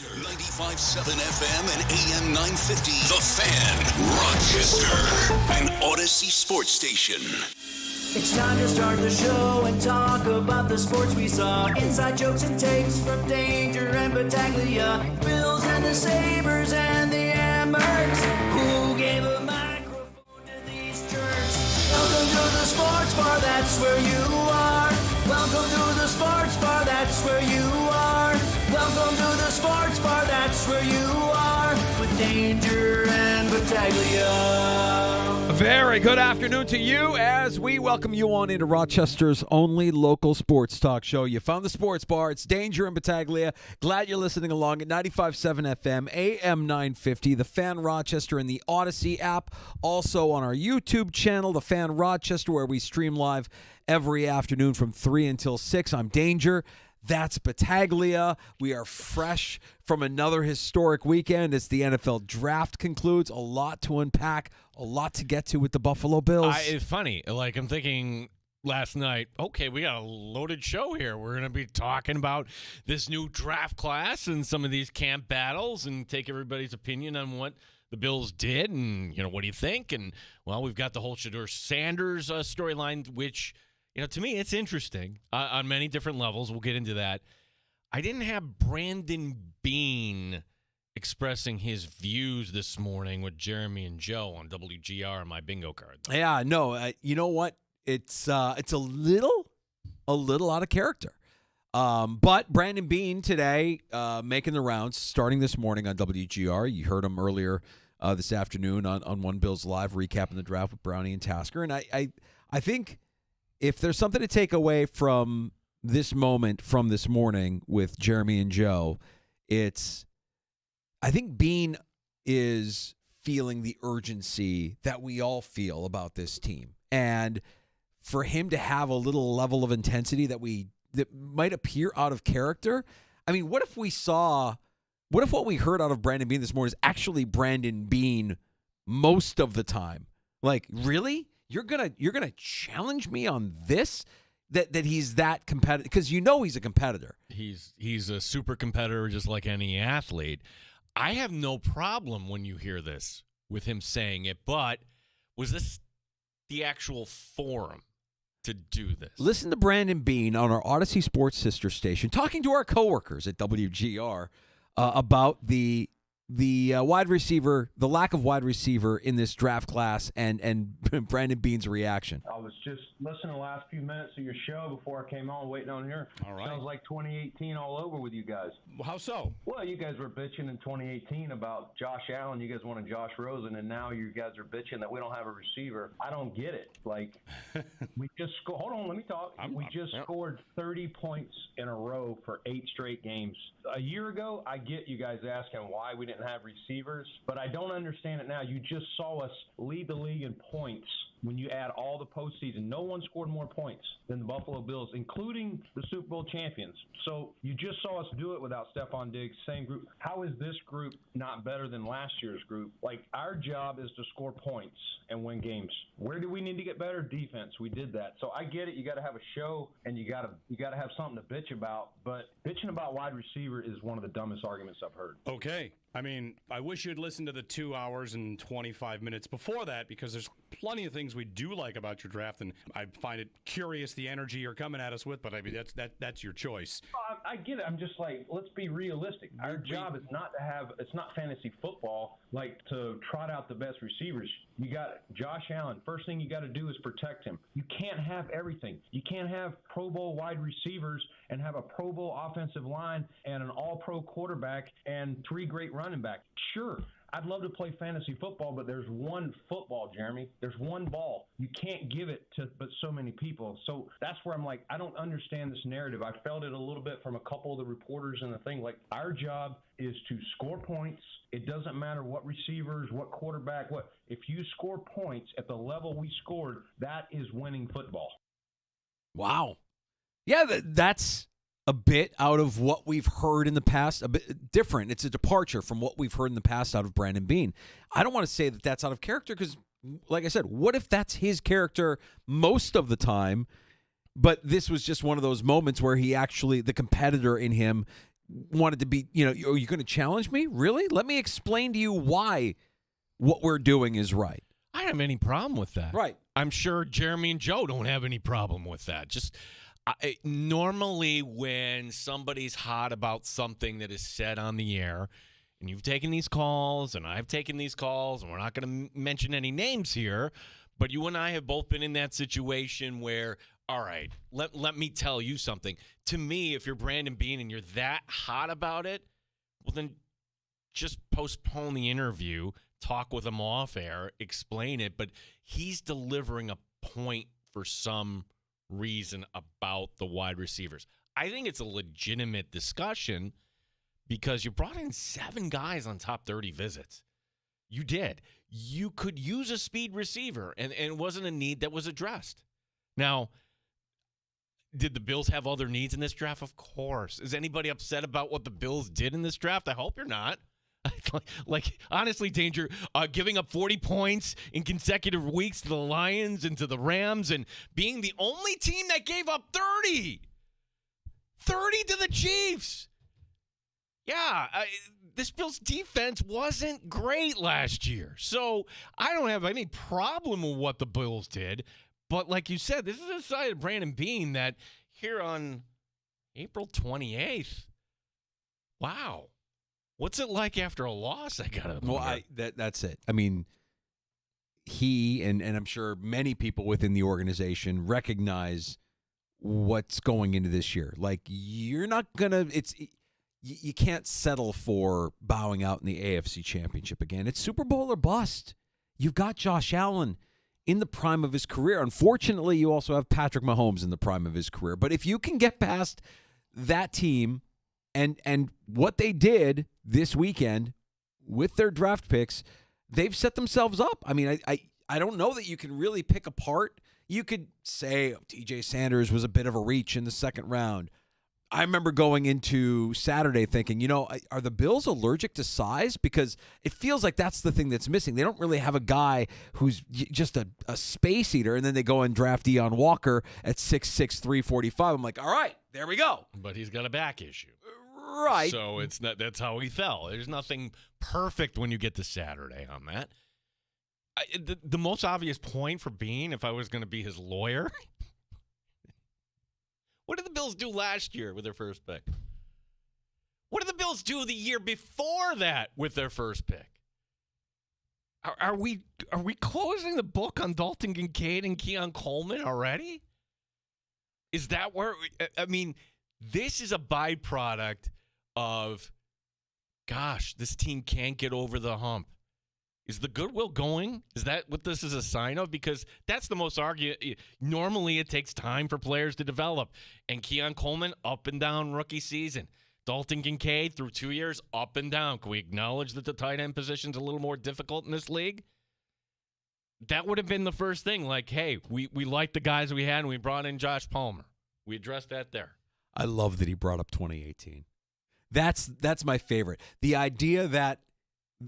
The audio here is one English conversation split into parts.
95.7 FM and AM 950. The Fan, Rochester, an Odyssey sports station. It's time to start the show and talk about the sports we saw. Inside jokes and takes from Danger and Battaglia. Bills and the Sabres and the Amers. Who gave a microphone to these jerks? Welcome to the sports bar, that's where you are. Welcome to the sports bar, that's where you are. Welcome to the sports bar, that's where you are. With Danger and Battaglia. Very good afternoon to you as we welcome you on into Rochester's only local sports talk show. You found the sports bar. It's Danger and Battaglia. Glad you're listening along at 95.7 FM, AM 950, The Fan Rochester, and the Odyssey app. Also on our YouTube channel, The Fan Rochester, where we stream live every afternoon from 3 until 6. I'm Danger. That's Battaglia. We are fresh from another historic weekend as the NFL draft concludes. A lot to unpack, a lot to get to with the Buffalo Bills. It's funny. Like, I'm thinking last night, okay, we got a loaded show here. We're going to be talking about this new draft class and some of these camp battles and take everybody's opinion on what the Bills did and, what do you think? And, well, we've got the whole Shedeur Sanders storyline, which – to me, it's interesting on many different levels. We'll get into that. I didn't have Brandon Beane expressing his views this morning with Jeremy and Joe on WGR on my bingo card. Yeah, no, you know what? It's a little out of character. But Brandon Beane today making the rounds, starting this morning on WGR. You heard him earlier this afternoon on One Bills Live, recapping the draft with Brownie and Tasker. And I think if there's something to take away from this moment from this morning with Jeremy and Joe, I think Beane is feeling the urgency that we all feel about this team. And for him to have a little level of intensity that might appear out of character. I mean, what if what we heard out of Brandon Beane this morning is actually Brandon Beane most of the time? Like, really? You're gonna challenge me on this? That he's that competitive? Because he's a competitor. He's a super competitor, just like any athlete. I have no problem when you hear this with him saying it, but was this the actual forum to do this? Listen to Brandon Beane on our Odyssey Sports sister station talking to our coworkers at WGR about the wide receiver, the lack of wide receiver in this draft class, and Brandon Beane's reaction. I was just listening to the last few minutes of your show before I came on, waiting on here. All right. Sounds like 2018 all over with you guys. How so? Well, you guys were bitching in 2018 about Josh Allen. You guys wanted Josh Rosen, and now you guys are bitching that we don't have a receiver. I don't get it. Like, we just hold on, let me talk. We just scored 30 points in a row for 8 straight games. A year ago, I get you guys asking why we didn't have receivers, but I don't understand it now. You just saw us lead the league in points when you add all the postseason. No one scored more points than the Buffalo Bills, including the Super Bowl champions. So you just saw us do it without Stephon Diggs, same group. How is this group not better than last year's group? Like, our job is to score points and win games. Where do we need to get better? Defense. We did that. So I get it. You got to have a show and you got to have something to bitch about. But bitching about wide receiver is one of the dumbest arguments I've heard. Okay. I mean, I wish you'd listened to the 2 hours and 25 minutes before that, because there's plenty of things we do like about your draft, and I find it curious the energy you're coming at us with, but I mean, that's your choice. I get it. I'm just like, let's be realistic. Our job is not to have, it's not fantasy football, like to trot out the best receivers. You got Josh Allen. First thing you got to do is protect him. You can't have everything. You can't have Pro Bowl wide receivers and have a Pro Bowl offensive line and an all-pro quarterback and 3 great running backs. Sure, I'd love to play fantasy football, but there's one football, Jeremy. There's one ball. You can't give it to but so many people. So that's where I'm like, I don't understand this narrative. I felt it a little bit from a couple of the reporters and the thing. Like, our job is to score points. It doesn't matter what receivers, what quarterback, what. If you score points at the level we scored, that is winning football. Wow. Yeah, that's a bit out of what we've heard in the past, a bit different. It's a departure from what we've heard in the past out of Brandon Beane. I don't want to say that that's out of character because, like I said, what if that's his character most of the time, but this was just one of those moments where he actually, the competitor in him, wanted to be, are you going to challenge me? Really? Let me explain to you why what we're doing is right. I don't have any problem with that. Right. I'm sure Jeremy and Joe don't have any problem with that. Just normally when somebody's hot about something that is said on the air, and you've taken these calls, and I've taken these calls, and we're not going to mention any names here, but you and I have both been in that situation where, all right, let me tell you something. To me, if you're Brandon Beane and you're that hot about it, well, then just postpone the interview, talk with him off air, explain it. But he's delivering a point for some reason about the wide receivers. I think it's a legitimate discussion because you brought in 7 guys on top 30 visits. You did. You could use a speed receiver, and it wasn't a need that was addressed. Now, did the Bills have other needs in this draft? Of course. Is anybody upset about what the Bills did in this draft? I hope you're not. Like, honestly, Danger, giving up 40 points in consecutive weeks to the Lions and to the Rams and being the only team that gave up 30 to the Chiefs. Yeah, this Bills defense wasn't great last year. So I don't have any problem with what the Bills did. But like you said, this is a side of Brandon Beane that here on April 28th, wow. What's it like after a loss? I got to Well, that's it. I mean, he and I'm sure many people within the organization recognize what's going into this year. Like, you're not going to you can't settle for bowing out in the AFC Championship again. It's Super Bowl or bust. You've got Josh Allen in the prime of his career. Unfortunately, you also have Patrick Mahomes in the prime of his career. But if you can get past that team and what they did this weekend with their draft picks, they've set themselves up. I mean, I don't know that you can really pick apart. You could say DJ Sanders was a bit of a reach in the second round. I remember going into Saturday thinking, are the Bills allergic to size? Because it feels like that's the thing that's missing. They don't really have a guy who's just a space eater, and then they go and draft Deion Walker at 6'6", 345. I'm like, all right, there we go. But he's got a back issue. Right. So it's not. That's how he fell. There's nothing perfect when you get to Saturday on that. The most obvious point for Beane, if I was going to be his lawyer, what did the Bills do last year with their first pick? What did the Bills do the year before that with their first pick? Are we closing the book on Dalton Kincaid and Keon Coleman already? Is that where? I mean, this is a byproduct of, gosh, this team can't get over the hump. Is the goodwill going? Is that what this is a sign of? Because that's the most normally it takes time for players to develop. And Keon Coleman, up and down rookie season. Dalton Kincaid, through 2 years, up and down. Can we acknowledge that the tight end position's a little more difficult in this league? That would have been the first thing. Like, hey, we like the guys we had, and we brought in Josh Palmer. We addressed that there. I love that he brought up 2018. That's my favorite. The idea that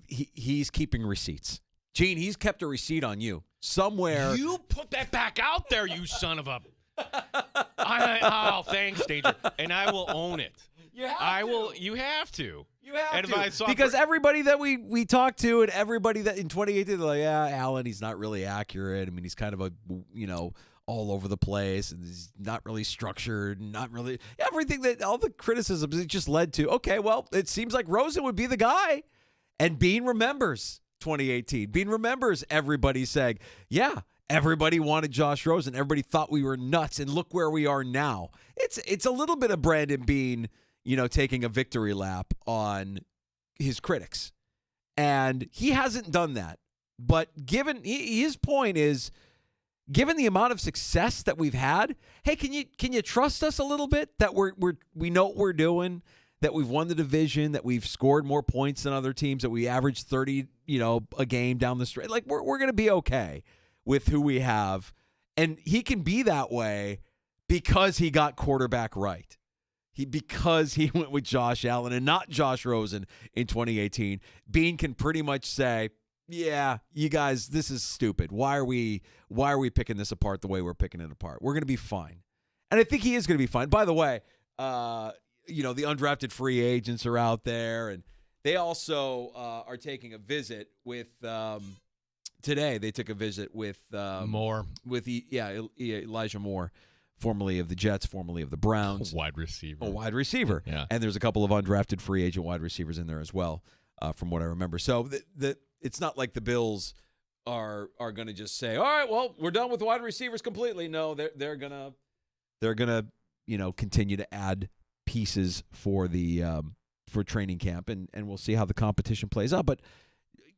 he's keeping receipts. Gene, he's kept a receipt on you somewhere. You put that back out there, you son of a. Oh, thanks, Danger. And I will own it. You have to. You have to. You have and to. If I saw because everybody that we talked to and everybody that in 2018, they're like, yeah, Allen, he's not really accurate. I mean, he's kind of all over the place, and he's not really structured, not really everything that all the criticisms it just led to. Okay, well, it seems like Rosen would be the guy. And Beane remembers 2018. Beane remembers everybody saying, yeah, everybody wanted Josh Rosen. Everybody thought we were nuts, and look where we are now. It's a little bit of Brandon Beane, taking a victory lap on his critics. And he hasn't done that. But given his point is, given the amount of success that we've had, hey, can you trust us a little bit that we know what we're doing? That we've won the division, that we've scored more points than other teams, that we average 30, a game down the stretch. Like, we're going to be okay with who we have. And he can be that way because he got quarterback right. Because he went with Josh Allen and not Josh Rosen in 2018. Beane can pretty much say, yeah, you guys, this is stupid. Why are we picking this apart the way we're picking it apart? We're going to be fine. And I think he is going to be fine. By the way, the undrafted free agents are out there, and they also are taking a visit with today. They took a visit with Moore, with Elijah Moore, formerly of the Jets, formerly of the Browns, wide receiver. a wide receiver. Yeah. And there's a couple of undrafted free agent wide receivers in there as well, from what I remember. So it's not like the Bills are going to just say, all right, well, we're done with wide receivers completely. No, they're gonna continue to add pieces for the for training camp, and we'll see how the competition plays out. But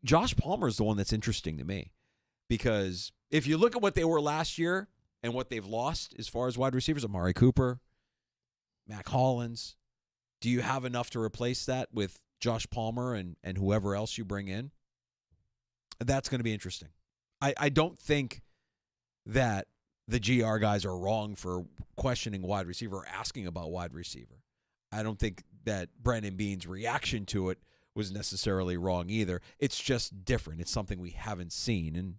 Josh Palmer is the one that's interesting to me, because if you look at what they were last year and what they've lost as far as wide receivers, Amari Cooper, Mac Hollins, do you have enough to replace that with Josh Palmer and whoever else you bring in? That's going to be interesting. I don't think that the GR guys are wrong for questioning wide receiver or asking about wide receiver. I don't think that Brandon Beane's reaction to it was necessarily wrong either. It's just different. It's something we haven't seen, and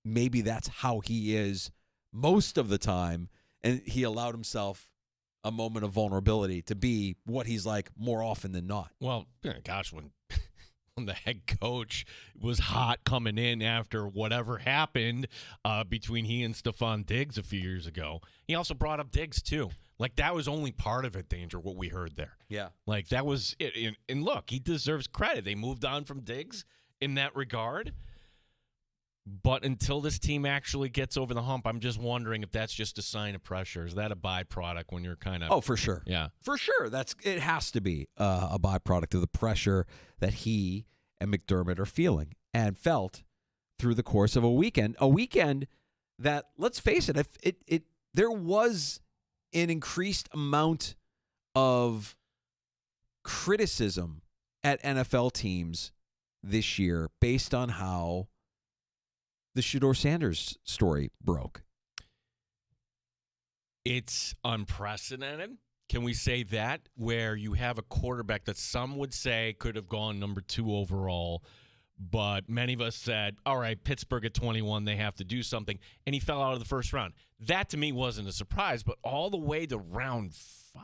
maybe that's how he is most of the time, and he allowed himself a moment of vulnerability to be what he's like more often than not. Well, gosh, when the head coach was hot coming in after whatever happened between he and Stephon Diggs a few years ago, he also brought up Diggs too. Like, that was only part of it, Danger, what we heard there. Yeah. Like, that was it. And look, he deserves credit. They moved on from Diggs in that regard. But until this team actually gets over the hump, I'm just wondering if that's just a sign of pressure. Is that a byproduct when you're kind of... Oh, for sure. Yeah. For sure. It has to be a byproduct of the pressure that he and McDermott are feeling and felt through the course of a weekend. A weekend that, let's face it, there was an increased amount of criticism at NFL teams this year based on how the Shedeur Sanders story broke. It's unprecedented. Can we say that? Where you have a quarterback that some would say could have gone number 2 overall, but many of us said, all right, Pittsburgh at 21, they have to do something, and he fell out of the first round. That to me wasn't a surprise, but all the way to round 5,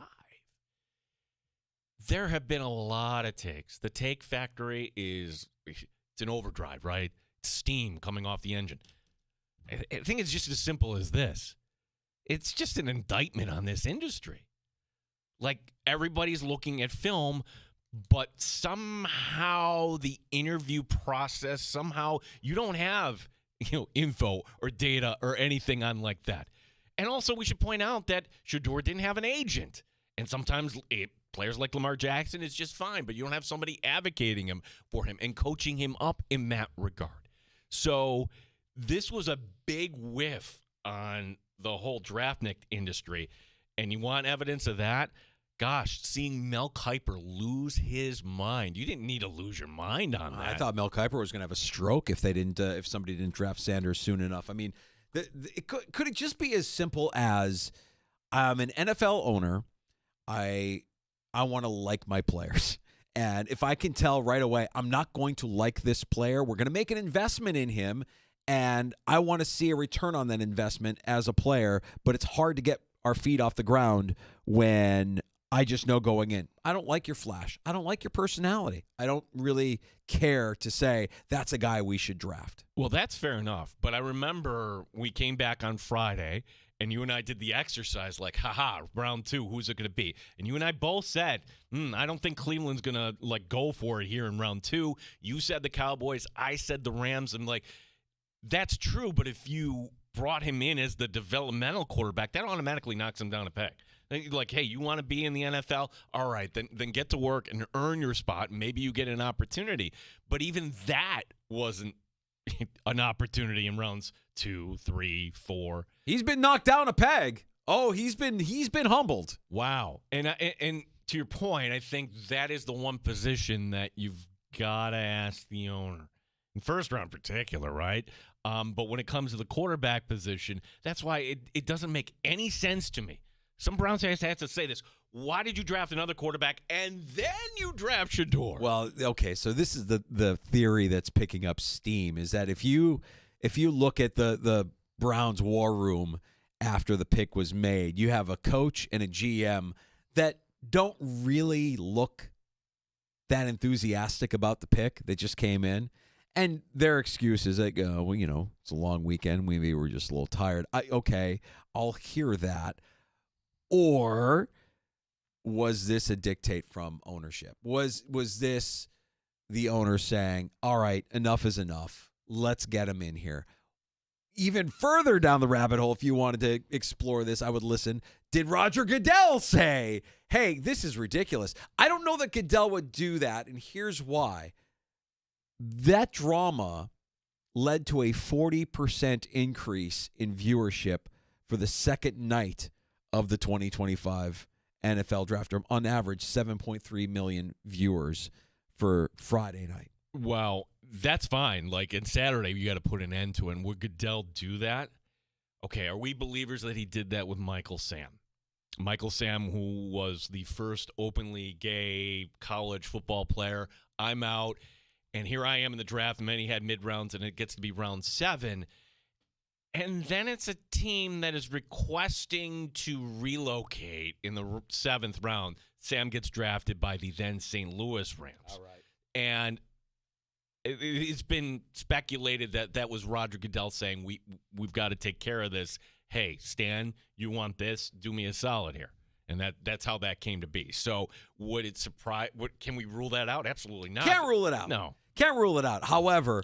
there have been a lot of takes. The take factory it's an overdrive, right? Steam coming off the engine. I think it's just as simple as this. It's just an indictment on this industry. Like, everybody's looking at film, but somehow the interview process, somehow you don't have, info or data or anything on like that. And also, we should point out that Shedeur didn't have an agent. And sometimes players like Lamar Jackson is just fine, but you don't have somebody advocating for him and coaching him up in that regard. So this was a big whiff on the whole draftnik industry. And you want evidence of that? Gosh, seeing Mel Kiper lose his mind. You didn't need to lose your mind on that. I thought Mel Kiper was going to have a stroke if if somebody didn't draft Sanders soon enough. I mean, could it just be as simple as I'm an NFL owner. I want to like my players. And if I can tell right away, I'm not going to like this player, we're going to make an investment in him, and I want to see a return on that investment as a player, but it's hard to get our feet off the ground when I just know going in, I don't like your flash. I don't like your personality. I don't really care to say that's a guy we should draft. Well, that's fair enough. But I remember we came back on Friday, and you and I did the exercise like, haha, round 2, who's it going to be? And you and I both said, I don't think Cleveland's going to go for it here in round 2. You said the Cowboys. I said the Rams. I'm like, that's true, but if you brought him in as the developmental quarterback, that automatically knocks him down a peg. Like, hey, you want to be in the NFL? All right, then get to work and earn your spot. Maybe you get an opportunity. But even that wasn't an opportunity in rounds 2, 3, 4. He's been knocked down a peg. Oh, he's been humbled. Wow. And to your point, I think that is the one position that you've got to ask the owner. In first round particular, right? But when it comes to the quarterback position, that's why it doesn't make any sense to me. Some Browns fans have to say this. Why did you draft another quarterback and then you draft Shedeur? Well, okay, so this is the theory that's picking up steam, is that if you look at the Browns war room after the pick was made, you have a coach and a GM that don't really look that enthusiastic about the pick that just came in. And their excuse is like, well, it's a long weekend. Maybe we're just a little tired. Okay, I'll hear that. Or was this a dictate from ownership? Was this the owner saying, all right, enough is enough. Let's get him in here. Even further down the rabbit hole, if you wanted to explore this, I would listen. Did Roger Goodell say, hey, this is ridiculous? I don't know that Goodell would do that, and here's why. That drama led to a 40% increase in viewership for the second night of the 2025 NFL Draft. On average, 7.3 million viewers for Friday night. Well, that's fine. Like, in Saturday, you got to put an end to it. And would Goodell do that? Okay, are we believers that he did that with Michael Sam? Michael Sam, who was the first openly gay college football player. I'm out, and here I am in the draft. And then he had mid-rounds, and it gets to be round 7. And then it's a team that is requesting to relocate in the 7th round. Sam gets drafted by the then St. Louis Rams. All right. And it's been speculated that that was Roger Goodell saying, we've got to take care of this. Hey, Stan, you want this? Do me a solid here. And that's how that came to be. So would it surprise? Can we rule that out? Absolutely not. Can't rule it out. No. Can't rule it out. However,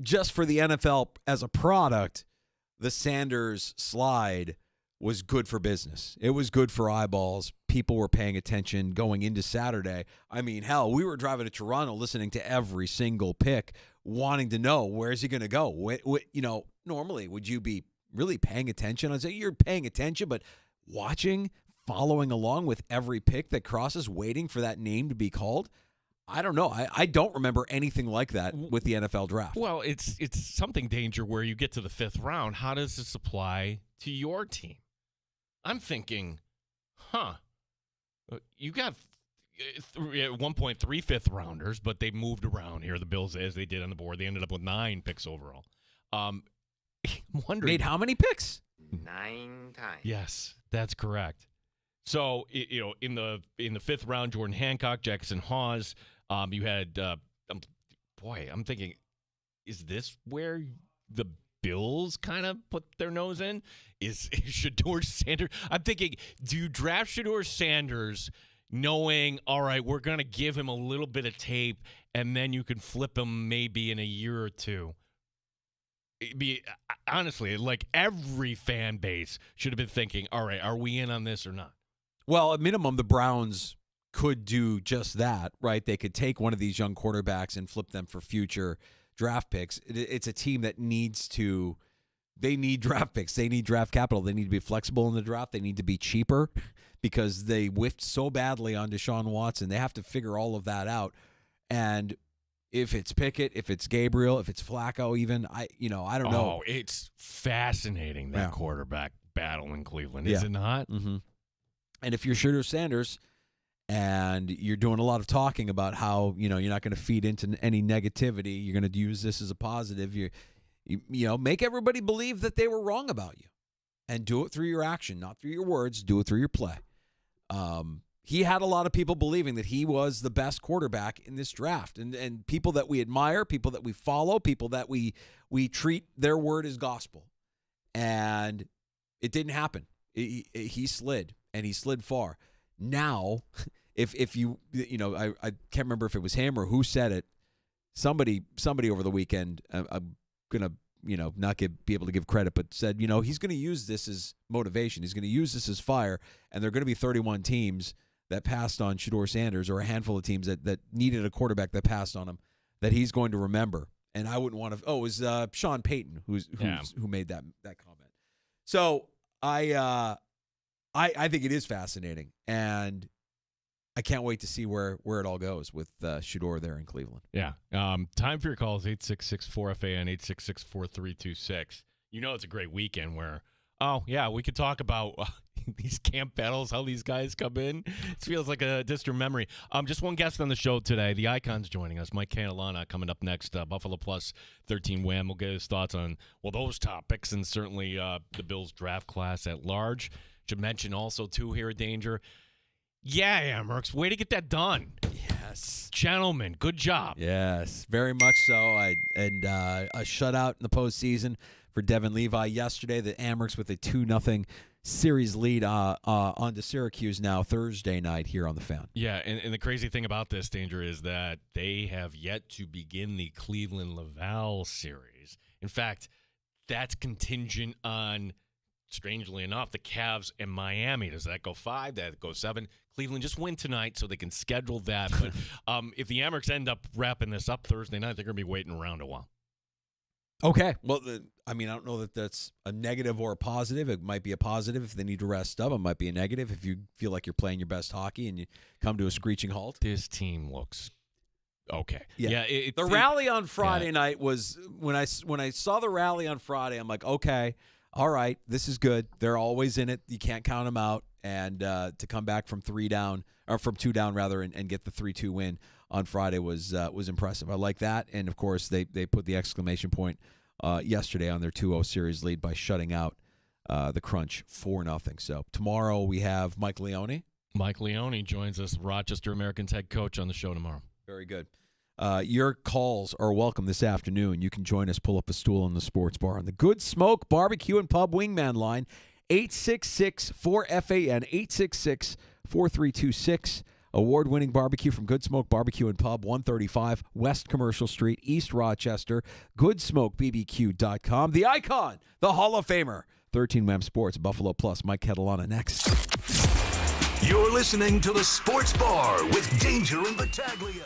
just for the NFL as a product, the Sanders slide was good for business. It was good for eyeballs. People were paying attention going into Saturday. I mean, hell, we were driving to Toronto listening to every single pick, wanting to know, where's he going to go? Normally, would you be really paying attention? I'd say you're paying attention, but watching, following along with every pick that crosses, waiting for that name to be called? I don't know. I don't remember anything like that with the NFL draft. Well, it's something, Danger, where you get to the 5th round. How does this apply to your team? I'm thinking, you got at one point 3 5th-rounders, but they moved around here, the Bills, as they did on the board. They ended up with 9 picks overall. I'm wondering. Made how many picks? 9 times. Yes, that's correct. So, in the 5th round, Jordan Hancock, Jackson Hawes, you had, I'm thinking, is this where the Bills kind of put their nose in? Is Shedeur Sanders? I'm thinking, do you draft Shedeur Sanders knowing, all right, we're going to give him a little bit of tape, and then you can flip him maybe in a year or two? Honestly, like every fan base should have been thinking, all right, are we in on this or not? Well, at minimum, the Browns could do just that, right? They could take one of these young quarterbacks and flip them for future draft picks. It's a team that they need draft picks. They need draft capital. They need to be flexible in the draft. They need to be cheaper because they whiffed so badly on Deshaun Watson. They have to figure all of that out. And if it's Pickett, if it's Gabriel, if it's Flacco even, I don't know. Oh, it's fascinating, that quarterback battle in Cleveland, is it not? Mm-hmm. And if you're Shedeur Sanders and you're doing a lot of talking about how, you're not going to feed into any negativity, you're going to use this as a positive, you make everybody believe that they were wrong about you and do it through your action, not through your words, do it through your play. He had a lot of people believing that he was the best quarterback in this draft, and people that we admire, people that we follow, people that we treat their word as gospel. And it didn't happen. He slid, and he slid far. Now, if you I can't remember if it was him or who said it. Somebody over the weekend, I'm gonna not be able to give credit, but said he's going to use this as motivation. He's going to use this as fire, and there are going to be 31 teams that passed on Shedeur Sanders, or a handful of teams that needed a quarterback that passed on him, that he's going to remember. And I wouldn't want to. Oh, it was Sean Payton who made that comment. So I think it is fascinating, and I can't wait to see where it all goes with Shedeur there in Cleveland. Yeah. Time for your calls, 866-4FAN, 866-4326. It's a great weekend where, we could talk about these camp battles, how these guys come in. It feels like a distant memory. Just one guest on the show today. The Icon's joining us. Mike Catalana coming up next. Buffalo Plus 13 Wham. We'll get his thoughts on, those topics, and certainly the Bills draft class at large. Should mention also, too, here at Danger, Yeah, Amerks, way to get that done. Yes. Gentlemen, good job. Yes, very much so. A shutout in the postseason for Devin Levi yesterday. The Amherst with a 2-0 series lead onto Syracuse now Thursday night here on the Fan. Yeah, and the crazy thing about this, Danger, is that they have yet to begin the Cleveland-Laval series. In fact, that's contingent on, strangely enough, the Cavs and Miami. Does that go 5? That go 7? Cleveland just win tonight so they can schedule that. But if the Amerks end up wrapping this up Thursday night, they're going to be waiting around a while. Okay. Well, I don't know that that's a negative or a positive. It might be a positive if they need to rest up. It might be a negative if you feel like you're playing your best hockey and you come to a screeching halt. This team looks okay. Yeah. The rally on Friday night was when I saw the rally on Friday, I'm like, okay, all right, this is good. They're always in it. You can't count them out. And to come back from 2 down rather, and get the 3-2 win on Friday was impressive. I like that. And of course, they put the exclamation point yesterday on their 2-0 series lead by shutting out the Crunch 4-0. So tomorrow we have Mike Leone. Mike Leone joins us, Rochester Americans head coach, on the show tomorrow. Very good. Your calls are welcome this afternoon. You can join us, pull up a stool in the sports bar on the Good Smoke Barbecue and Pub Wingman line, 866-4FAN, 866-4326. Award-winning barbecue from Good Smoke Barbecue and Pub, 135 West Commercial Street, East Rochester. GoodSmokeBBQ.com. The icon, the Hall of Famer, 13 Wham Sports, Buffalo Plus. Mike Catalana next. You're listening to the Sports Bar with Danger and Battaglia.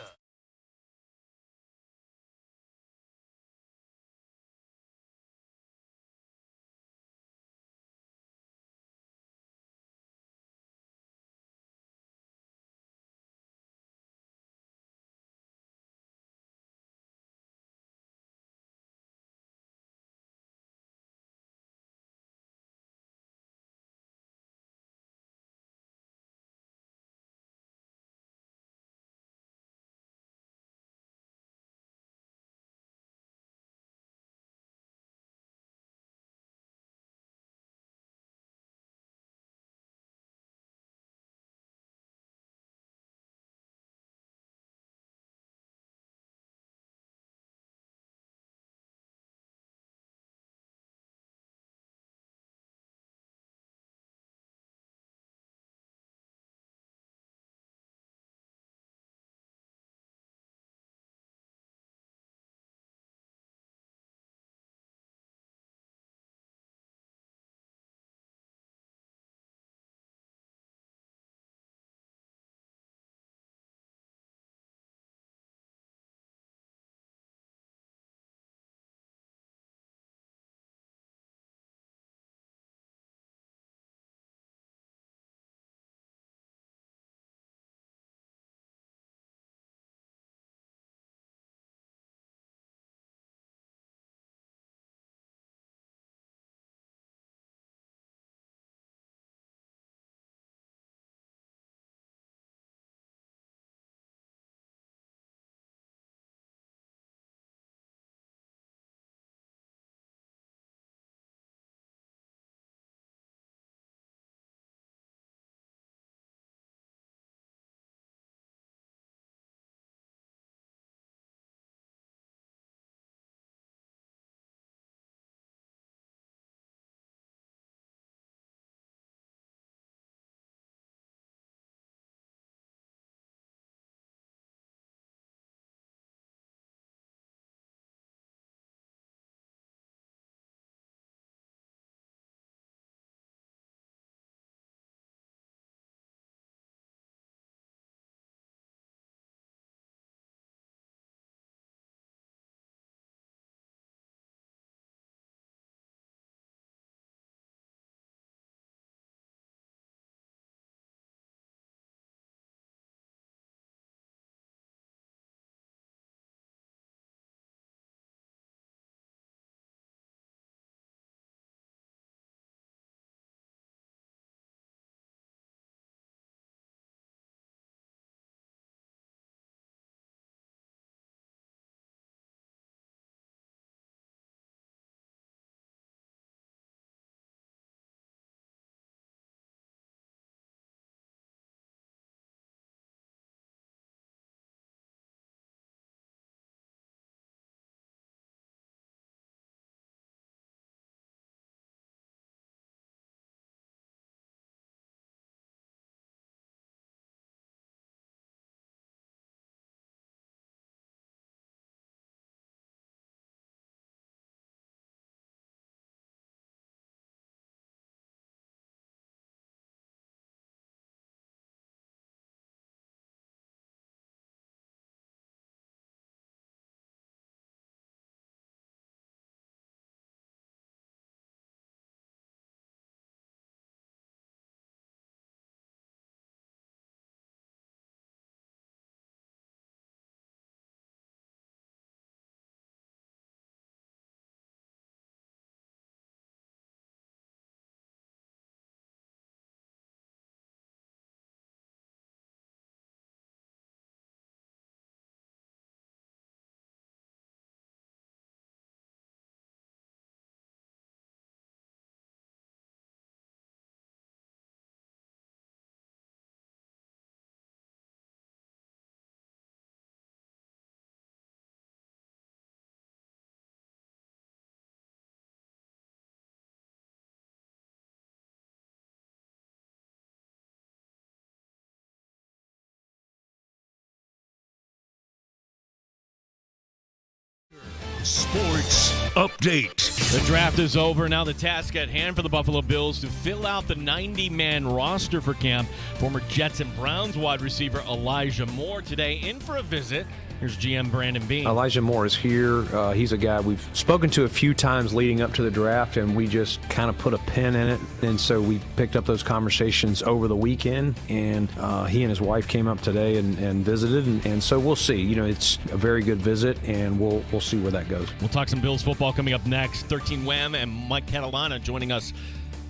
Sports Update. The draft is over. Now the task at hand for the Buffalo Bills to fill out the 90-man roster for camp. Former Jets and Browns wide receiver Elijah Moore today in for a visit. Here's GM Brandon Beane. Elijah Moore is here. He's a guy we've spoken to a few times leading up to the draft, and we just kind of put a pin in it. And so we picked up those conversations over the weekend, and he and his wife came up today and visited. And so we'll see. You know, it's a very good visit, and we'll see where that goes. We'll talk some Bills football coming up next. 13 Wham and Mike Catalana joining us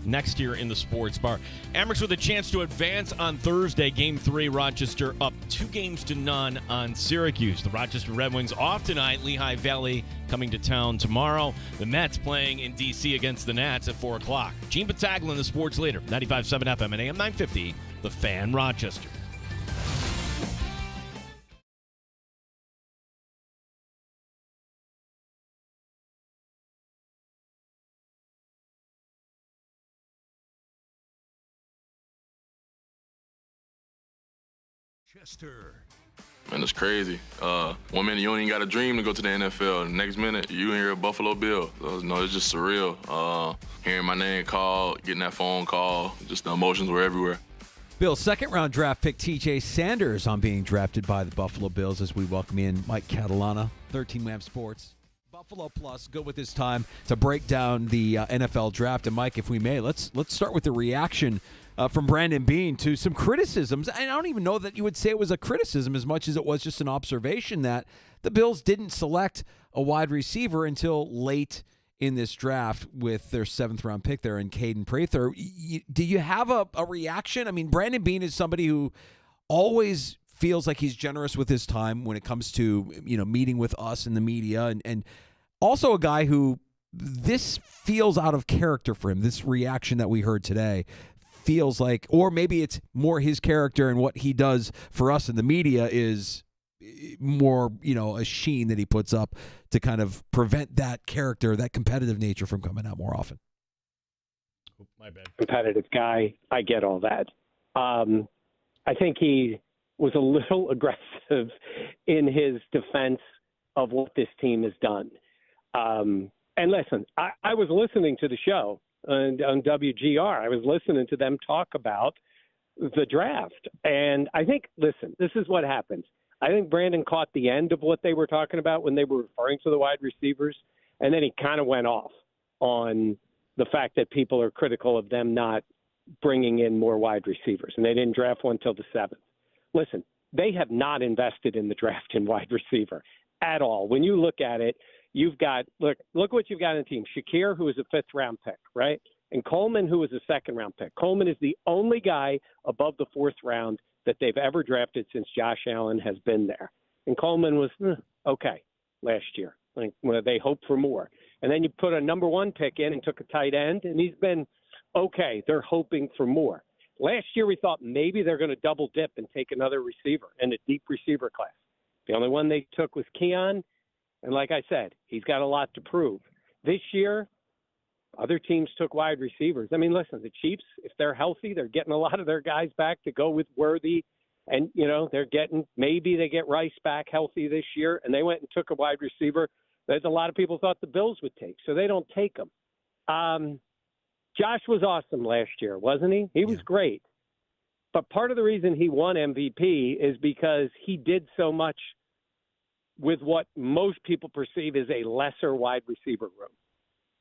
next year in the Sports Bar. Amerks with a chance to advance on Thursday. Game 3, Rochester up 2-0 on Syracuse. The Rochester Red Wings off tonight. Lehigh Valley coming to town tomorrow. The Mets playing in D.C. against the Nats at 4 o'clock. Gene Battaglin, the sports leader. 95.7 FM and AM 950, The Fan, Rochester. Chester. Man, it's crazy. 1 minute you don't even got a dream to go to the NFL. The next minute you and you're a Buffalo Bill. So, no, it's just surreal. Hearing my name called, getting that phone call, just the emotions were everywhere. Bill's second-round draft pick TJ Sanders on being drafted by the Buffalo Bills as we welcome in Mike Catalana, 13 Wham Sports. Buffalo Plus, good with this time to break down the NFL draft. And Mike, if we may, let's start with the reaction from Brandon Beane to some criticisms. And I don't even know that you would say it was a criticism as much as it was just an observation that the Bills didn't select a wide receiver until late in this draft with their 7th-round pick there in Caden Prather. Do you have a reaction? I mean, Brandon Beane is somebody who always feels like he's generous with his time when it comes to, you know, meeting with us in the media, and also a guy who this feels out of character for him. This reaction that we heard today feels like, or maybe it's more his character and what he does for us in the media is more, you know, a sheen that he puts up to kind of prevent that character, that competitive nature from coming out more often. My bad. Competitive guy. I get all that. I think he was a little aggressive in his defense of what this team has done. And listen, I was listening to the show on WGR. I was listening to them talk about the draft. And I think, listen, this is what happens. I think Brandon caught the end of what they were talking about when they were referring to the wide receivers. And then he kind of went off on the fact that people are critical of them not bringing in more wide receivers. And they didn't draft one till the 7th. Listen, they have not invested in the draft in wide receiver at all. When you look at it, you've got, look what you've got in the team. Shakir, who is a 5th-round pick, right? And Coleman, who is a 2nd-round pick. Coleman is the only guy above the 4th round that they've ever drafted since Josh Allen has been there. And Coleman was okay last year. Like, well, they hoped for more. And then you put a number 1 pick in and took a tight end, and he's been okay. They're hoping for more. Last year we thought maybe they're going to double dip and take another receiver in a deep receiver class. The only one they took was Keon. And like I said, he's got a lot to prove. This year, other teams took wide receivers. I mean, listen, the Chiefs, if they're healthy, they're getting a lot of their guys back to go with Worthy. And, you know, maybe they get Rice back healthy this year. And they went and took a wide receiver that a lot of people thought the Bills would take. So they don't take them. Josh was awesome last year, wasn't he? He was great. But part of the reason he won MVP is because he did so much with what most people perceive as a lesser wide receiver room.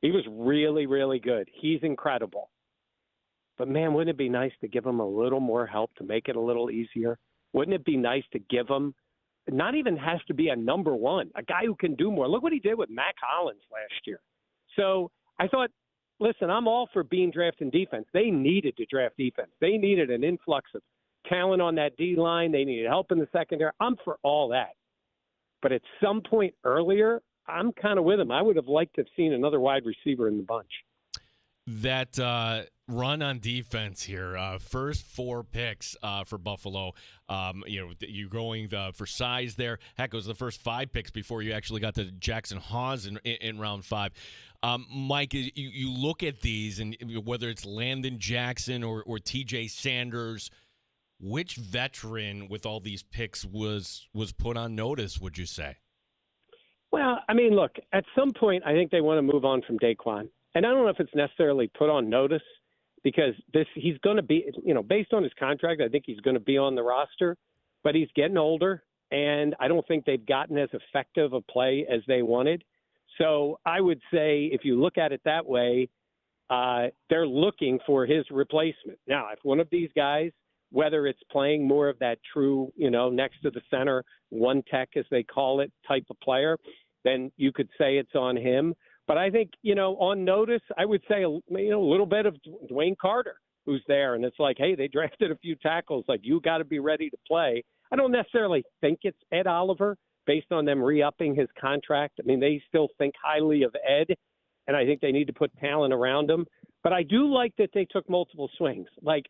He was really, really good. He's incredible. But, man, wouldn't it be nice to give him a little more help to make it a little easier? Wouldn't it be nice to give him – not even has to be a number 1, a guy who can do more. Look what he did with Mac Hollins last year. So I thought, listen, I'm all for being drafting defense. They needed to draft defense. They needed an influx of talent on that D-line. They needed help in the secondary. I'm for all that. But at some point earlier, I'm kind of with him. I would have liked to have seen another wide receiver in the bunch. That run on defense here, first 4 picks for Buffalo. You're going for size there. Heck, it was the first 5 picks before you actually got to Jackson Hawes in round 5. Mike, you look at these, and whether it's Landon Jackson or TJ Sanders, which veteran with all these picks was put on notice, would you say? Well, I mean, look, at some point, I think they want to move on from Daquan. And I don't know if it's necessarily put on notice because he's going to be, based on his contract, I think he's going to be on the roster, but he's getting older, and I don't think they've gotten as effective a play as they wanted. So I would say if you look at it that way, they're looking for his replacement. Now, if one of these guys, whether it's playing more of that true, next to the center, one tech as they call it, type of player, then you could say it's on him. But I think, on notice, I would say a little bit of Dwayne Carter, who's there. And it's like, hey, they drafted a few tackles. Like, you got to be ready to play. I don't necessarily think it's Ed Oliver based on them re-upping his contract. I mean, they still think highly of Ed, and I think they need to put talent around him. But I do like that they took multiple swings. Like,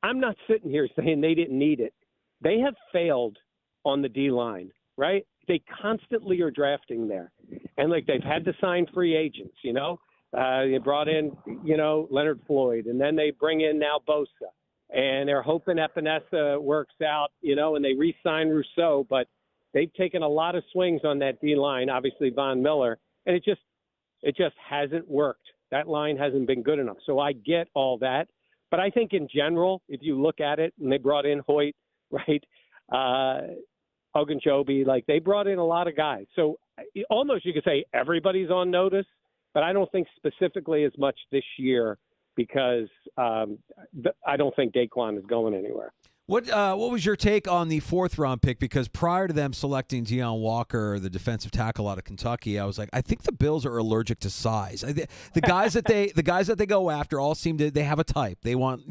I'm not sitting here saying they didn't need it. They have failed on the D-line, right? They constantly are drafting there. And, they've had to sign free agents, They brought in, Leonard Floyd, and then they bring in now Bosa. And they're hoping Epinesa works out, and they re-sign Rousseau. But they've taken a lot of swings on that D-line, obviously Von Miller, and it just hasn't worked. That line hasn't been good enough. So I get all that. But I think in general, if you look at it, and they brought in Hoyt, right, Ogunjobi, they brought in a lot of guys. So almost you could say everybody's on notice, but I don't think specifically as much this year because I don't think Daquan is going anywhere. What was your take on the fourth-round pick? Because prior to them selecting Deion Walker, the defensive tackle out of Kentucky, I was like, I think the Bills are allergic to size. The guys that they go after all seem to they have a type. They want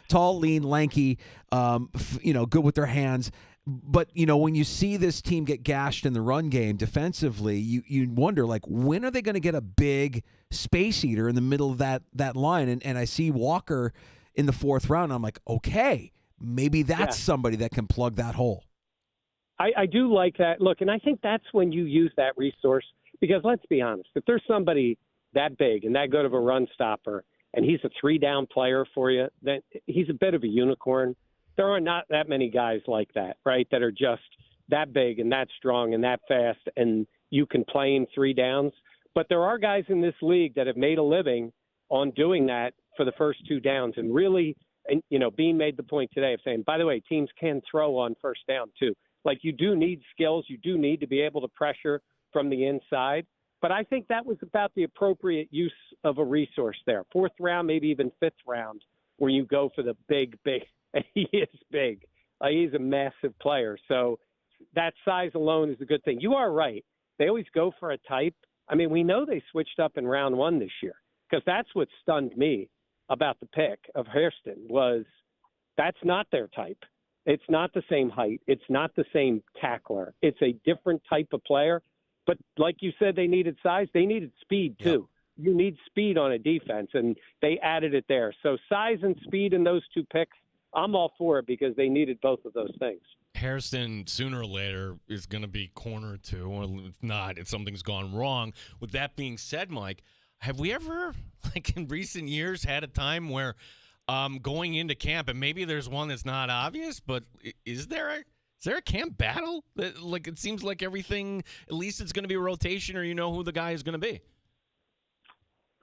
tall, lean, lanky, good with their hands. But when you see this team get gashed in the run game defensively, you wonder when are they going to get a big space eater in the middle of that line? And I see Walker in the fourth round. I'm like, okay. Maybe that's somebody that can plug that hole. I do like that. Look, and I think that's when you use that resource because let's be honest, if there's somebody that big and that good of a run stopper and he's a 3-down player for you, then he's a bit of a unicorn. There are not that many guys like that, right, that are just that big and that strong and that fast and you can play in 3 downs. But there are guys in this league that have made a living on doing that for the first 2 downs and really – and, Bean made the point today of saying, by the way, teams can throw on first down too. You do need skills. You do need to be able to pressure from the inside. But I think that was about the appropriate use of a resource there. 4th round, maybe even 5th round, where you go for the big. And he is big. He's a massive player. So that size alone is a good thing. You are right. They always go for a type. I mean, we know they switched up in round 1 this year because that's what stunned me about the pick of Hairston was that's not their type. It's not the same height. It's not the same tackler. It's a different type of player. But like you said, they needed size. They needed speed too. Yep. You need speed on a defense, and they added it there. So size and speed in those 2 picks, I'm all for it because they needed both of those things. Hairston, sooner or later, is going to be corner 2, or if not, if something's gone wrong. With that being said, Mike, have we ever, in recent years, had a time where going into camp, and maybe there's one that's not obvious, but is there a camp battle? That, it seems like everything, at least it's going to be a rotation or you know who the guy is going to be.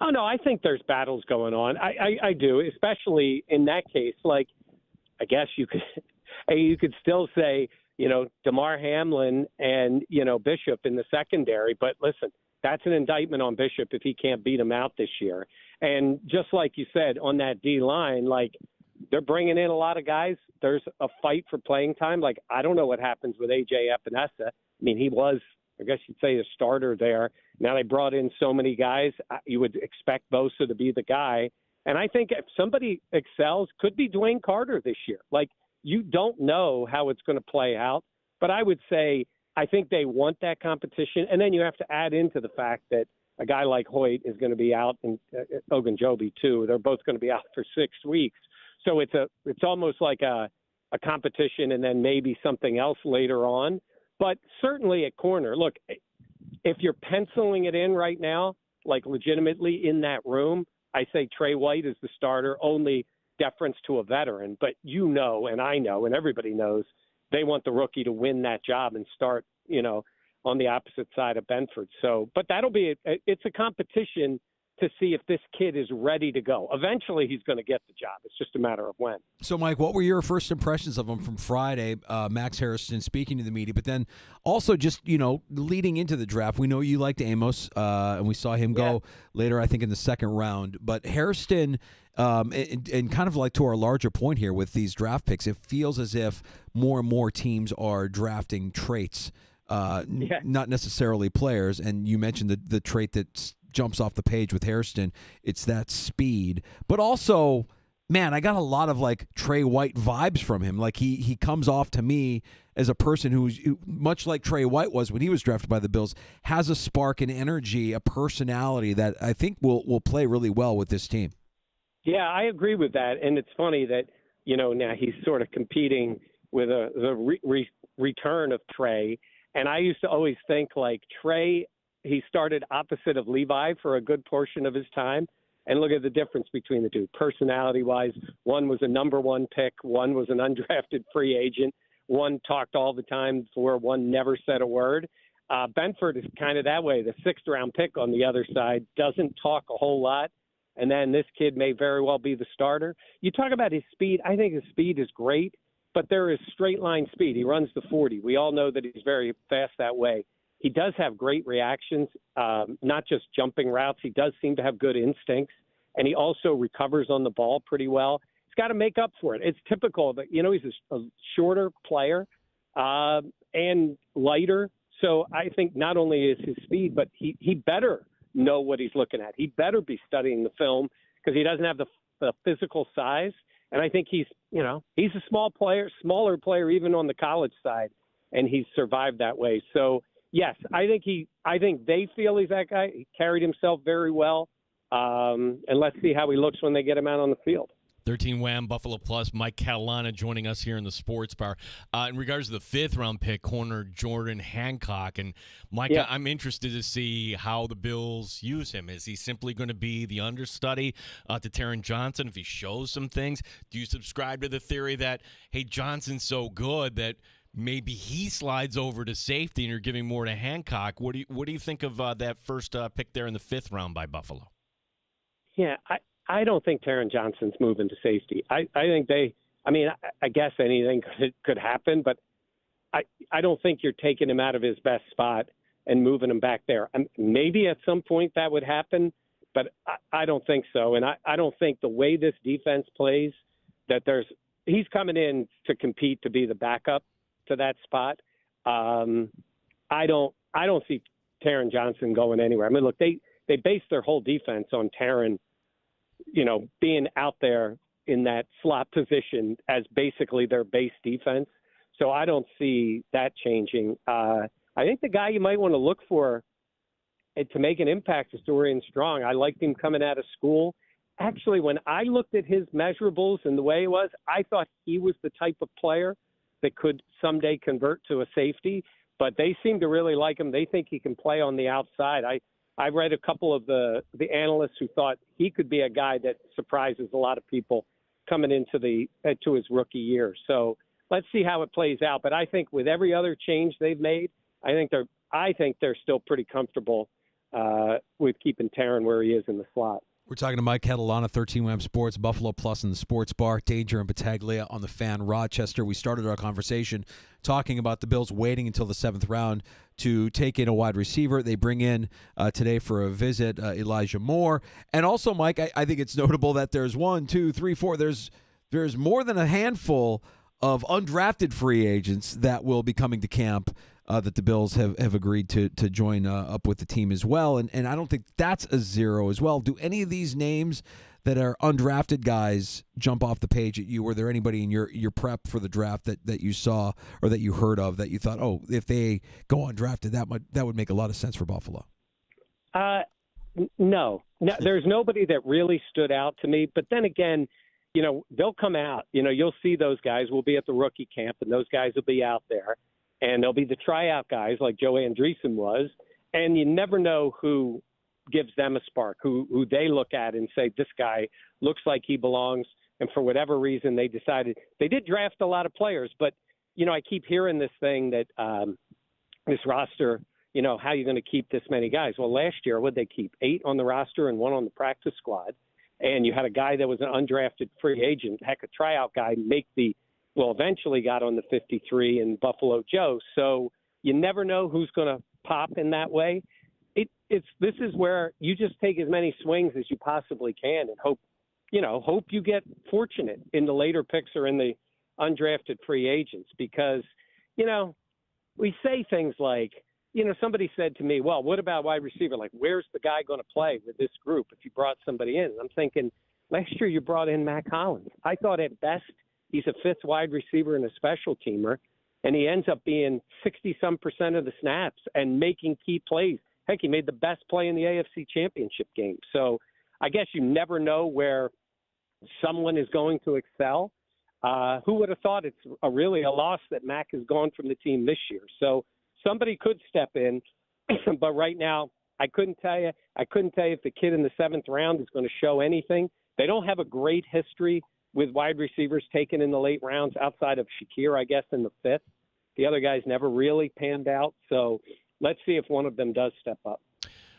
Oh, no, I think there's battles going on. I do, especially in that case. I guess you could still say, DeMar Hamlin and, Bishop in the secondary, but listen, that's an indictment on Bishop if he can't beat him out this year. And just like you said, on that D-line, they're bringing in a lot of guys. There's a fight for playing time. I don't know what happens with A.J. Epinesa. I mean, he was, I guess you'd say, a starter there. Now they brought in so many guys. You would expect Bosa to be the guy. And I think if somebody excels, could be Dwayne Carter this year. You don't know how it's going to play out. But I would say I think they want that competition. And then you have to add into the fact that a guy like Hoyt is going to be out, and Ogunjobi too. They're both going to be out for 6 weeks. So it's almost like a competition and then maybe something else later on. But certainly at corner, look, if you're penciling it in right now, legitimately in that room, I say Trey White is the starter, only deference to a veteran. But and I know, and everybody knows, they want the rookie to win that job and start, on the opposite side of Benford. So, but it's a competition to see if this kid is ready to go. Eventually, he's going to get the job. It's just a matter of when. So, Mike, what were your first impressions of him from Friday? Max Harrison speaking to the media, but then also just, leading into the draft. We know you liked Amos, and we saw him go later, I think, in the second round. But Hairston, and kind of like to our larger point here with these draft picks, it feels as if more and more teams are drafting traits, not necessarily players. And you mentioned the trait that jumps off the page with Hairston. It's that speed, but also, man, I got a lot of like Trey White vibes from him. Like he comes off to me as a person who, much like Trey White was when he was drafted by the Bills, has a spark and energy, a personality that I think will play really well with this team. Yeah, I agree with that. And it's funny that, now he's sort of competing with the return of Trey. And I used to always think like Trey, he started opposite of Levi for a good portion of his time. And look at the difference between the two. Personality-wise, one was a number one pick, one was an undrafted free agent, one talked all the time before, one never said a word. Benford is kind of that way. The sixth-round pick on the other side doesn't talk a whole lot, and then this kid may very well be the starter. You talk about his speed. I think his speed is great, but there is straight-line speed. He runs the 40. We all know that he's very fast that way. He does have great reactions, not just jumping routes. He does seem to have good instincts, and he also recovers on the ball pretty well. He's got to make up for it. It's typical that, he's a shorter player and lighter. So I think not only is his speed, but he better know what he's looking at. He better be studying the film because he doesn't have the physical size. And I think he's a smaller player even on the college side, and he's survived that way. So, yes, I think they feel he's that guy. He carried himself very well, and let's see how he looks when they get him out on the field. 13 Wham Buffalo Plus, Mike Catalana joining us here in the Sports Bar. In regards to the fifth-round pick, corner Jordan Hancock. And, Mike, I'm interested to see how the Bills use him. Is he simply going to be the understudy to Taron Johnson if he shows some things? Do you subscribe to the theory that, hey, Johnson's so good that maybe he slides over to safety and you're giving more to Hancock? What do you think of that first pick there in the fifth round by Buffalo? Yeah, I don't think Taron Johnson's moving to safety. I think I guess anything could happen, but I don't think you're taking him out of his best spot and moving him back there. Maybe at some point that would happen, but I don't think so. And I don't think the way this defense plays that he's coming in to compete to be the backup to that spot. I don't see Taron Johnson going anywhere. I mean, look, they base their whole defense on Taron, being out there in that slot position as basically their base defense. So I don't see that changing. I think the guy you might want to look for to make an impact is Dorian Strong. I liked him coming out of school. Actually, when I looked at his measurables and the way he was, I thought he was the type of player that could someday convert to a safety, but they seem to really like him. They think he can play on the outside. I read a couple of the analysts who thought he could be a guy that surprises a lot of people coming into to his rookie year. So let's see how it plays out. But I think with every other change they've made, I think they're still pretty comfortable with keeping Taron where he is in the slot. We're talking to Mike Catalana, 13 Wham Sports, Buffalo Plus in the Sports Bar, Danger and Battaglia on the Fan, Rochester. We started our conversation talking about the Bills waiting until the seventh round to take in a wide receiver. They bring in today for a visit Elijah Moore. And also, Mike, I think it's notable that there's 1, 2, 3, 4. There's more than a handful of undrafted free agents that will be coming to camp that the Bills have agreed to join up with the team as well. And I don't think that's a zero as well. Do any of these names that are undrafted guys jump off the page at you? Were there anybody in your prep for the draft that you saw or that you heard of that you thought, oh, if they go undrafted, that would make a lot of sense for Buffalo? No, there's nobody that really stood out to me. But then again, they'll come out. You'll see those guys will be at the rookie camp, and those guys will be out there. And they'll be the tryout guys like Joe Andreessen was. And you never know who gives them a spark, who they look at and say, this guy looks like he belongs. And for whatever reason, they decided – they did draft a lot of players. But, I keep hearing this thing that this roster how are you going to keep this many guys? Well, last year, what they keep? 8 on the roster and 1 on the practice squad. And you had a guy that was an undrafted free agent, heck, a tryout guy, eventually got on the 53 in Buffalo Joe. So you never know who's going to pop in that way. This is where you just take as many swings as you possibly can and hope you get fortunate in the later picks or in the undrafted free agents, because, we say things like, somebody said to me, well, what about wide receiver? Like, where's the guy going to play with this group if you brought somebody in? And I'm thinking, last year you brought in Mac Hollins. I thought at best he's a fifth wide receiver and a special teamer, and he ends up being 60-some% of the snaps and making key plays. Heck, he made the best play in the AFC Championship game. So I guess you never know where someone is going to excel. Who would have thought it's really a loss that Mac has gone from the team this year? So somebody could step in, but right now I couldn't tell you if the kid in the 7th round is going to show anything. They don't have a great history with wide receivers taken in the late rounds outside of Shakir, I guess, in the 5th. The other guys never really panned out. So let's see if one of them does step up.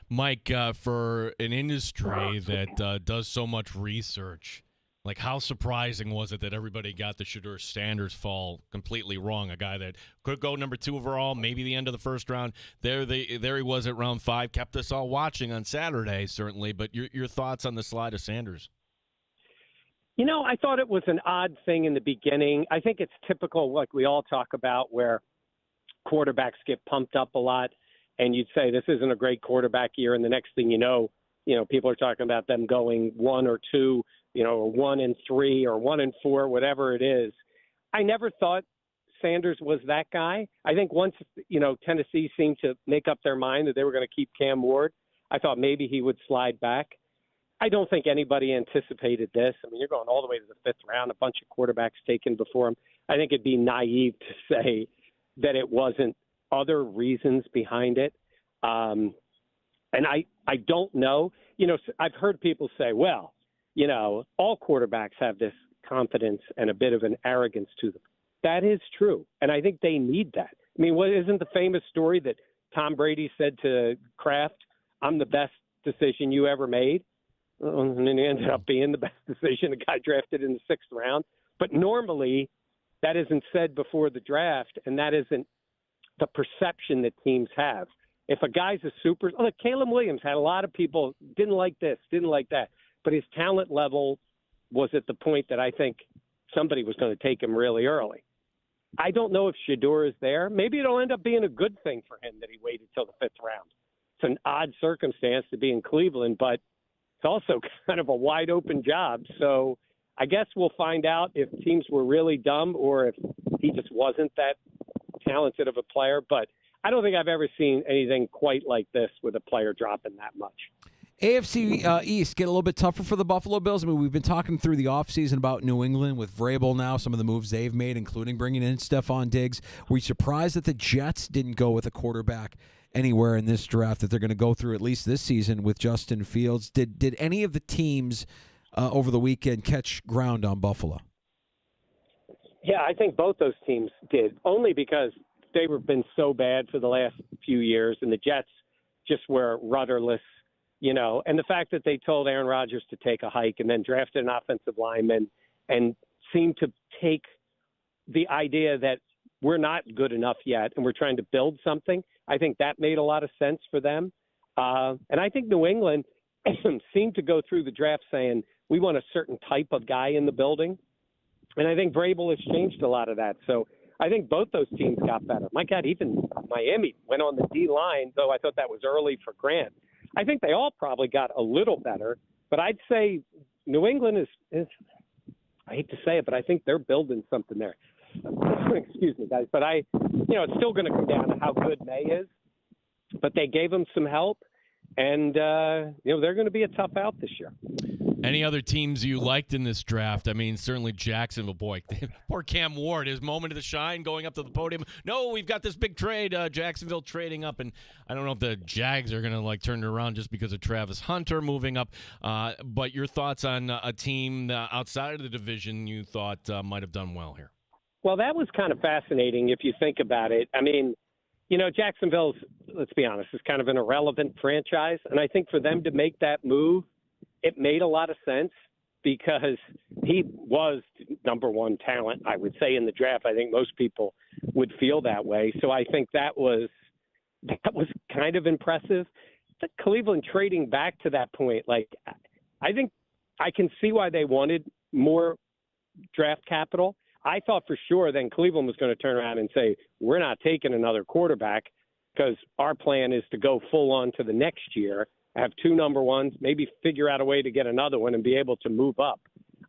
Mike, for an industry that does so much research, like, how surprising was it that everybody got the Shedeur Sanders fall completely wrong? A guy that could go number 2 overall, maybe the end of the first round. There he was at round 5. Kept us all watching on Saturday, certainly. But your thoughts on the slide of Sanders? I thought it was an odd thing in the beginning. I think it's typical, like we all talk about, where quarterbacks get pumped up a lot, and you'd say this isn't a great quarterback year, and the next thing you know, people are talking about them going 1 or 2, or 1 and 3 or 1 and 4, whatever it is. I never thought Sanders was that guy. I think once, Tennessee seemed to make up their mind that they were going to keep Cam Ward, I thought maybe he would slide back. I don't think anybody anticipated this. I mean, you're going all the way to the 5th round, a bunch of quarterbacks taken before him. I think it'd be naive to say that it wasn't other reasons behind it. And I don't know. I've heard people say, well, all quarterbacks have this confidence and a bit of an arrogance to them. That is true. And I think they need that. I mean, isn't the famous story that Tom Brady said to Kraft, I'm the best decision you ever made? And then it ended up being the best decision. A guy drafted in the 6th round. But normally that isn't said before the draft, and that isn't the perception that teams have. If a guy's a super – look, Caleb Williams had a lot of people didn't like this, didn't like that. But his talent level was at the point that I think somebody was going to take him really early. I don't know if Shedeur is there. Maybe it'll end up being a good thing for him that he waited till the 5th round. It's an odd circumstance to be in Cleveland, but it's also kind of a wide open job. So I guess we'll find out if teams were really dumb or if he just wasn't that talented of a player. But I don't think I've ever seen anything quite like this with a player dropping that much. AFC East get a little bit tougher for the Buffalo Bills. I mean, we've been talking through the offseason about New England with Vrabel now, some of the moves they've made, including bringing in Stephon Diggs. Were you surprised that the Jets didn't go with a quarterback anywhere in this draft, that they're going to go through at least this season with Justin Fields? Did any of the teams over the weekend catch ground on Buffalo? Yeah, I think both those teams did, only because they've been so bad for the last few years, and the Jets just were rudderless. And the fact that they told Aaron Rodgers to take a hike and then drafted an offensive lineman and seemed to take the idea that we're not good enough yet and we're trying to build something, I think that made a lot of sense for them. And I think New England seemed to go through the draft saying, we want a certain type of guy in the building. And I think Vrabel has changed a lot of that. So I think both those teams got better. My God, even Miami went on the D-line, though I thought that was early for Grant. I think they all probably got a little better, but I'd say New England is I hate to say it, but I think they're building something there. Excuse me, guys. But it's still going to come down to how good May is, but they gave them some help, and, they're going to be a tough out this year. Any other teams you liked in this draft? I mean, certainly Jacksonville. Boy, poor Cam Ward, his moment of the shine, going up to the podium. No, we've got this big trade. Jacksonville trading up, and I don't know if the Jags are going to turn it around just because of Travis Hunter moving up. But your thoughts on a team outside of the division you thought might have done well here? Well, that was kind of fascinating if you think about it. I mean, Jacksonville's, let's be honest, is kind of an irrelevant franchise. And I think for them to make that move, it made a lot of sense because he was number one talent, I would say, in the draft. I think most people would feel that way. So I think that was kind of impressive. But Cleveland trading back to that point, I think I can see why they wanted more draft capital. I thought for sure then Cleveland was going to turn around and say, we're not taking another quarterback because our plan is to go full on to the next year, have two number ones, maybe figure out a way to get another one and be able to move up.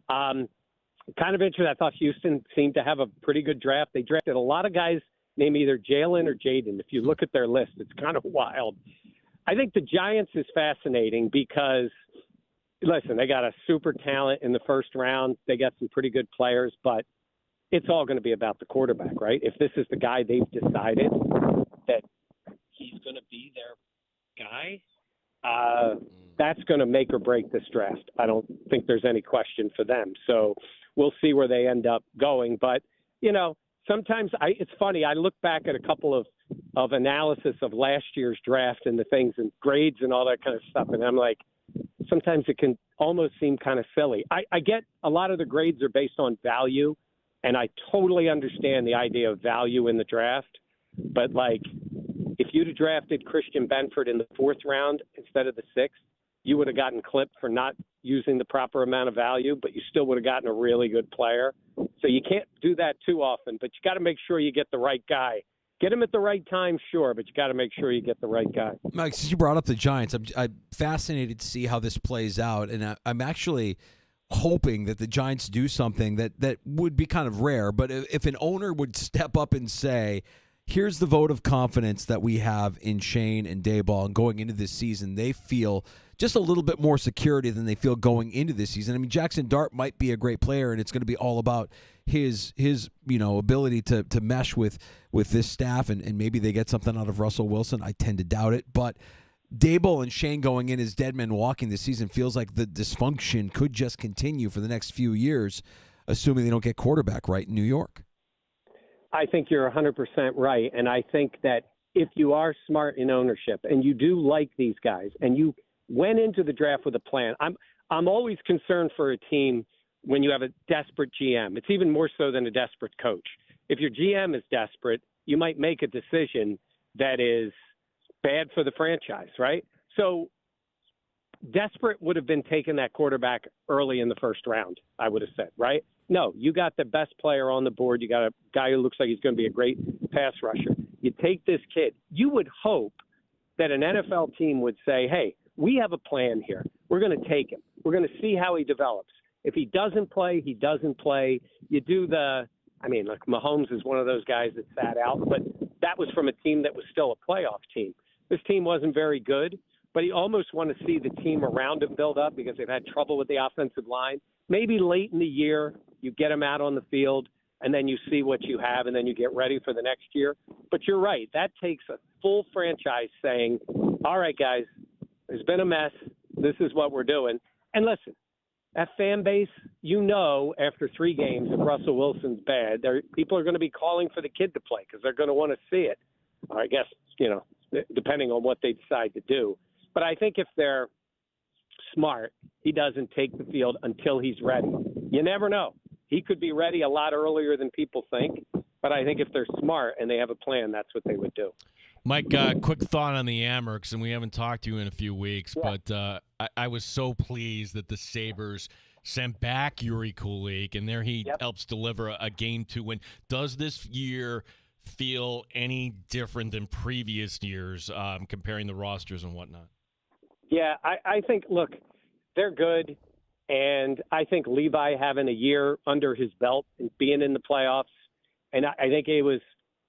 Kind of interesting. I thought Houston seemed to have a pretty good draft. They drafted a lot of guys named either Jalen or Jaden. If you look at their list, it's kind of wild. I think the Giants is fascinating because, listen, they got a super talent in the first round. They got some pretty good players, but it's all going to be about the quarterback, right? If this is the guy they've decided that he's going to be their guy, that's going to make or break this draft. I don't think there's any question for them. So we'll see where they end up going. But, sometimes it's funny. I look back at a couple of analysis of last year's draft and the things and grades and all that kind of stuff, and I'm like, sometimes it can almost seem kind of silly. I get a lot of the grades are based on value, and I totally understand the idea of value in the draft. But, if you'd have drafted Christian Benford in the fourth round instead of the sixth, you would have gotten clipped for not using the proper amount of value, but you still would have gotten a really good player. So you can't do that too often, but you got to make sure you get the right guy. Get him at the right time, sure, but you got to make sure you get the right guy. Mike, since you brought up the Giants, I'm fascinated to see how this plays out, and I'm actually hoping that the Giants do something that would be kind of rare, but if an owner would step up and say, here's the vote of confidence that we have in Shane and Daboll, and going into this season, they feel just a little bit more security than they feel going into this season. I mean, Jackson Dart might be a great player, and it's going to be all about his ability to mesh with this staff, and maybe they get something out of Russell Wilson. I tend to doubt it, but Daboll and Shane going in as dead men walking this season feels like the dysfunction could just continue for the next few years, assuming they don't get quarterback right in New York. I think you're 100% right, and I think that if you are smart in ownership and you do like these guys and you went into the draft with a plan, I'm always concerned for a team when you have a desperate GM. It's even more so than a desperate coach. If your GM is desperate, you might make a decision that is bad for the franchise, right? So desperate would have been taking that quarterback early in the first round, I would have said, right? No, you got the best player on the board. You got a guy who looks like he's going to be a great pass rusher. You take this kid. You would hope that an NFL team would say, hey, we have a plan here. We're going to take him. We're going to see how he develops. If he doesn't play, he doesn't play. You do Mahomes is one of those guys that sat out, but that was from a team that was still a playoff team. This team wasn't very good, but you almost want to see the team around him build up because they've had trouble with the offensive line. Maybe late in the year, you get them out on the field, and then you see what you have, and then you get ready for the next year. But you're right. That takes a full franchise saying, all right, guys, there's been a mess. This is what we're doing. And listen, that fan base, after 3 games, if Russell Wilson's bad, people are going to be calling for the kid to play because they're going to want to see it. Or I guess, depending on what they decide to do. But I think if they're smart, he doesn't take the field until he's ready. You never know. He could be ready a lot earlier than people think. But I think if they're smart and they have a plan, that's what they would do. Mike, quick thought on the Amherst, and we haven't talked to you in a few weeks, but I was so pleased that the Sabres sent back Yuri Kulik, and there he helps deliver a game to win. Does this year feel any different than previous years, comparing the rosters and whatnot? Yeah, I think, look, they're good, and I think Levi having a year under his belt and being in the playoffs, and I think it was,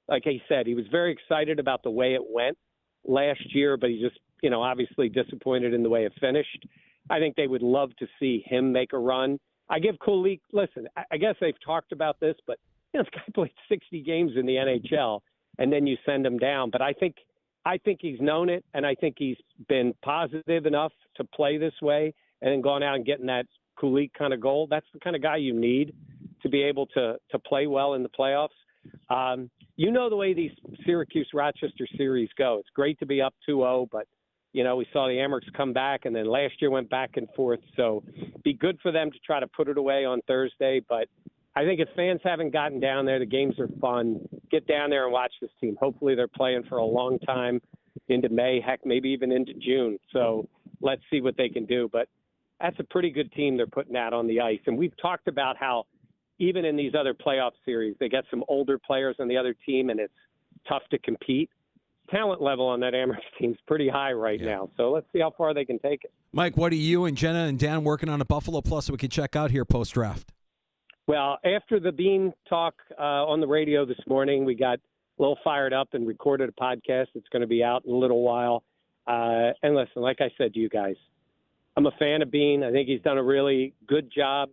like he said, he was very excited about the way it went last year, but he just, obviously disappointed in the way it finished. I think they would love to see him make a run. I give Kulik, listen, I guess they've talked about this, but this guy played 60 games in the NHL, and then you send him down. But I think he's known it, and I think he's been positive enough to play this way and then gone out and getting that Kulik kind of goal. That's the kind of guy you need to be able to play well in the playoffs. you know the way these Syracuse-Rochester series go. It's great to be up 2-0, but, you know, we saw the Amerks come back, and then last year went back and forth. So be good for them to try to put it away on Thursday. But I think if fans haven't gotten down there, the games are fun. Get down there and watch this team. Hopefully they're playing for a long time into May, heck, maybe even into June. So let's see what they can do. But that's a pretty good team they're putting out on the ice. And we've talked about how even in these other playoff series, they get some older players on the other team, and it's tough to compete. Talent level on that Amerks team is pretty high right now. So let's see how far they can take it. Mike, what are you and Jenna and Dan working on a Buffalo Plus that we can check out here post-draft? Well, after the Bean talk on the radio this morning, we got a little fired up and recorded a podcast. It's going to be out in a little while. And listen, like I said to you guys, I'm a fan of Bean. I think he's done a really good job,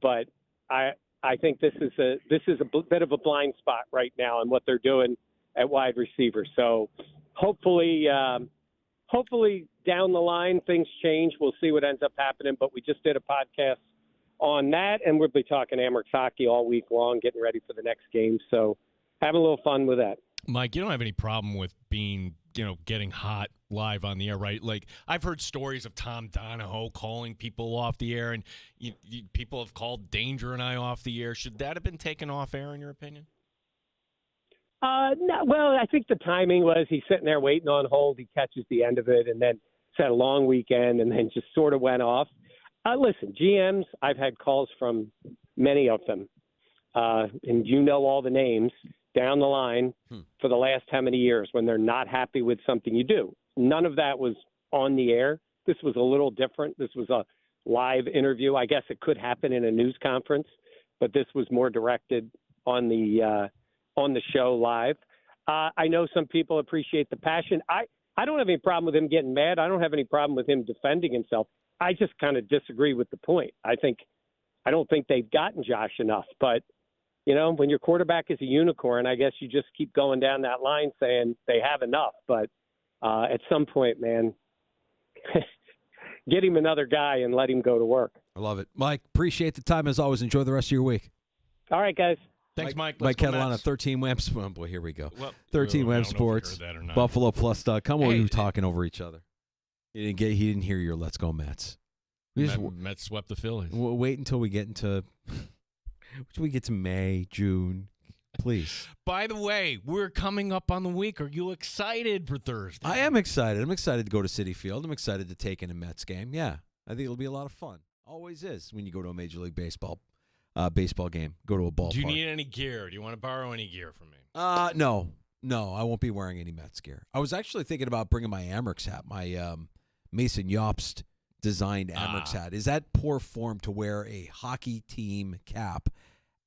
but I think this is a bit of a blind spot right now in what they're doing at wide receiver. So hopefully down the line things change. We'll see what ends up happening. But we just did a podcast on that, and we'll be talking Amerks hockey all week long, getting ready for the next game. So having a little fun with that. Mike, you don't have any problem with being, getting hot live on the air, right? Like, I've heard stories of Tom Donahoe calling people off the air, and people have called Danger and I off the air. Should that have been taken off air, in your opinion? No, well, I think the timing was he's sitting there waiting on hold. He catches the end of it, and then it's had a long weekend, and then just sort of went off. Listen, GMs, I've had calls from many of them, and you know all the names down the line for the last how many years when they're not happy with something you do. None of that was on the air. This was a little different. This was a live interview. I guess it could happen in a news conference, but this was more directed on the show live. I know some people appreciate the passion. I don't have any problem with him getting mad. I don't have any problem with him defending himself. I just kind of disagree with the point. I don't think they've gotten Josh enough, but when your quarterback is a unicorn, I guess you just keep going down that line saying they have enough. But at some point, man, get him another guy and let him go to work. I love it. Mike, appreciate the time as always. Enjoy the rest of your week. All right, guys. Thanks, Mike. Mike Catalana, 13 Web. Oh, boy, here we go. Well, 13 Web Sports, BuffaloPlus.com. What were you talking over each other? He didn't hear your Let's Go Mets. Mets swept the Phillies. We'll wait until we get into May, June, please. By the way, we're coming up on the week. Are you excited for Thursday? I am excited. I'm excited to go to Citi Field. I'm excited to take in a Mets game. Yeah, I think it'll be a lot of fun. Always is when you go to a Major League Baseball game. Go to a ballpark. Do you need any gear? Do you want to borrow any gear from me? No, I won't be wearing any Mets gear. I was actually thinking about bringing my Amerks hat, my Mason Yobst designed Amerks hat. Is that poor form to wear a hockey team cap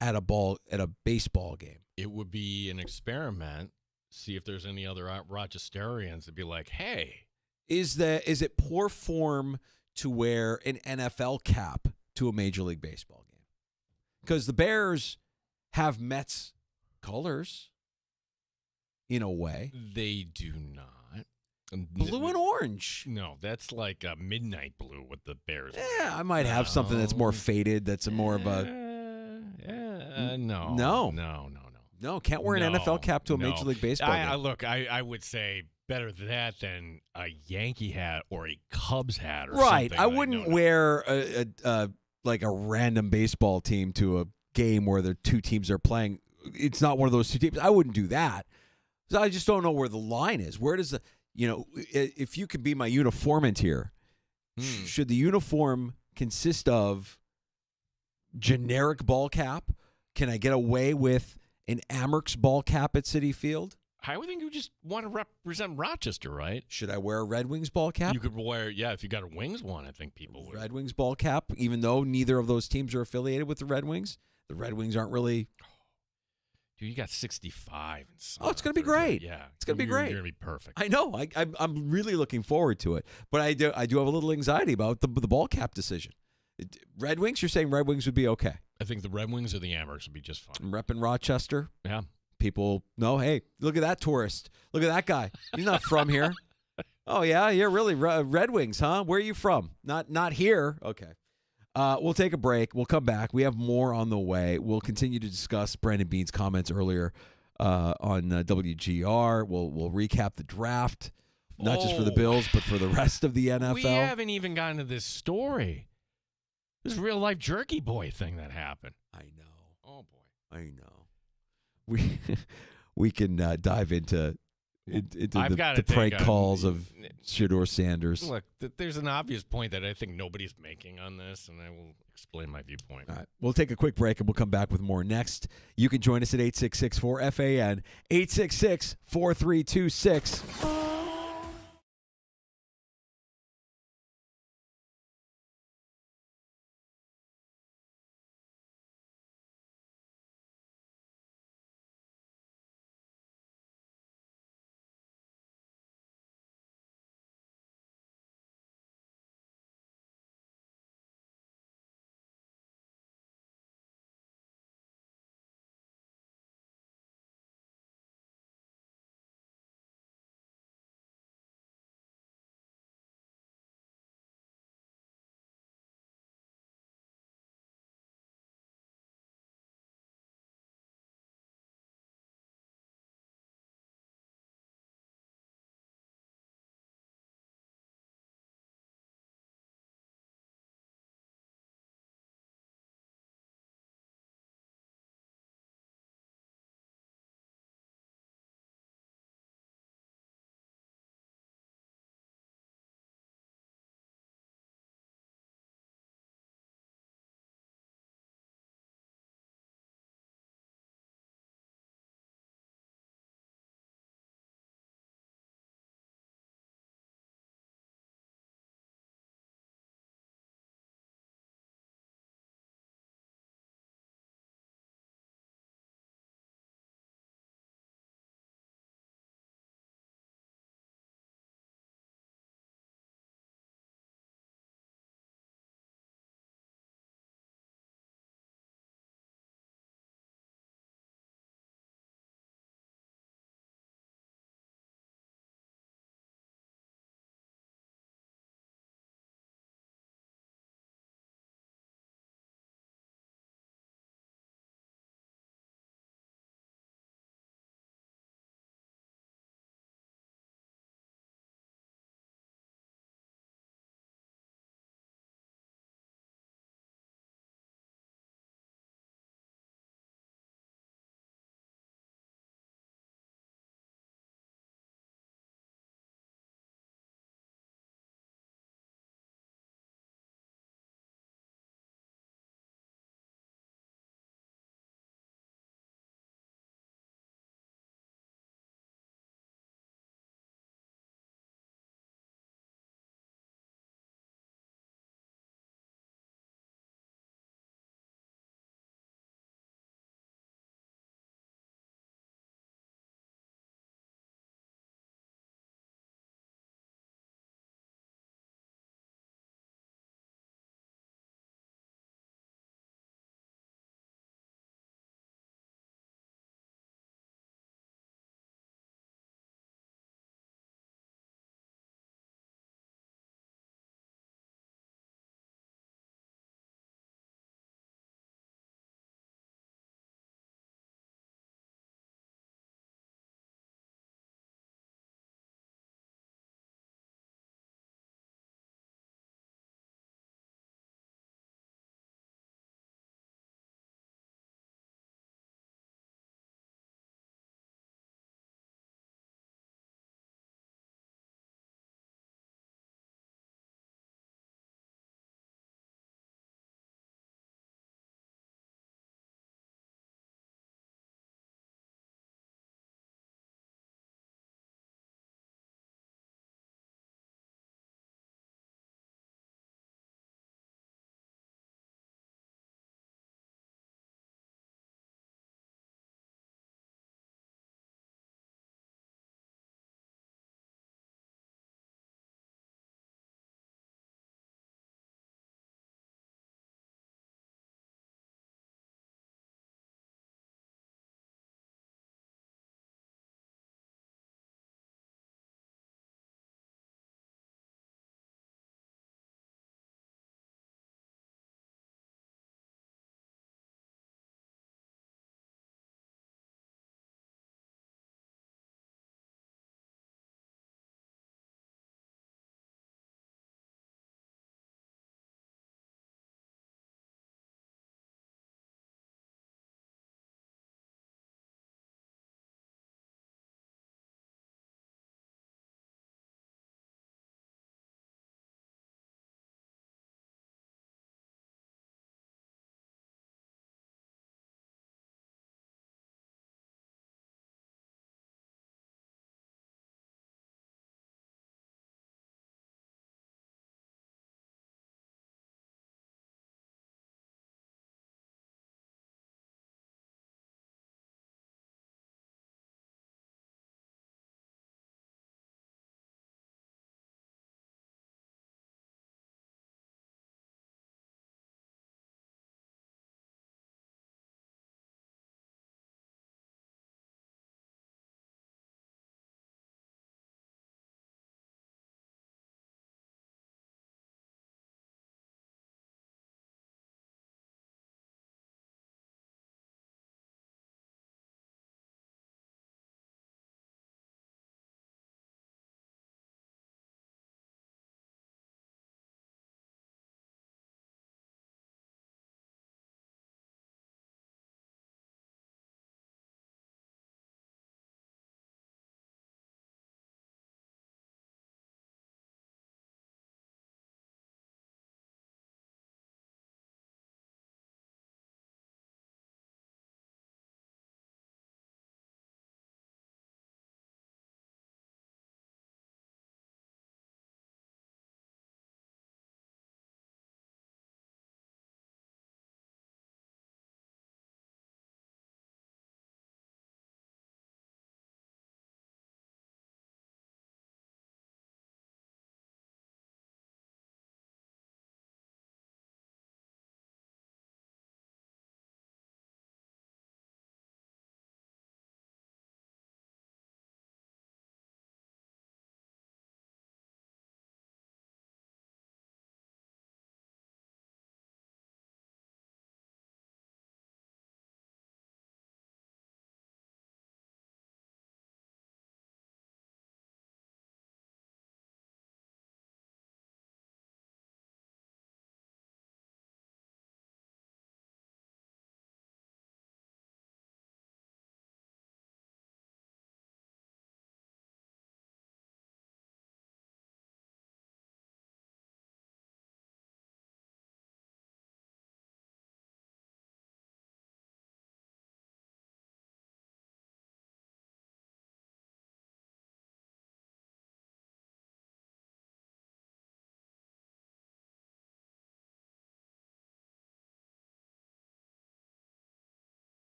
at a baseball game? It would be an experiment. See if there's any other Rochesterians to be like, hey. Is it poor form to wear an NFL cap to a Major League Baseball game? Because the Bears have Mets colors in a way. They do not. Blue and orange. No, that's like a midnight blue with the Bears. Yeah, I might have something that's more faded. That's more of a. No, can't wear an NFL cap to a Major League Baseball game. Look, I would say better that than a Yankee hat or a Cubs hat or right. something. I wouldn't wear a random baseball team to a game where the two teams are playing. It's not one of those two teams. I wouldn't do that. So I just don't know where the line is. Where does if you could be my uniformant here, should the uniform consist of generic ball cap? Can I get away with an Amerks ball cap at Citi Field? I would think you just want to represent Rochester, right? Should I wear a Red Wings ball cap? You could wear, if you got a Wings one, I think people would. Red Wings ball cap, even though neither of those teams are affiliated with the Red Wings. The Red Wings aren't really. Dude, you got 65. It's going to be great. Yeah. It's going to be great. You're going to be perfect. I know. I'm really looking forward to it. But I do have a little anxiety about the ball cap decision. Red Wings, you're saying Red Wings would be okay? I think the Red Wings or the Amerks would be just fine. I'm repping Rochester. Yeah. People know, hey, look at that tourist. Look at that guy. He's not from here. Oh, yeah? You're really Red Wings, huh? Where are you from? Not here. Okay. We'll take a break. We'll come back. We have more on the way. We'll continue to discuss Brandon Beane's comments earlier on WGR. We'll recap the draft, not just for the Bills, but for the rest of the NFL. We haven't even gotten to this story. This real life jerky boy thing that happened. I know. Oh boy. I know. We can dive into the prank calls of Shedeur Sanders. Look, there's an obvious point that I think nobody's making on this, and I will explain my viewpoint. All right. We'll take a quick break, and we'll come back with more next. You can join us at 866-4FAN, 866-4326.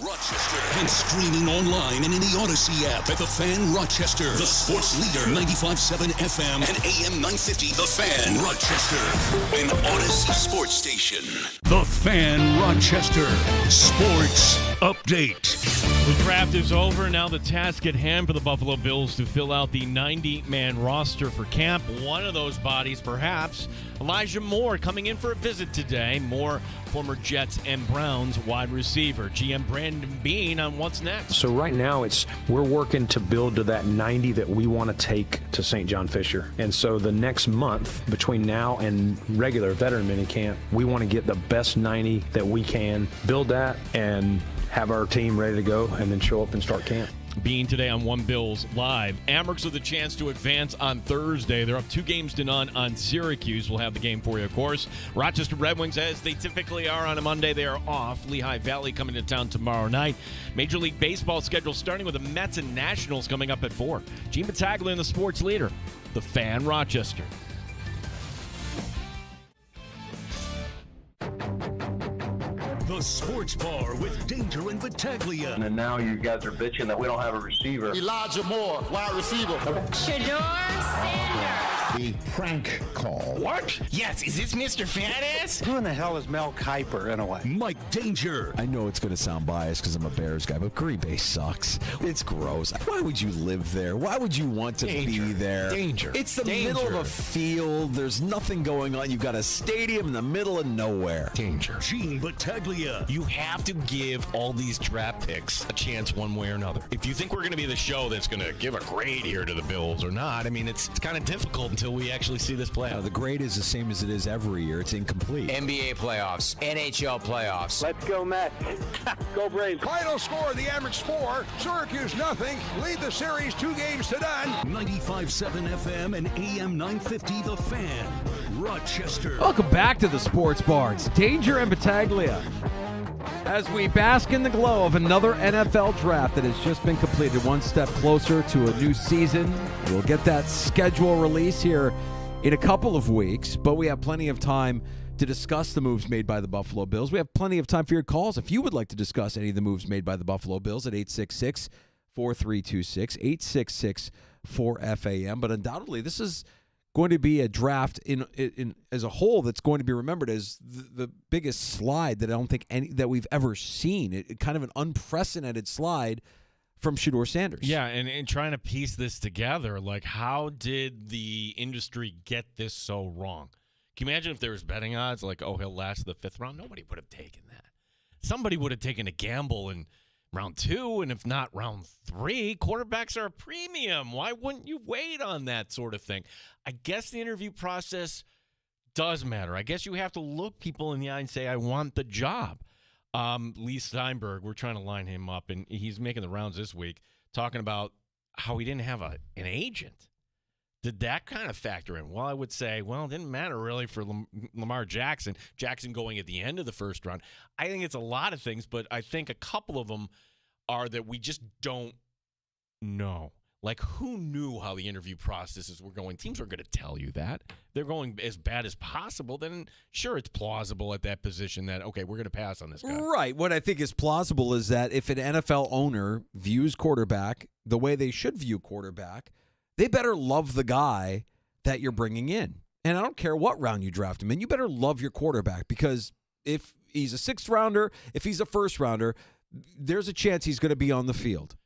Rochester and streaming online and in the Odyssey app at The Fan Rochester, the sports leader, 95.7 FM and AM 950. The Fan Rochester, an Odyssey sports station. The Fan Rochester Sports Update. The draft is over. Now the task at hand for the Buffalo Bills to fill out the 90-man roster for camp. One of those bodies, perhaps, Elijah Moore, coming in for a visit today. Moore, former Jets and Browns wide receiver. GM Brandon Bean on what's next. So right now we're working to build to that 90 that we want to take to St. John Fisher. And so the next month between now and regular veteran minicamp, we want to get the best 90 that we can, build that, and have our team ready to go, and then show up and start camp. Being today on One Bills Live. Amherst with a chance to advance on Thursday. They're up 2-0 on Syracuse. We'll have the game for you, of course. Rochester Red Wings, as they typically are on a Monday, they are off. Lehigh Valley coming to town tomorrow night. Major League Baseball schedule starting with the Mets and Nationals coming up at 4. Gene Battaglia and the sports leader, The Fan Rochester. The Sports Bar with Danger and Battaglia. And then now you guys are bitching that we don't have a receiver. Elijah Moore, wide receiver. Shador Sanders. The prank call. What? Yes, is this Mr. Fatass? Who in the hell is Mel Kiper, anyway? Mike Danger. I know it's going to sound biased because I'm a Bears guy, but Green Bay sucks. It's gross. Why would you live there? Why would you want to be there? Danger. It's the middle of a field. There's nothing going on. You've got a stadium in the middle of nowhere. Danger. Gene Battaglia. You have to give all these draft picks a chance one way or another. If you think we're going to be the show that's going to give a grade here to the Bills or not, I mean, it's kind of difficult until we actually see this play out. The grade is the same as it is every year. It's incomplete. NBA playoffs, NHL playoffs. Let's go Mets. Go Braves. Final score, the Amherst 4, Syracuse nothing. Lead the series 2-0 to none. 95.7 FM and AM 950. The Fan. Rochester. Welcome back to the Sports Bar. It's Danger and Battaglia. As we bask in the glow of another NFL draft that has just been completed, one step closer to a new season. We'll get that schedule release here in a couple of weeks, but we have plenty of time to discuss the moves made by the Buffalo Bills. We have plenty of time for your calls if you would like to discuss any of the moves made by the Buffalo Bills at 866-4326, 866-4FAM. But undoubtedly, this is going to be a draft in as a whole that's going to be remembered as the biggest slide that I don't think that we've ever seen. It kind of an unprecedented slide from Shador Sanders. Yeah, and trying to piece this together, like how did the industry get this so wrong? Can you imagine if there was betting odds like, oh, he'll last the 5th round? Nobody would have taken that. Somebody would have taken a gamble in round 2, and if not round 3. Quarterbacks are a premium. Why wouldn't you wait on that sort of thing? I guess the interview process does matter. I guess you have to look people in the eye and say, I want the job. Lee Steinberg, we're trying to line him up, and he's making the rounds this week, talking about how he didn't have an agent. Did that kind of factor in? Well, I would say, well, it didn't matter really for Lamar Jackson. Jackson going at the end of the first round. I think it's a lot of things, but I think a couple of them are that we just don't know. Like, who knew how the interview processes were going? Teams are going to tell you that. They're going as bad as possible. Then, sure, it's plausible at that position that, okay, we're going to pass on this guy. Right. What I think is plausible is that if an NFL owner views quarterback the way they should view quarterback, they better love the guy that you're bringing in. And I don't care what round you draft him in, you better love your quarterback, because if he's a 6th rounder, if he's a 1st rounder, there's a chance he's going to be on the field.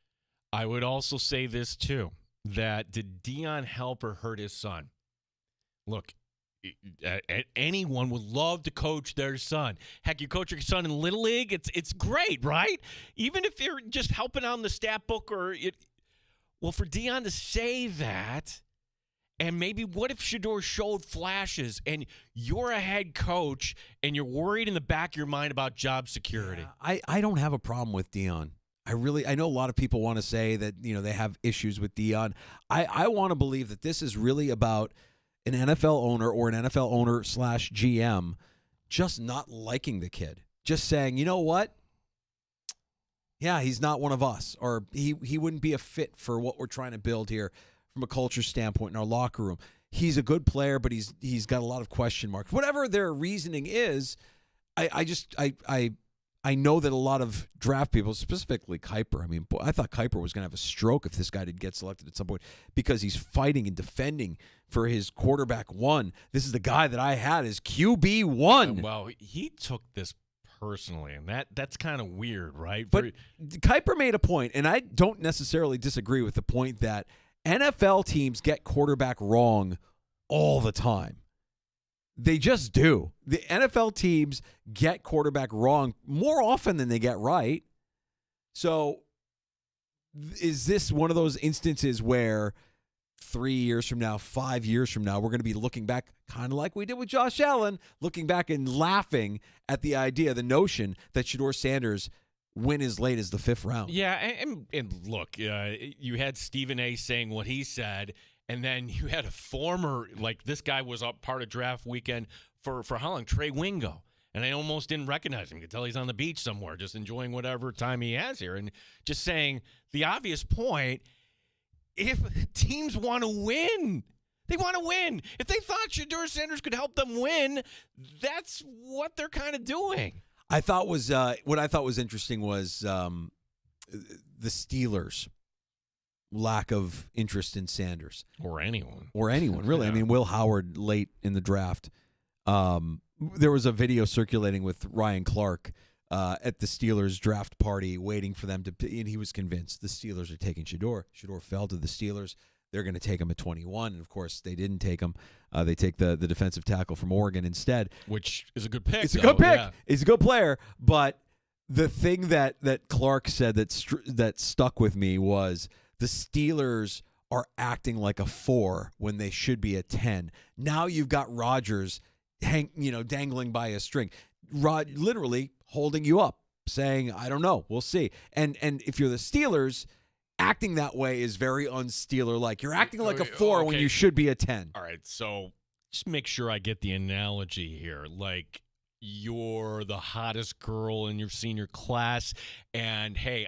I would also say this, too, that did Deion help or hurt his son? Look, anyone would love to coach their son. Heck, you coach your son in Little League, it's great, right? Even if you're just helping out in the stat book or it. Well, for Deion to say that, and maybe what if Shador showed flashes and you're a head coach and you're worried in the back of your mind about job security? Yeah, I don't have a problem with Deion. I know a lot of people want to say that, they have issues with Deion. I want to believe that this is really about an NFL owner or an NFL owner / GM just not liking the kid. Just saying, you know what? Yeah, he's not one of us, or he wouldn't be a fit for what we're trying to build here from a culture standpoint in our locker room. He's a good player, but he's got a lot of question marks. Whatever their reasoning is, I I know that a lot of draft people, specifically Kuiper, I mean, I thought Kuiper was going to have a stroke if this guy didn't get selected at some point because he's fighting and defending for his quarterback one. This is the guy that I had as QB1. Well, he took this personally, and that's kind of weird, right? But Kuiper made a point, and I don't necessarily disagree with the point that NFL teams get quarterback wrong all the time. They just do. The NFL teams get quarterback wrong more often than they get right. So is this one of those instances where 3 years from now, 5 years from now, we're going to be looking back kind of like we did with Josh Allen, looking back and laughing at the idea, the notion that Shedeur Sanders went as late as the 5th round? Yeah, and look, you had Stephen A. saying what he said, and then you had a former, like this guy was up part of draft weekend for how long? Trey Wingo. And I almost didn't recognize him. You could tell he's on the beach somewhere, just enjoying whatever time he has here. And just saying the obvious point, if teams want to win, they want to win. If they thought Shedeur Sanders could help them win, that's what they're kind of doing. I thought was what I thought was interesting was the Steelers' lack of interest in Sanders or anyone, really. Yeah. I mean, Will Howard late in the draft. There was a video circulating with Ryan Clark at the Steelers draft party, waiting for them to, and he was convinced the Steelers are taking Shedeur. Shedeur fell to the Steelers. They're going to take him at 21, and of course they didn't take him. They take the defensive tackle from Oregon instead, which is a good pick. It's a good pick. Yeah. He's a good player, but the thing that Clark said that stuck with me was the Steelers are acting like a 4 when they should be a 10. Now you've got Rodgers dangling by a string, literally holding you up, saying, "I don't know, we'll see." And if you're the Steelers, acting that way is very un-Steeler-like. You're acting like a 4 when you should be a 10. All right, so just make sure I get the analogy here. Like, you're the hottest girl in your senior class, and hey,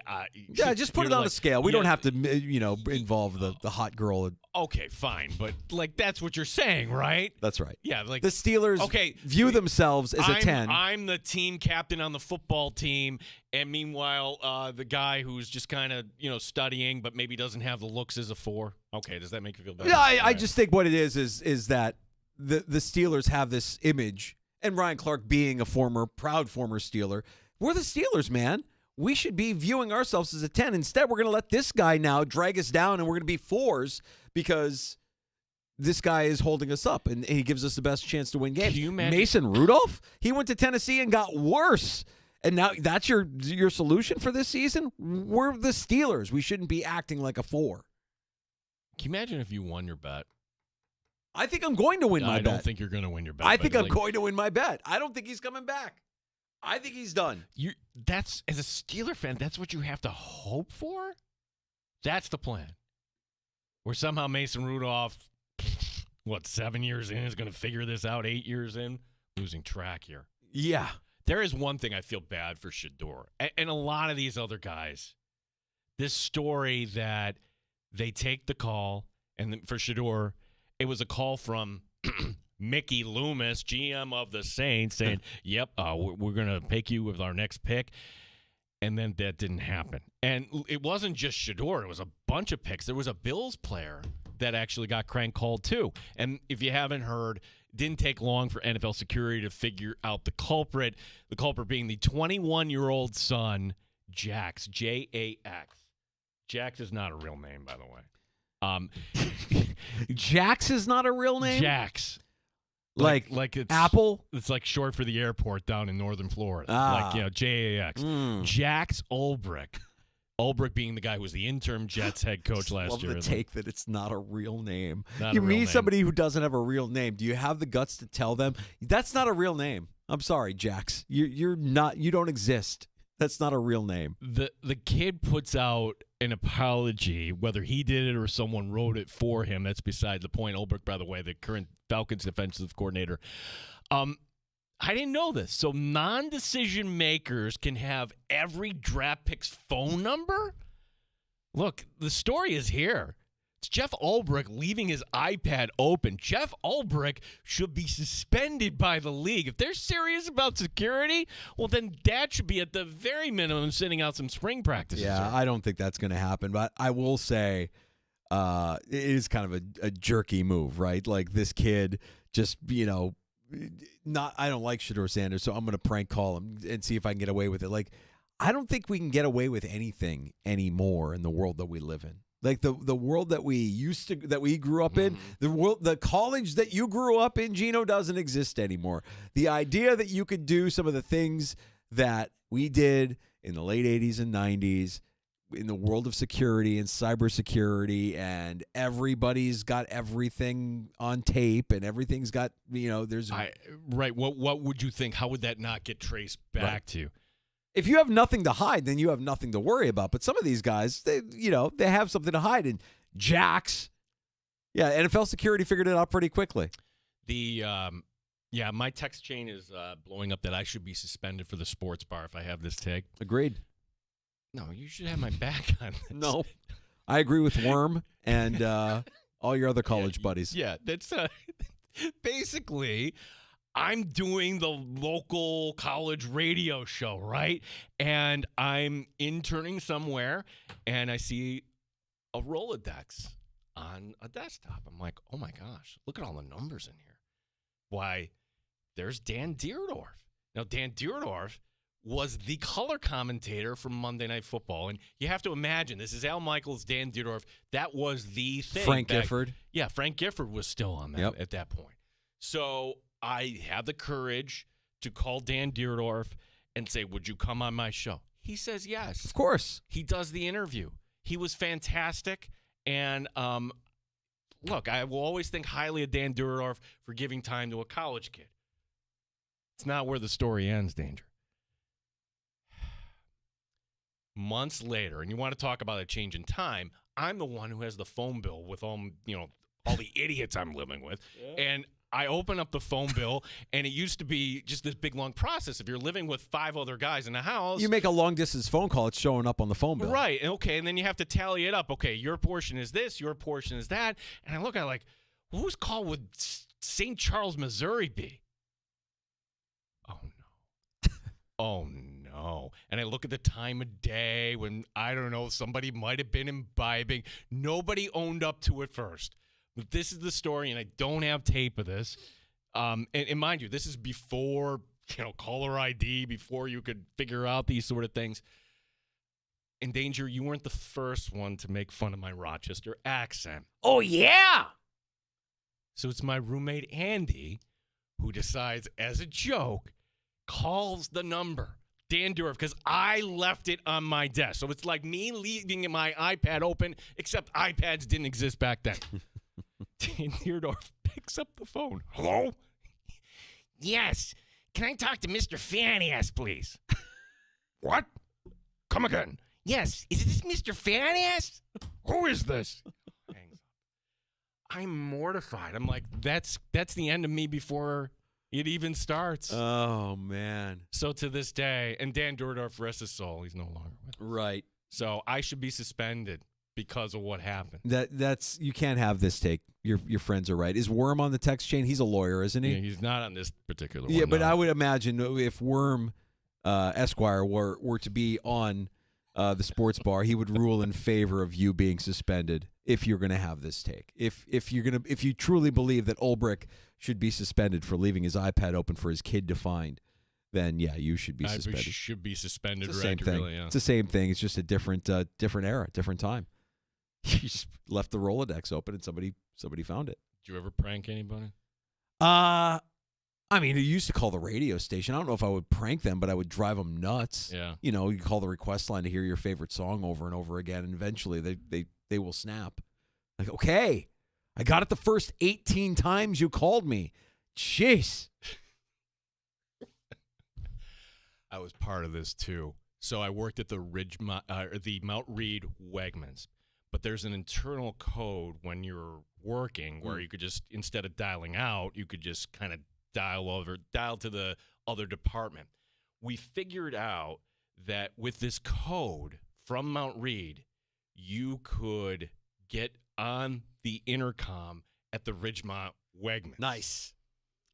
just put it on a scale. We don't have to, involve the hot girl. Okay, fine, but like that's what you're saying, right? That's right. Yeah, like the Steelers view themselves as a 10. I'm the team captain on the football team, and meanwhile, the guy who's just kind of studying, but maybe doesn't have the looks as a 4. Okay, does that make you feel better? Yeah, I just think what it is that the Steelers have this image. And Ryan Clark being a proud former Steeler, we're the Steelers, man. We should be viewing ourselves as a 10. Instead, we're going to let this guy now drag us down, and we're going to be 4s because this guy is holding us up, and he gives us the best chance to win games. Can you imagine? Mason Rudolph, he went to Tennessee and got worse. And now that's your solution for this season? We're the Steelers. We shouldn't be acting like a 4. Can you imagine if you won your bet? I think I'm going to win my bet. I don't think you're going to win your bet. I think I'm going to win my bet. I don't think he's coming back. I think he's done. That's as a Steeler fan, that's what you have to hope for? That's the plan. Where somehow Mason Rudolph, 7 years in, is going to figure this out, 8 years in? Losing track here. Yeah. There is one thing I feel bad for Shedeur. And a lot of these other guys. This story that they take the call, and for Shedeur, it was a call from Mickey Loomis, GM of the Saints, saying, yep, we're going to pick you with our next pick. And then that didn't happen. And it wasn't just Shedeur. It was a bunch of picks. There was a Bills player that actually got crank called too. And if you haven't heard, it didn't take long for NFL security to figure out the culprit being the 21-year-old son, Jax, J-A-X. Jax is not a real name, by the way. Jax is not a real name? Jax. Like it's Apple? It's like short for the airport down in northern Florida. Like, J-A-X. Jax Ulbrich. Ulbrich being the guy who was the interim Jets head coach last year. Love the take that it's not a real name. Not you a real meet name. somebody who doesn't have a real name. Do you have the guts to tell them that's not a real name? I'm sorry, Jax. You're not. You don't exist. That's not a real name. The kid puts out an apology, whether he did it or someone wrote it for him. That's beside the point. Ulbrich, by the way, the current Falcons defensive coordinator. I didn't know this. So non-decision makers can have every draft pick's phone number? Look, the story is here. It's Jeff Ulbrich leaving his iPad open. Jeff Ulbrich should be suspended by the league. If they're serious about security, well, then that should be at the very minimum sitting out some spring practices. Yeah, I don't think that's going to happen. But I will say it is kind of a jerky move, right? Like this kid just, I don't like Shedeur Sanders, so I'm going to prank call him and see if I can get away with it. Like, I don't think we can get away with anything anymore in the world that we live in. Like the world that we grew up in, the college that you grew up in, Gino, doesn't exist anymore. The idea that you could do some of the things that we did in the late 80s and 90s in the world of security and cybersecurity, and everybody's got everything on tape and everything's got, there's right. What would you think? How would that not get traced back to you? If you have nothing to hide, then you have nothing to worry about. But some of these guys, they have something to hide. And Jax, NFL security figured it out pretty quickly. My text chain is blowing up that I should be suspended for the sports bar if I have this take. Agreed. No, you should have my back on this. No, I agree with Worm and all your other college buddies. Yeah, that's basically. I'm doing the local college radio show, right? And I'm interning somewhere, and I see a Rolodex on a desktop. I'm like, oh my gosh, look at all the numbers in here. Why, there's Dan Dierdorf. Now, Dan Dierdorf was the color commentator for Monday Night Football. And you have to imagine, this is Al Michaels, Dan Dierdorf. That was the thing. Frank Gifford. Yeah, Frank Gifford was still on that at that point. So I have the courage to call Dan Dierdorf and say, would you come on my show? He says yes. Of course. He does the interview. He was fantastic. And look, I will always think highly of Dan Dierdorf for giving time to a college kid. It's not where the story ends, Danger. Months later, and you want to talk about a change in time, I'm the one who has the phone bill with all the idiots I'm living with. Yeah. And I open up the phone bill, and it used to be just this big, long process. If you're living with 5 other guys in the house. You make a long-distance phone call, it's showing up on the phone bill. Right. Okay, and then you have to tally it up. Okay, your portion is this, your portion is that. And I look at it like, whose call would St. Charles, Missouri be? Oh, no. Oh, no. And I look at the time of day when, I don't know, somebody might have been imbibing. Nobody owned up to it first. But this is the story, and I don't have tape of this. And mind you, this is before, caller ID, before you could figure out these sort of things. In Danger, you weren't the first one to make fun of my Rochester accent. Oh, yeah! So it's my roommate, Andy, who decides, as a joke, calls the number. Dan Dierdorf, because I left it on my desk. So it's like me leaving my iPad open, except iPads didn't exist back then. Dan Dierdorf picks up the phone. Hello? Yes. Can I talk to Mr. Fan-Ass, please? What? Come again. Yes. Is this Mr. Fan-Ass? Who is this? I'm mortified. I'm like, that's the end of me before it even starts. Oh, man. So to this day, and Dan Dierdorf, rest his soul, he's no longer with us. Right. So I should be suspended because of what happened. That's you can't have this take. Your friends are right. Is Worm on the text chain? He's a lawyer, isn't he? Yeah, he's not on this particular one. Yeah, but no. I would imagine if Worm Esquire were to be on the sports bar, he would rule in favor of you being suspended if you're going to have this take. If you truly believe that Ulbrich should be suspended for leaving his iPad open for his kid to find, then yeah, you should be suspended. Should be suspended. It's the same thing. Yeah. It's the same thing. It's just a different era, different time. You just left the Rolodex open and somebody found it. Did you ever prank anybody? I mean, I used to call the radio station. I don't know if I would prank them, but I would drive them nuts. Yeah. You call the request line to hear your favorite song over and over again, and eventually they will snap. Like, okay, I got it the first 18 times you called me. Jeez. I was part of this too. So I worked at the Mount Reed Wegmans. But there's an internal code when you're working where you could just, instead of dialing out, you could just kind of dial to the other department. We figured out that with this code from Mount Reed, you could get on the intercom at the Ridgemont Wegmans. Nice.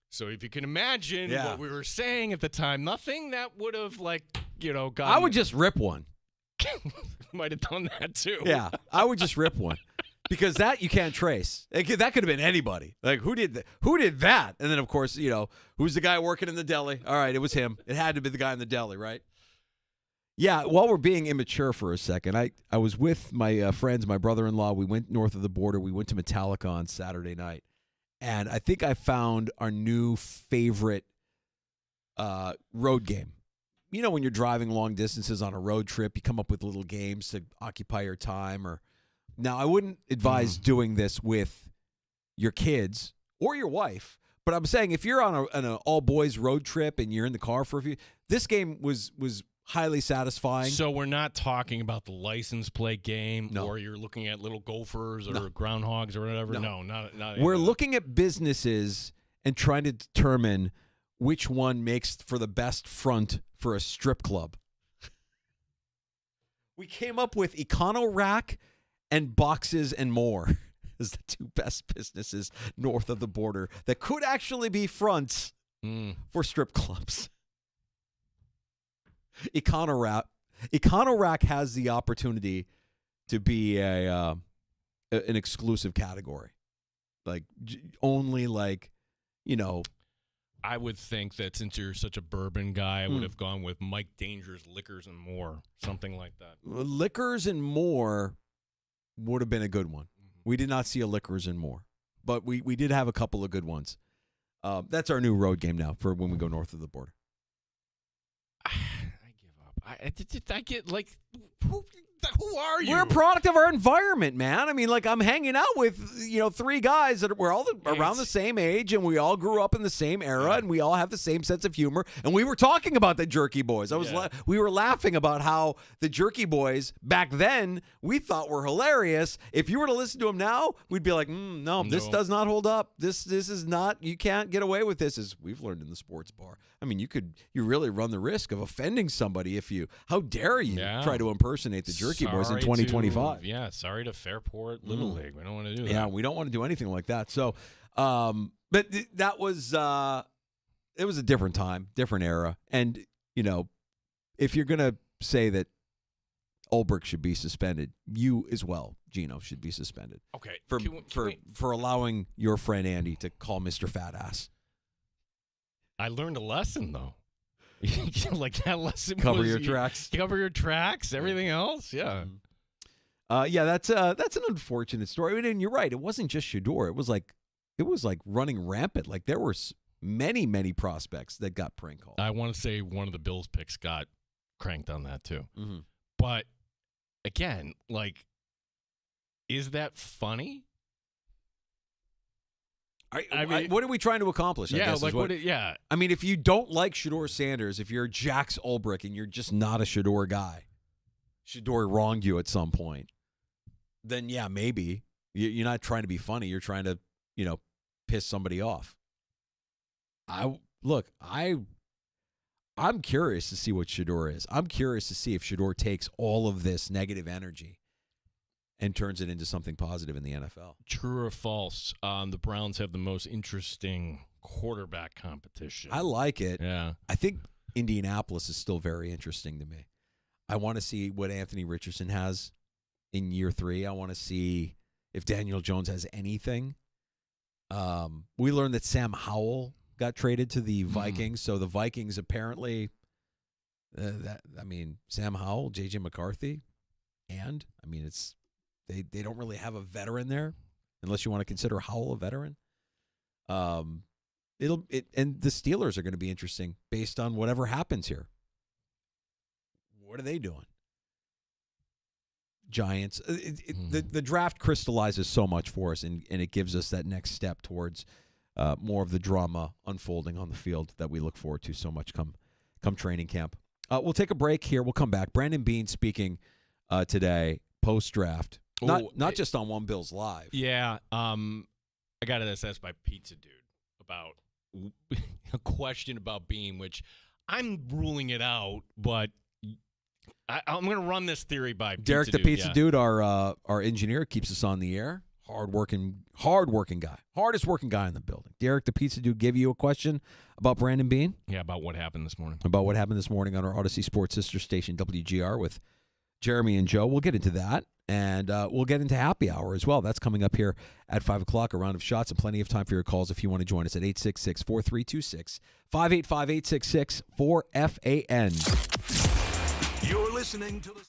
So if you can imagine Yeah. what we were saying at the time, nothing that would have gotten. I would just rip one. Might have done that too. Yeah, I would just rip one. Because that you can't trace. That could have been anybody. Like, who did that? And then, of course, who's the guy working in the deli? All right, it was him. It had to be the guy in the deli, right? Yeah, while we're being immature for a second, I was with my friends, my brother-in-law. We went north of the border. We went to Metallica on Saturday night. And I think I found our new favorite road game. You know, when you're driving long distances on a road trip, you come up with little games to occupy your time. Now, I wouldn't advise doing this with your kids or your wife, but I'm saying if you're on an all-boys road trip and you're in the car for a few, this game was highly satisfying. So we're not talking about the license plate game, or you're looking at little gophers or groundhogs or whatever. No, not. We're looking at businesses and trying to determine which one makes for the best front for a strip club. We came up with Econo Rack and Boxes and More as the two best businesses north of the border that could actually be fronts for strip clubs. Econo Rack has the opportunity to be an exclusive category, I would think that since you're such a bourbon guy, I would have gone with Mike Danger's Liquors and More, something like that. Liquors and More would have been a good one. We did not see a Liquors and More, but we did have a couple of good ones. That's our new road game now for when we go north of the border. I give up. I get who are you? We're a product of our environment, man. I mean, I'm hanging out with, three guys that we're all around the same age, and we all grew up in the same era, and we all have the same sense of humor. And we were talking about the Jerky Boys. We were laughing about how the Jerky Boys back then we thought were hilarious. If you were to listen to them now, we'd be like, no, this does not hold up. This is not. You can't get away with this, as we've learned in the sports bar. I mean, you really run the risk of offending somebody if you. How dare you try to impersonate the Jerky Boys in 2025? Sorry to Fairport Little League. We don't want to do that. Yeah, we don't want to do anything like that. So, but that was it was a different time, different era, and if you're gonna say that Ulbrich should be suspended, you as well, Gino, should be suspended. Okay, for allowing your friend Andy to call Mr. Fat Ass. I learned a lesson though. That lesson. Cover your tracks. Cover your tracks. Everything else, yeah. That's an unfortunate story. I mean, and you're right. It wasn't just Shedeur. It was like running rampant. Like there were many prospects that got prank called. I want to say one of the Bills picks got cranked on that too. Mm-hmm. But again, is that funny? I mean, what are we trying to accomplish? Yeah, I mean, if you don't like Shedeur Sanders, if you're Jax Ulbrich and you're just not a Shedeur guy, Shedeur wronged you at some point, then yeah, maybe you're not trying to be funny. You're trying to, piss somebody off. I'm curious to see what Shedeur is. I'm curious to see if Shedeur takes all of this negative energy and turns it into something positive in the NFL. True or false? The Browns have the most interesting quarterback competition. I like it. Yeah. I think Indianapolis is still very interesting to me. I want to see what Anthony Richardson has in year 3. I want to see if Daniel Jones has anything. We learned that Sam Howell got traded to the Vikings, so the Vikings apparently Sam Howell, J.J. McCarthy, and it's they don't really have a veteran there unless you want to consider Howell a veteran. And the Steelers are going to be interesting based on whatever happens here. What are they doing? Giants. The draft crystallizes so much for us, and it gives us that next step towards more of the drama unfolding on the field that we look forward to so much come training camp. We'll take a break here. We'll come back. Brandon Beane speaking today post-draft. Not just on One Bills Live. Yeah. I got this asked by Pizza Dude about a question about Beane, which I'm ruling it out, but I'm going to run this theory by Derek, the pizza dude, our engineer, keeps us on the air. Hard-working guy. Hardest working guy in the building. Derek, the pizza dude, give you a question about Brandon Beane? Yeah, about what happened this morning. About what happened this morning on our Odyssey Sports sister station, WGR, with Jeremy and Joe. We'll get into that, and we'll get into happy hour as well. That's coming up here at 5 o'clock, a round of shots, and plenty of time for your calls if you want to join us at 866-4326, 585-866-4FAN. You're listening to the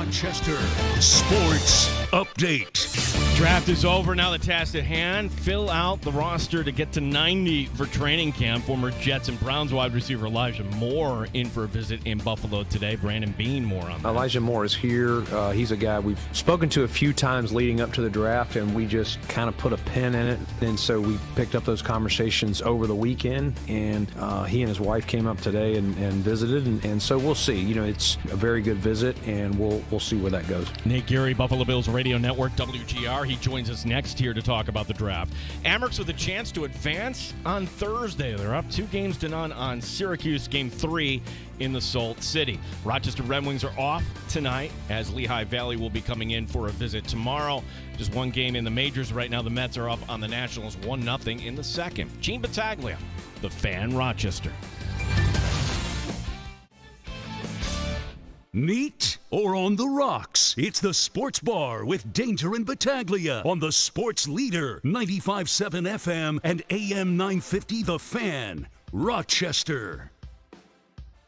Rochester Sports Update. Draft is over. Now the task at hand, fill out the roster to get to 90 for training camp. Former Jets and Browns wide receiver Elijah Moore in for a visit in Buffalo today. Brandon Beane more on that. Elijah Moore is here. He's a guy we've spoken to a few times leading up to the draft, and we just kind of put a pin in it. And so we picked up those conversations over the weekend, and he and his wife came up today and visited. And so we'll see. You know, it's a very good visit, and we'll see where that goes. Nate Geary, Buffalo Bills Radio Network, WGR. He joins us next here to talk about the draft. Amerks with a chance to advance on Thursday. They're up 2-0 on Syracuse, Game 3 in the Salt City. Rochester Red Wings are off tonight as Lehigh Valley will be coming in for a visit tomorrow. Just one game in the majors right now. The Mets are up on the Nationals 1-0 in the second. Gene Battaglia, the Fan, Rochester. Neat or on the rocks? It's the Sports Bar with Danger and Battaglia on the Sports Leader, 95.7 FM and AM 950 The Fan, Rochester.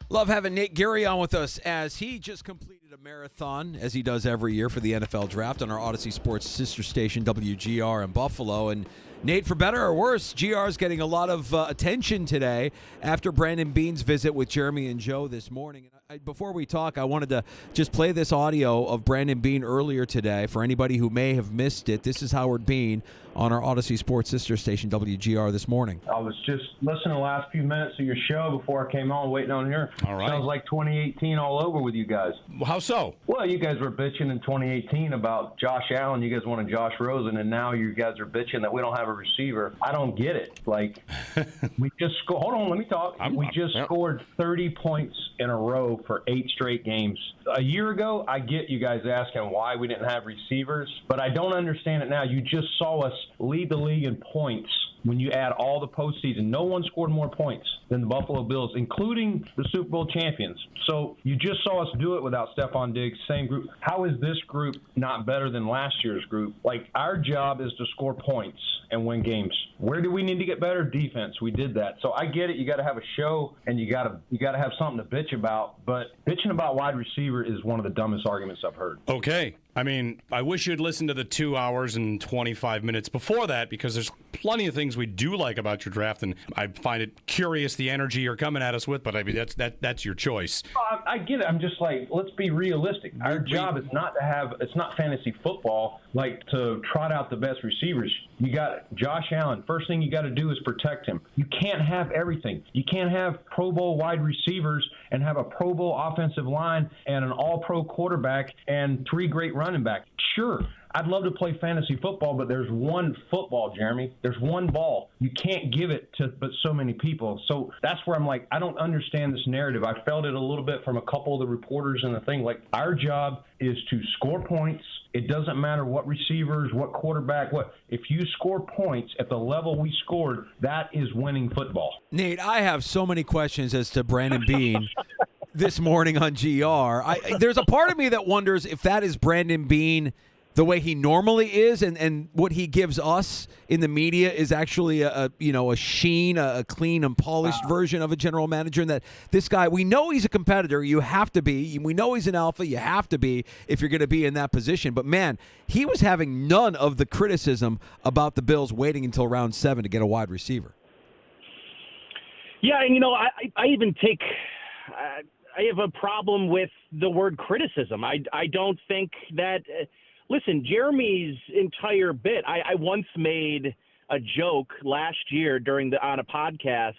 Love having Nate Geary on with us as he just completed a marathon, as he does every year for the NFL Draft on our Odyssey Sports sister station, WGR in Buffalo. And Nate, for better or worse, GR is getting a lot of attention today after Brandon Beane's visit with Jeremy and Joe this morning. Before we talk, I wanted to just play this audio of Brandon Beane earlier today for anybody who may have missed it. This is Howard Beane on our Odyssey Sports sister station, WGR, this morning. I was just listening to the last few minutes of your show before I came on, waiting on here. All right. Sounds like 2018 all over with you guys. How so? Well, you guys were bitching in 2018 about Josh Allen. You guys wanted Josh Rosen, and now you guys are bitching that we don't have a receiver. I don't get it. Like, we just scored. Hold on, let me talk. We just scored 30 points in a row for 8 straight games. A year ago, I get you guys asking why we didn't have receivers, but I don't understand it now. You just saw us lead the league in points. When you add all the postseason, no one scored more points than the Buffalo Bills, including the Super Bowl champions. So you just saw us do it without Stephon Diggs, same group. How is this group not better than last year's group? Like, our job is to score points and win games. Where do we need to get better? Defense. We did that. So I get it. You got to have a show and you got to have something to bitch about. But bitching about wide receiver is one of the dumbest arguments I've heard. Okay. I mean, I wish you'd listened to the 2 hours and 25 minutes before that, because there's plenty of things we do like about your draft, and I find it curious the energy you're coming at us with, but I mean, that's your choice. I get it. I'm just like, let's be realistic. Our job is not to have, it's not fantasy football, like to trot out the best receivers. You got Josh Allen. First thing you got to do is protect him. You can't have everything. You can't have Pro Bowl wide receivers and have a Pro Bowl offensive line and an all-pro quarterback and 3 great running backs. Sure, I'd love to play fantasy football, but there's one football, Jeremy. There's one ball. You can't give it to but so many people. So that's where I'm like, I don't understand this narrative. I felt it a little bit from a couple of the reporters and the thing. Like, our job is to score points. It doesn't matter what receivers, what quarterback, what. If you score points at the level we scored, that is winning football. Nate, I have so many questions as to Brandon Beane this morning on GR. There's a part of me that wonders if that is Brandon Beane the way he normally is, and what he gives us in the media is actually a sheen, a clean and polished version of a general manager. And that this guy, we know he's a competitor. You have to be. We know he's an alpha. You have to be if you're going to be in that position. But man, he was having none of the criticism about the Bills waiting until round 7 to get a wide receiver. Yeah, and I even take. I have a problem with the word criticism. I don't think that. Listen, Jeremy's entire bit. I once made a joke last year on a podcast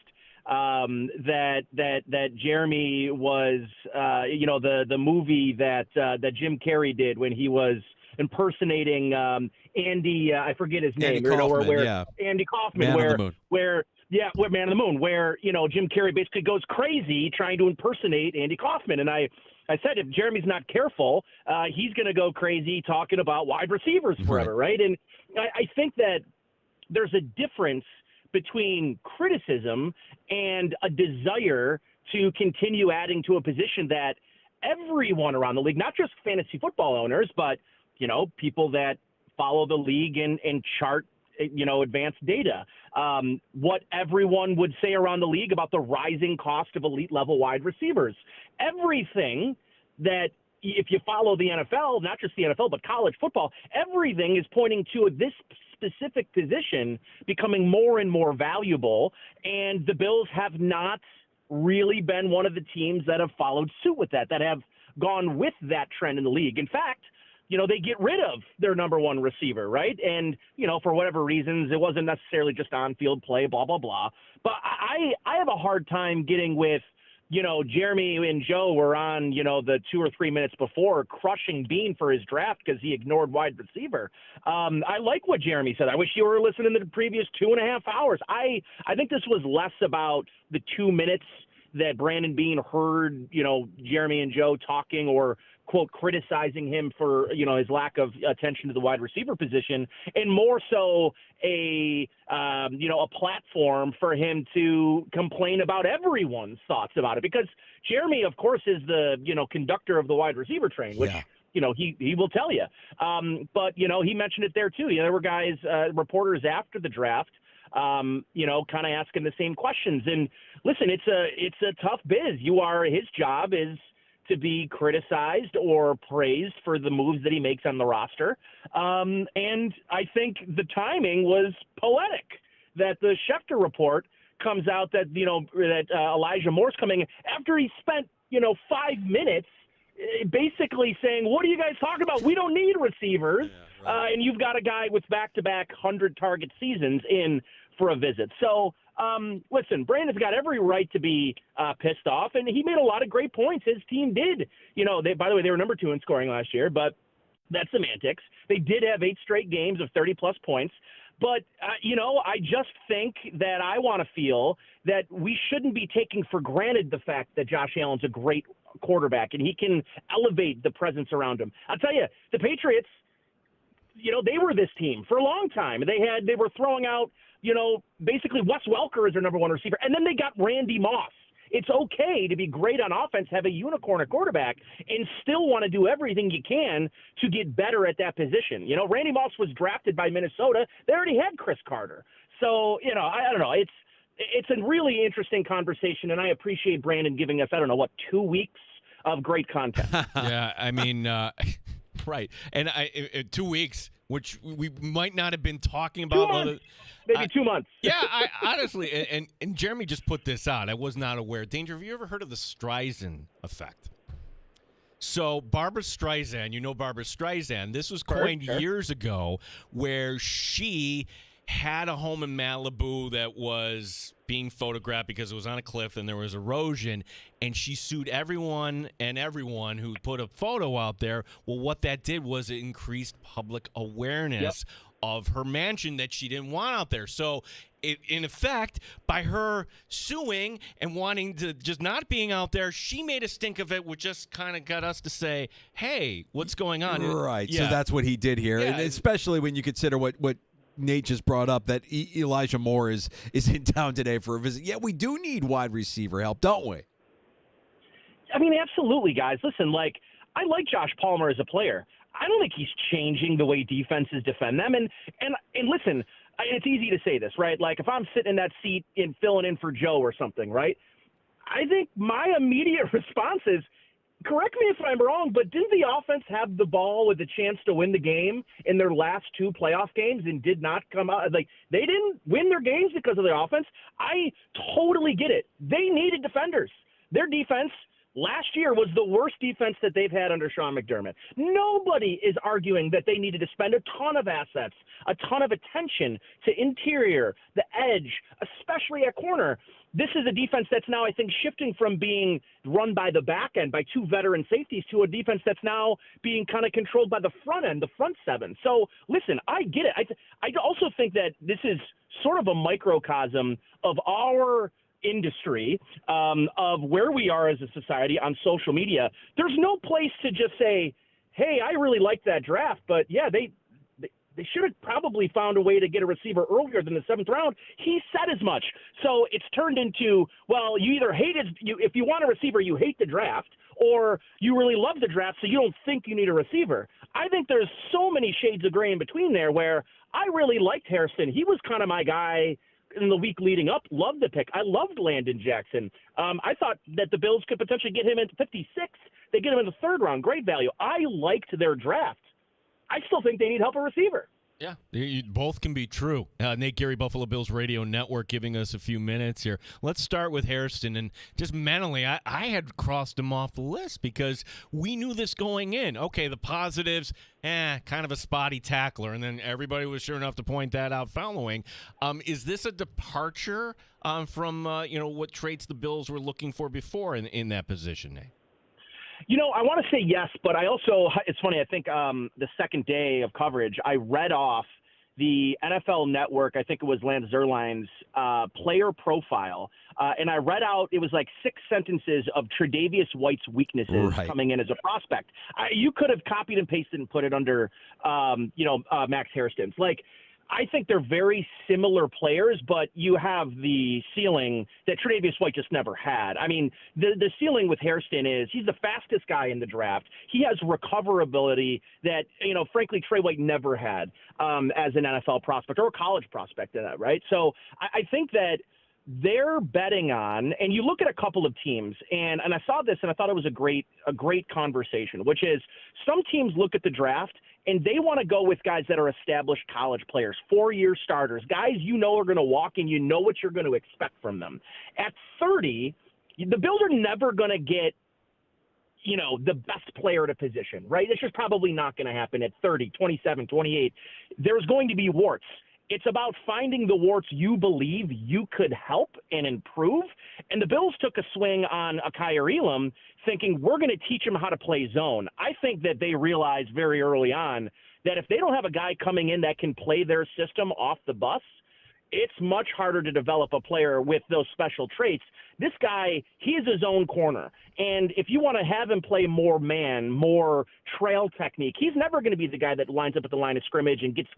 that Jeremy was the movie that Jim Carrey did when he was impersonating Andy. I forget his name. Andy Kaufman, Andy Kaufman. Man on the Moon. Where Man on the Moon, where Jim Carrey basically goes crazy trying to impersonate Andy Kaufman. And I said, if Jeremy's not careful, he's going to go crazy talking about wide receivers forever, right? And I think that there's a difference between criticism and a desire to continue adding to a position that everyone around the league, not just fantasy football owners, but, people that follow the league and chart advanced data. What everyone would say around the league about the rising cost of elite level wide receivers. Everything that if you follow the NFL, not just the NFL, but college football, everything is pointing to this specific position becoming more and more valuable, and the Bills have not really been one of the teams that have followed suit with that have gone with that trend in the league. In fact, they get rid of their number one receiver, right? And, for whatever reasons, it wasn't necessarily just on-field play, blah, blah, blah. But I have a hard time getting with, Jeremy and Joe were on, the 2 or 3 minutes before crushing Bean for his draft because he ignored wide receiver. I like what Jeremy said. I wish you were listening to the previous 2.5 hours. I think this was less about the 2 minutes that Brandon Bean heard, Jeremy and Joe talking or, quote, criticizing him for, his lack of attention to the wide receiver position, and more so a platform for him to complain about everyone's thoughts about it. Because Jeremy, of course, is the, conductor of the wide receiver train, which, he will tell you. But, he mentioned it there too. There were guys, reporters after the draft, kind of asking the same questions. And listen, it's a tough biz. His job is to be criticized or praised for the moves that he makes on the roster. And I think the timing was poetic that the Schefter report comes out that, that Elijah Moore's coming after he spent, 5 minutes basically saying, what are you guys talking about? We don't need receivers. Yeah, right. And you've got a guy with back-to-back 100-target seasons in for a visit. So, listen, Brandon's got every right to be pissed off, and he made a lot of great points. His team did. By the way, they were number 2 in scoring last year, but that's semantics. They did have 8 straight games of 30-plus points. But, I just think that I want to feel that we shouldn't be taking for granted the fact that Josh Allen's a great quarterback and he can elevate the presence around him. I'll tell you, the Patriots, they were this team for a long time. They were throwing out, basically Wes Welker is their number 1 receiver, and then they got Randy Moss. It's okay to be great on offense, have a unicorn at quarterback, and still want to do everything you can to get better at that position. Randy Moss was drafted by Minnesota. They already had Chris Carter. So, I don't know. It's a really interesting conversation, and I appreciate Brandon giving us, 2 weeks of great content. Yeah, I mean, right. And 2 weeks, which we might not have been talking about. Maybe 2 months. Yeah, I honestly, and Jeremy just put this out. I was not aware. Danger, have you ever heard of the Streisand effect? So Barbara Streisand, Barbara Streisand, this was coined years ago, where she had a home in Malibu that was being photographed because it was on a cliff and there was erosion, and she sued everyone who put a photo out there. Well, what that did was it increased public awareness of her mansion that she didn't want out there. So in effect, by her suing and wanting to just not being out there, she made a stink of it, which just kind of got us to say, hey, what's going on? Right. Yeah. So that's what he did here. Yeah. And especially when you consider what Nate just brought up, that Elijah Moore is in town today for a visit. Yeah, we do need wide receiver help, don't we? I mean, absolutely, guys. Listen, I like Josh Palmer as a player. I don't think he's changing the way defenses defend them. And listen, it's easy to say this, right? Like, if I'm sitting in that seat and filling in for Joe or something, right? I think my immediate response is, correct me if I'm wrong, but didn't the offense have the ball with a chance to win the game in their last 2 playoff games and did not come out? Like, they didn't win their games because of their offense. I totally get it. They needed defenders. Their defense last year was the worst defense that they've had under Sean McDermott. Nobody is arguing that they needed to spend a ton of assets, a ton of attention to interior, the edge, especially at corner. This is a defense that's now, I think, shifting from being run by the back end by 2 veteran safeties to a defense that's now being kind of controlled by the front end, the front 7. So, listen, I get it. I also think that this is sort of a microcosm of our industry, of where we are as a society on social media. There's no place to just say, hey, I really like that draft, but yeah, they should have probably found a way to get a receiver earlier than the 7th round. He said as much. So it's turned into, well, you either hate if you want a receiver, you hate the draft, or you really love the draft, so you don't think you need a receiver. I think there's so many shades of gray in between there where I really liked Hairston. He was kind of my guy in the week leading up. Loved the pick. I loved Landon Jackson. I thought that the Bills could potentially get him at 56, They get him in the third round, great value. I liked their draft. I still think they need help at receiver. Yeah, both can be true. Nate Geary, Buffalo Bills Radio Network, giving us a few minutes here. Let's start with Hairston. And just mentally, I had crossed him off the list because we knew this going in. Okay, the positives, kind of a spotty tackler. And then everybody was sure enough to point that out following. Is this a departure from what traits the Bills were looking for before in that position, Nate? I want to say yes, but I also, it's funny, I think the second day of coverage, I read off the NFL Network, I think it was Lance Zierlein's player profile, and I read out, it was like 6 sentences of Tre'Davious White's weaknesses coming in as a prospect. You could have copied and pasted and put it under, Max Hairston's. Like, I think they're very similar players, but you have the ceiling that Tre'Davious White just never had. I mean, the ceiling with Hairston is he's the fastest guy in the draft. He has recoverability that, frankly, Trey White never had as an NFL prospect or a college prospect in that, right? So I think that they're betting on, and you look at a couple of teams, and I saw this and I thought it was a great conversation, which is some teams look at the draft and they want to go with guys that are established college players, 4-year starters, guys are going to walk in, what you're going to expect from them. At 30, the Bills are never going to get, the best player at a position, right? It's just probably not going to happen at 30, 27, 28. There's going to be warts. It's about finding the warts you believe you could help and improve. And the Bills took a swing on Akire Elam thinking we're going to teach him how to play zone. I think that they realized very early on that if they don't have a guy coming in that can play their system off the bus, it's much harder to develop a player with those special traits. This guy, he is his own corner. And if you want to have him play more man, more trail technique, he's never going to be the guy that lines up at the line of scrimmage and gets,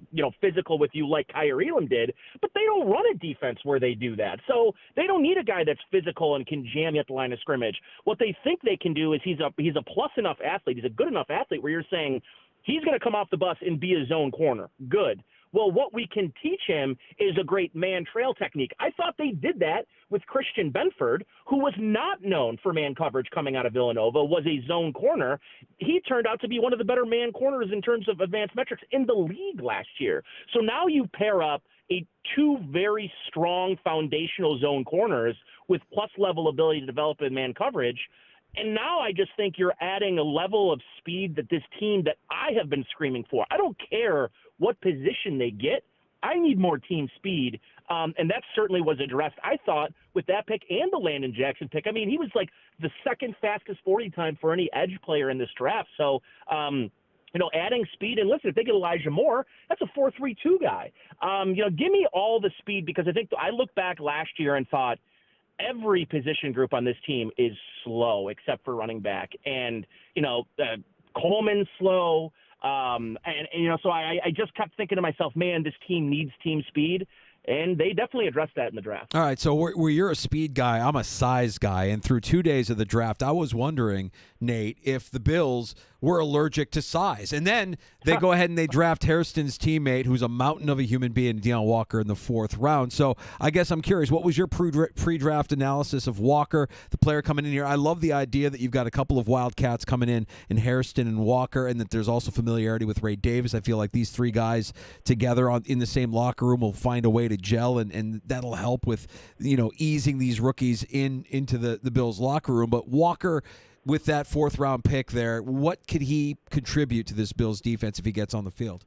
physical with you like Kyer Elam did. But they don't run a defense where they do that. So they don't need a guy that's physical and can jam you at the line of scrimmage. What they think they can do is he's a plus enough athlete. He's a good enough athlete where you're saying he's going to come off the bus and be his own corner. Good. Well, what we can teach him is a great man trail technique. I thought they did that with Christian Benford, who was not known for man coverage coming out of Villanova, was a zone corner. He turned out to be one of the better man corners in terms of advanced metrics in the league last year. So now you pair up two very strong foundational zone corners with plus level ability to develop in man coverage. And now I just think you're adding a level of speed that this team that I have been screaming for. I don't care what position they get. I need more team speed. And that certainly was addressed, I thought, with that pick and the Landon Jackson pick. I mean, he was like the second fastest 40 time for any edge player in this draft. So, adding speed. And listen, if they get Elijah Moore, that's a 4.32 guy. Give me all the speed, because I think I look back last year and thought, every position group on this team is slow except for running back. And, Coleman's slow. So I just kept thinking to myself, man, this team needs team speed. And they definitely addressed that in the draft. All right, so where you're a speed guy, I'm a size guy. And through 2 days of the draft, I was wondering, Nate, if the Bills were allergic to size. And then they go ahead and they draft Hairston's teammate, who's a mountain of a human being, Deion Walker, in the 4th round. So I guess I'm curious, what was your pre-draft analysis of Walker, the player coming in here? I love the idea that you've got a couple of Wildcats coming in Hairston and Walker, and that there's also familiarity with Ray Davis. I feel like these three guys together in the same locker room will find a way to gel, and that'll help with, easing these rookies into the Bills locker room. But Walker, with that 4th round pick there, what could he contribute to this Bills defense if he gets on the field?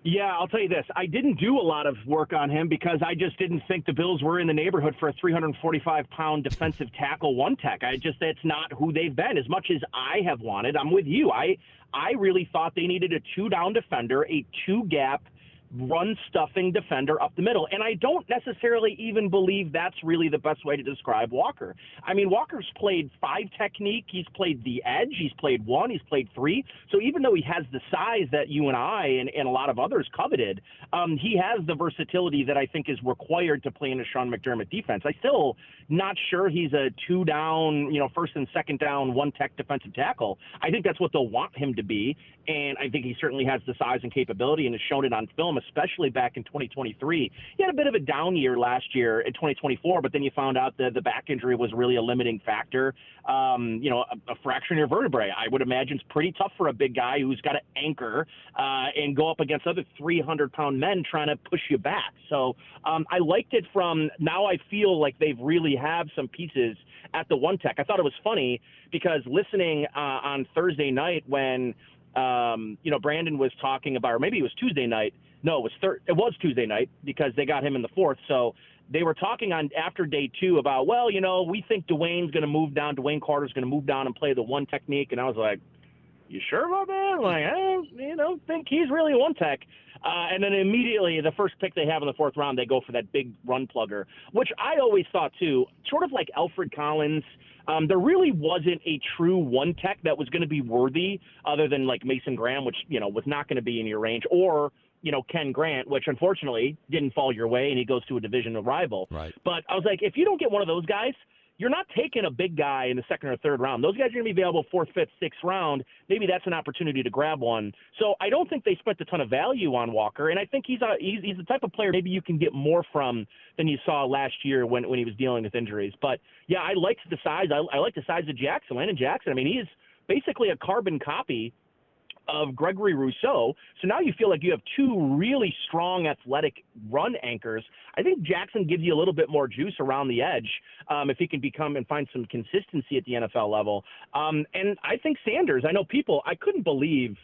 Yeah, I'll tell you this. I didn't do a lot of work on him because I just didn't think the Bills were in the neighborhood for a 345-pound defensive tackle one tech. That's not who they've been. As much as I have wanted, I'm with you. I really thought they needed a 2-down defender, a 2-gap run-stuffing defender up the middle. And I don't necessarily even believe that's really the best way to describe Walker. I mean, Walker's played 5 technique. He's played the edge. He's played 1. He's played 3. So even though he has the size that you and I and a lot of others coveted, he has the versatility that I think is required to play in a Sean McDermott defense. I still not sure he's a 2-down, 1st and 2nd down, 1-tech defensive tackle. I think that's what they'll want him to be. And I think he certainly has the size and capability and has shown it on film, especially back in 2023. He had a bit of a down year last year in 2024, but then you found out that the back injury was really a limiting factor. A fracture in your vertebrae, I would imagine, is pretty tough for a big guy who's got to anchor and go up against other 300-pound men trying to push you back. So I liked it from now. I feel like they've really have some pieces at the one tech. I thought it was funny because listening on Thursday night when Brandon was talking about, or maybe it was Tuesday night. No, it was Tuesday night because they got him in the fourth. So they were talking on after day 2 about, we think Dwayne Carter's going to move down and play the one technique. And I was like, you sure about that? Like, I don't think he's really one tech. And then immediately the first pick they have in the 4th round, they go for that big run plugger, which I always thought too, sort of like Alfred Collins. There really wasn't a true one tech that was going to be worthy other than like Mason Graham, which, was not going to be in your range, or, Ken Grant, which unfortunately didn't fall your way and he goes to a divisional rival. Right. But I was like, if you don't get one of those guys, you're not taking a big guy in the 2nd or 3rd round. Those guys are going to be available 4th, 5th, 6th round. Maybe that's an opportunity to grab one. So I don't think they spent a ton of value on Walker, and I think he's the type of player maybe you can get more from than you saw last year when he was dealing with injuries. But, yeah, I liked the size. I like the size of Jackson, Landon Jackson. I mean, he is basically a carbon copy of Gregory Rousseau. So now you feel like you have 2 really strong athletic run anchors. I think Jackson gives you a little bit more juice around the edge if he can become and find some consistency at the NFL level. And I think Sanders, I couldn't believe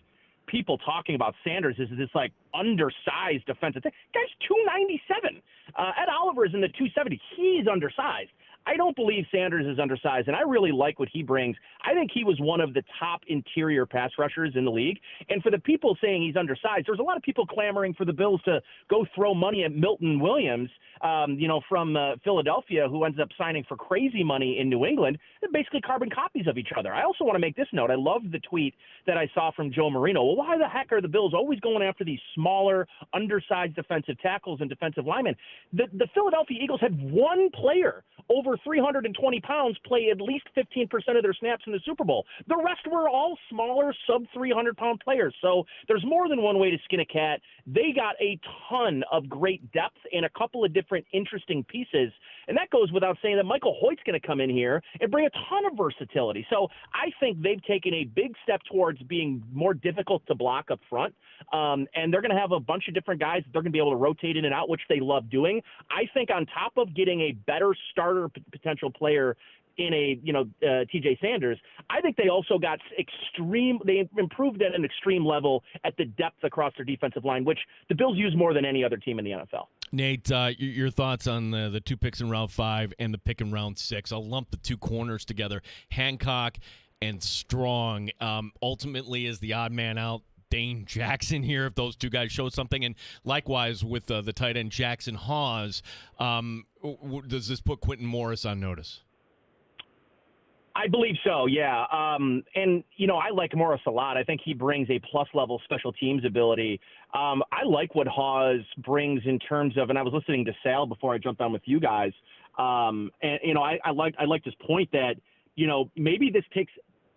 people talking about Sanders as this like undersized defensive thing. Guy's 297. Ed Oliver is in the 270. He's undersized. I don't believe Sanders is undersized, and I really like what he brings. I think he was one of the top interior pass rushers in the league. And for the people saying he's undersized, there's a lot of people clamoring for the Bills to go throw money at Milton Williams, from Philadelphia, who ends up signing for crazy money in New England. They're basically carbon copies of each other. I also want to make this note. I love the tweet that I saw from Joe Marino. Well, why the heck are the Bills always going after these smaller, undersized defensive tackles and defensive linemen? The Philadelphia Eagles had one player over 320 pounds play at least 15% of their snaps in the Super Bowl. The rest were all smaller, sub-300-pound players. So there's more than one way to skin a cat. They got a ton of great depth and a couple of different interesting pieces. And that goes without saying that Michael Hoyt's going to come in here and bring a ton of versatility. So I think they've taken a big step towards being more difficult to block up front. And they're going to have a bunch of different guys that they're going to be able to rotate in and out, which they love doing. I think on top of getting a better starter potential player in TJ Sanders, I think they also got they improved at an extreme level at the depth across their defensive line, which the Bills use more than any other team in the NFL. Nate, your thoughts on the 2 picks in round 5 and the pick in round 6? I'll lump the 2 corners together, Hancock and Strong. Ultimately, is the odd man out Dane Jackson here if those 2 guys show something? And likewise with the tight end Jackson Hawes, does this put Quentin Morris on notice? I believe so, yeah. I like Morris a lot. I think he brings a plus-level special teams ability. I like what Hawes brings in terms of, and I was listening to Sal before I jumped on with you guys, I liked his point that, maybe this takes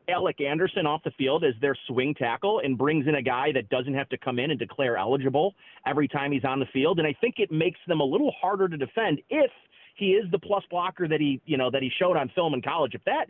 Alec Anderson off the field as their swing tackle and brings in a guy that doesn't have to come in and declare eligible every time he's on the field. And I think it makes them a little harder to defend if he is the plus blocker that he showed on film in college. If that,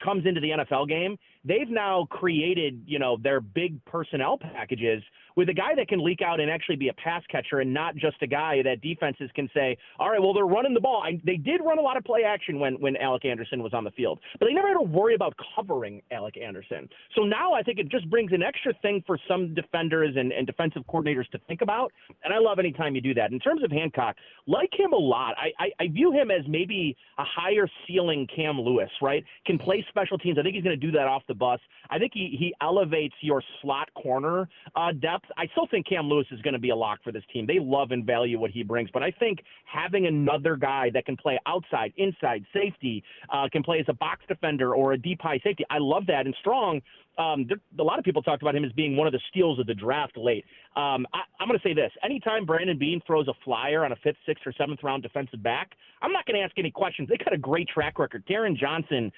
comes into the NFL game, they've now created, their big personnel packages with a guy that can leak out and actually be a pass catcher and not just a guy that defenses can say, all right, well, they're running the ball. They did run a lot of play action when Alec Anderson was on the field, but they never had to worry about covering Alec Anderson. So now I think it just brings an extra thing for some defenders and defensive coordinators to think about, and I love any time you do that. In terms of Hancock, like him a lot. I view him as maybe a higher ceiling Cam Lewis, right? Can play special teams. I think he's going to do that off the bus. I think he elevates your slot corner depth. I still think Cam Lewis is going to be a lock for this team. They love and value what he brings, but I think having another guy that can play outside, inside, safety, can play as a box defender or a deep high safety, I love that. And Strong, a lot of people talked about him as being one of the steals of the draft late. I'm going to say this. Anytime Brandon Beane throws a flyer on a 5th, 6th, or 7th round defensive back, I'm not going to ask any questions. They got a great track record. Taron Johnson,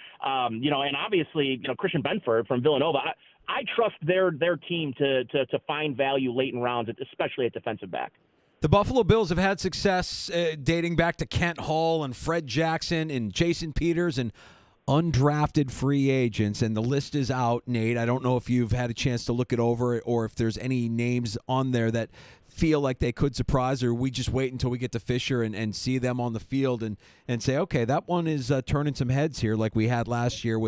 And obviously, Christian Benford from Villanova. I trust their team to find value late in rounds, especially at defensive back. The Buffalo Bills have had success dating back to Kent Hull and Fred Jackson and Jason Peters and undrafted free agents, and the list is out, Nate. I don't know if you've had a chance to look it over or if there's any names on there that feel like they could surprise, or we just wait until we get to Fisher and see them on the field and say, okay, that one is turning some heads here like we had last year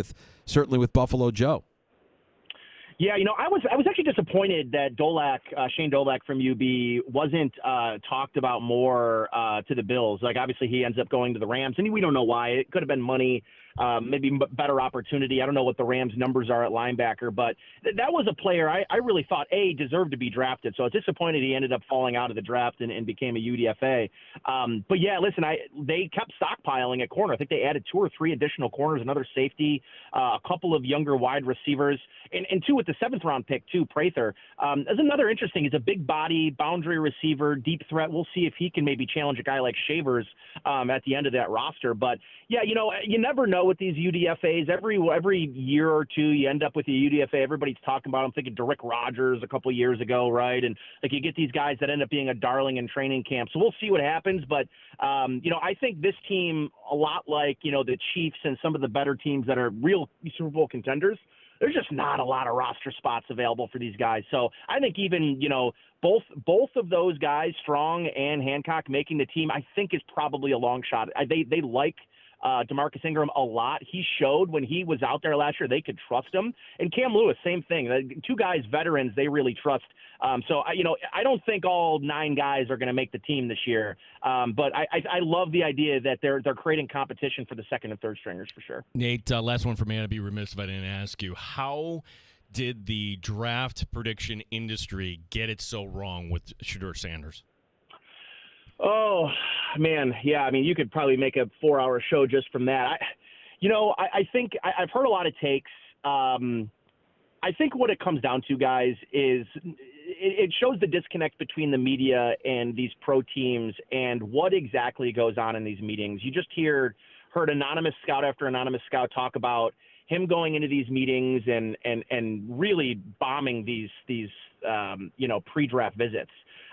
certainly with Buffalo Joe. Yeah, I was actually disappointed that Shane Dolak from UB wasn't talked about more to the Bills. Like, obviously he ends up going to the Rams, and we don't know why. It could have been money, maybe better opportunity. I don't know what the Rams' numbers are at linebacker, but that was a player I really thought, deserved to be drafted. So I was disappointed he ended up falling out of the draft and became a UDFA. But, yeah, listen, they kept stockpiling at corner. I think they added 2 or 3 additional corners, another safety, a couple of younger wide receivers, and 2 with the 7th-round pick, too, Prather. That's another interesting. He's a big body, boundary receiver, deep threat. We'll see if he can maybe challenge a guy like Shavers at the end of that roster. But, yeah, you never know with these UDFAs. Every year or two, you end up with a UDFA. Everybody's talking about. I'm thinking Derek Rogers a couple of years ago, right? And you get these guys that end up being a darling in training camp. So we'll see what happens. But I think this team, a lot like the Chiefs and some of the better teams that are real Super Bowl contenders, there's just not a lot of roster spots available for these guys. So I think even both of those guys, Strong and Hancock, making the team, I think is probably a long shot. They like DeMarcus Ingram a lot. He showed when he was out there last year they could trust him. And Cam Lewis, same thing. 2 guys, veterans, they really trust. So I don't think all 9 guys are going to make the team this year. But I love the idea that they're creating competition for the second and third stringers for sure. Nate, last one for me. I'd be remiss if I didn't ask you, how did the draft prediction industry get it so wrong with Shedeur Sanders? Oh, man. Yeah, I mean, you could probably make a 4-hour show just from that. I think I've heard a lot of takes. I think what it comes down to, guys, is it shows the disconnect between the media and these pro teams and what exactly goes on in these meetings. You just heard anonymous scout after anonymous scout talk about him going into these meetings and really bombing these pre-draft visits.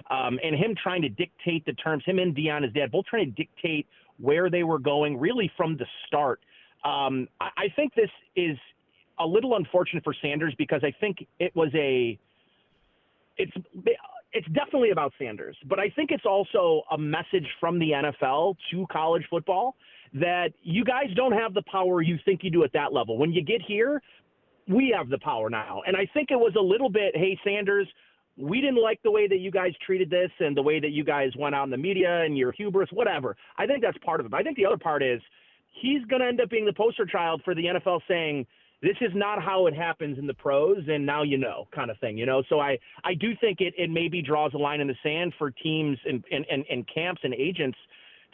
And him trying to dictate the terms, him and Deion, his dad, both trying to dictate where they were going really from the start. I think this is a little unfortunate for Sanders because I think it's definitely about Sanders, but I think it's also a message from the NFL to college football that you guys don't have the power you think you do at that level. When you get here, we have the power now. And I think it was a little bit, hey, Sanders, we didn't like the way that you guys treated this and the way that you guys went out in the media and your hubris, whatever. I think that's part of it. But I think the other part is he's going to end up being the poster child for the NFL saying, this is not how it happens in the pros, and now kind of thing, So I do think it maybe draws a line in the sand for teams and camps and agents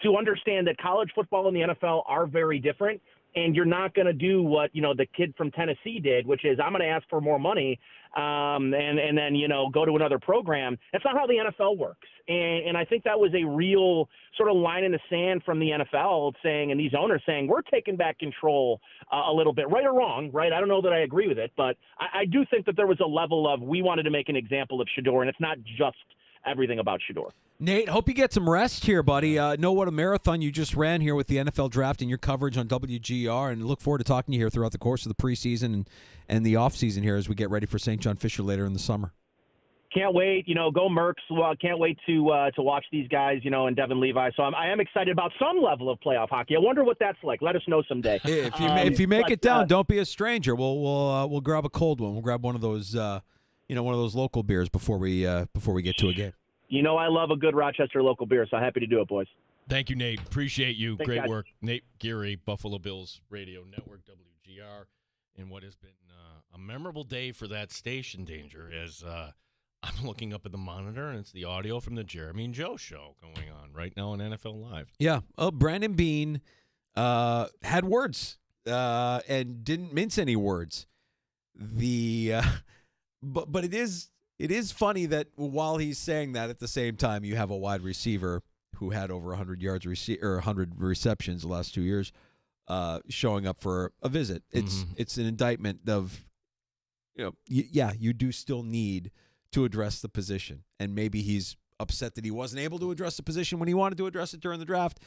to understand that college football and the NFL are very different, and you're not going to do what, the kid from Tennessee did, which is I'm going to ask for more money and then, go to another program. That's not how the NFL works. And I think that was a real sort of line in the sand from the NFL saying, and these owners saying, we're taking back control a little bit, right or wrong, right? I don't know that I agree with it, but I do think that there was a level of we wanted to make an example of Shedeur, and it's not just everything about Shedeur. Nate, hope you get some rest here, buddy. Know what a marathon you just ran here with the NFL draft and your coverage on WGR, and look forward to talking to you here throughout the course of the preseason and the offseason here as we get ready for St. John Fisher later in the summer. Can't wait, go Mercs. Well, can't wait to watch these guys, and Devin Levi. So I am excited about some level of playoff hockey. I wonder what that's like. Let us know someday. Hey, if you make it down, don't be a stranger. We'll grab a cold one. We'll grab one of those one of those local beers before we get to a game. I love a good Rochester local beer, so happy to do it, boys. Thank you, Nate. Appreciate you. Thanks, Great guys. work. Nate Geary, Buffalo Bills Radio Network, WGR, and what has been a memorable day for that station, Danger, as I'm looking up at the monitor, and it's the audio from the Jeremy and Joe show going on right now on NFL Live. Yeah. Brandon Beane had words and didn't mince any words. But it is funny that while he's saying that, at the same time, you have a wide receiver who had over 100 yards or 100 receptions the last 2 years showing up for a visit. It's an indictment of, you do still need to address the position. And maybe he's upset that he wasn't able to address the position when he wanted to address it during the draft.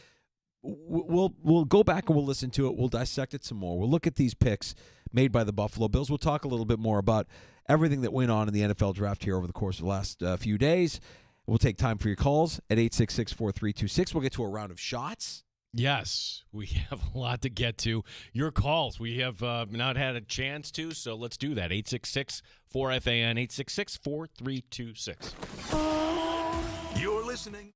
We'll go back and we'll listen to it. We'll dissect it some more. We'll look at these picks made by the Buffalo Bills. We'll talk a little bit more about everything that went on in the NFL draft here over the course of the last few days. We'll take time for your calls at 866-4326. We'll get to a round of shots. Yes, we have a lot to get to. Your calls, we have not had a chance to, so let's do that. 866-4FAN, 866-4326. You're listening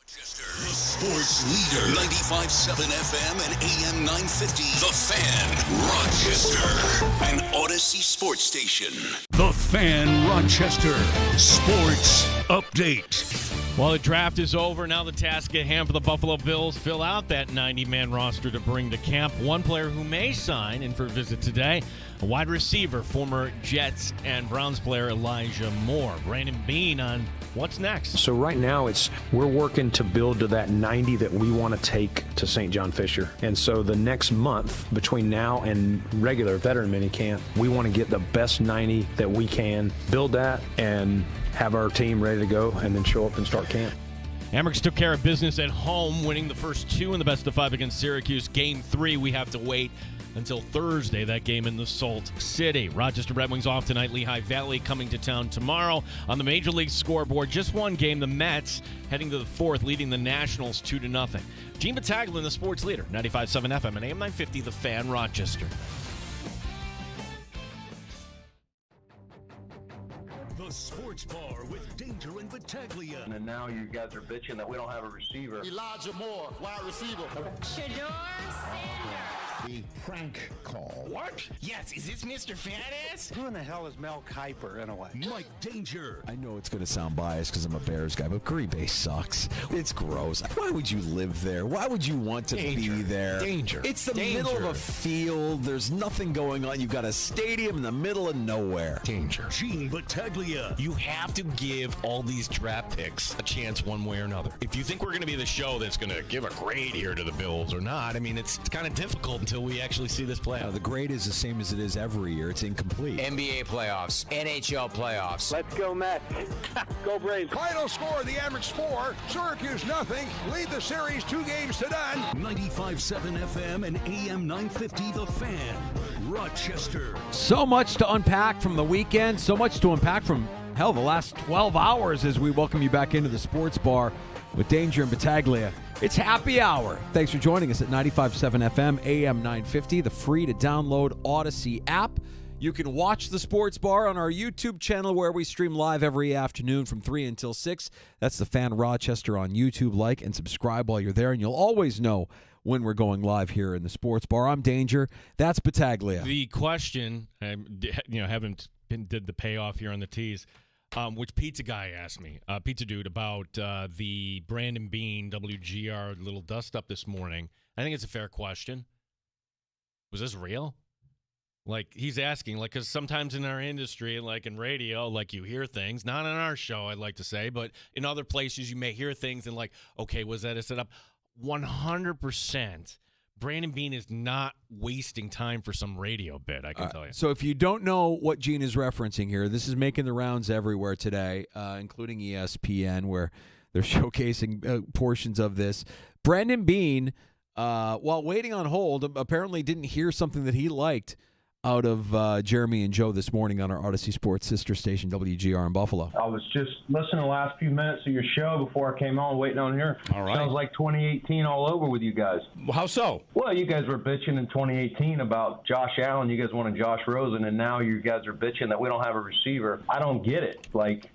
The sports leader, 95.7 FM and AM 950. The Fan, Rochester, an Odyssey sports station. The Fan, Rochester, sports update. Well, the draft is over. Now the task at hand for the Buffalo Bills, fill out that 90-man roster to bring to camp. One player who may sign in for a visit today, a wide receiver, former Jets and Browns player Elijah Moore. Brandon Beane on what's next. So right now we're working to build to that 90 that we want to take to St. John Fisher. And so the next month between now and regular veteran minicamp, we want to get the best 90 that we can, build that, and have our team ready to go, and then show up and start camp. Amerks took care of business at home, winning the first two in the best of five against Syracuse. Game 3, we have to wait until Thursday, that game in the Salt City. Rochester Red Wings off tonight. Lehigh Valley coming to town tomorrow. On the Major League scoreboard, just one game, the Mets heading to the fourth, leading the Nationals 2-0. Gene Battaglia, the sports leader, 95.7 FM and AM 950, The Fan, Rochester. The Sports Bar with Danger and Battaglia. And now you guys are bitching that we don't have a receiver. Elijah Moore, wide receiver. Shador Sanders. The prank call. What? Yes, is this Mr. Fatass? Who in the hell is Mel Kiper anyway? Mike Danger. I know it's going to sound biased because I'm a Bears guy, but Green Bay sucks. It's gross. Why would you live there? Why would you want to be there? Danger. It's the middle of a field. There's nothing going on. You've got a stadium in the middle of nowhere. Danger. Gene Battaglia. You have to give all these draft picks a chance one way or another. If you think we're going to be the show that's going to give a grade here to the Bills or not, I mean, it's kind of difficult until we actually see this play out. The grade is the same as it is every year. It's incomplete. NBA playoffs, NHL playoffs. Let's go Mets. Go Braves. Final score, the Amerks 4, Syracuse nothing. Lead the series 2 games to none. 95.7 FM and AM 950, The Fan, Rochester. So much to unpack from the weekend, so much to unpack from, the last 12 hours as we welcome you back into the sports bar with Danger and Battaglia. It's happy hour. Thanks for joining us at 95.7 FM, AM 950, the free-to-download Odyssey app. You can watch the sports bar on our YouTube channel where we stream live every afternoon from 3 until 6. That's the Fan Rochester on YouTube. Like and subscribe while you're there, and you'll always know when we're going live here in the sports bar. I'm Danger. That's Battaglia. The question, haven't did the payoff here on the tees, which pizza guy asked me, pizza dude, about the Brandon Beane WGR little dust up this morning. I think it's a fair question. Was this real? Like, he's asking, like, because sometimes in our industry, like in radio, like, you hear things, not on our show, I'd like to say, but in other places you may hear things and like, okay, was that a setup? 100%. Brandon Beane is not wasting time for some radio bit, I can tell you. So if you don't know what Gene is referencing here, this is making the rounds everywhere today, including ESPN, where they're showcasing portions of this. Brandon Beane, while waiting on hold, apparently didn't hear something that he liked out of Jeremy and Joe this morning on our Odyssey Sports sister station, WGR in Buffalo. I was just listening to the last few minutes of your show before I came on, waiting on here. All right. Sounds like 2018 all over with you guys. How so? Well, you guys were bitching in 2018 about Josh Allen. You guys wanted Josh Rosen, and now you guys are bitching that we don't have a receiver. I don't get it. Like,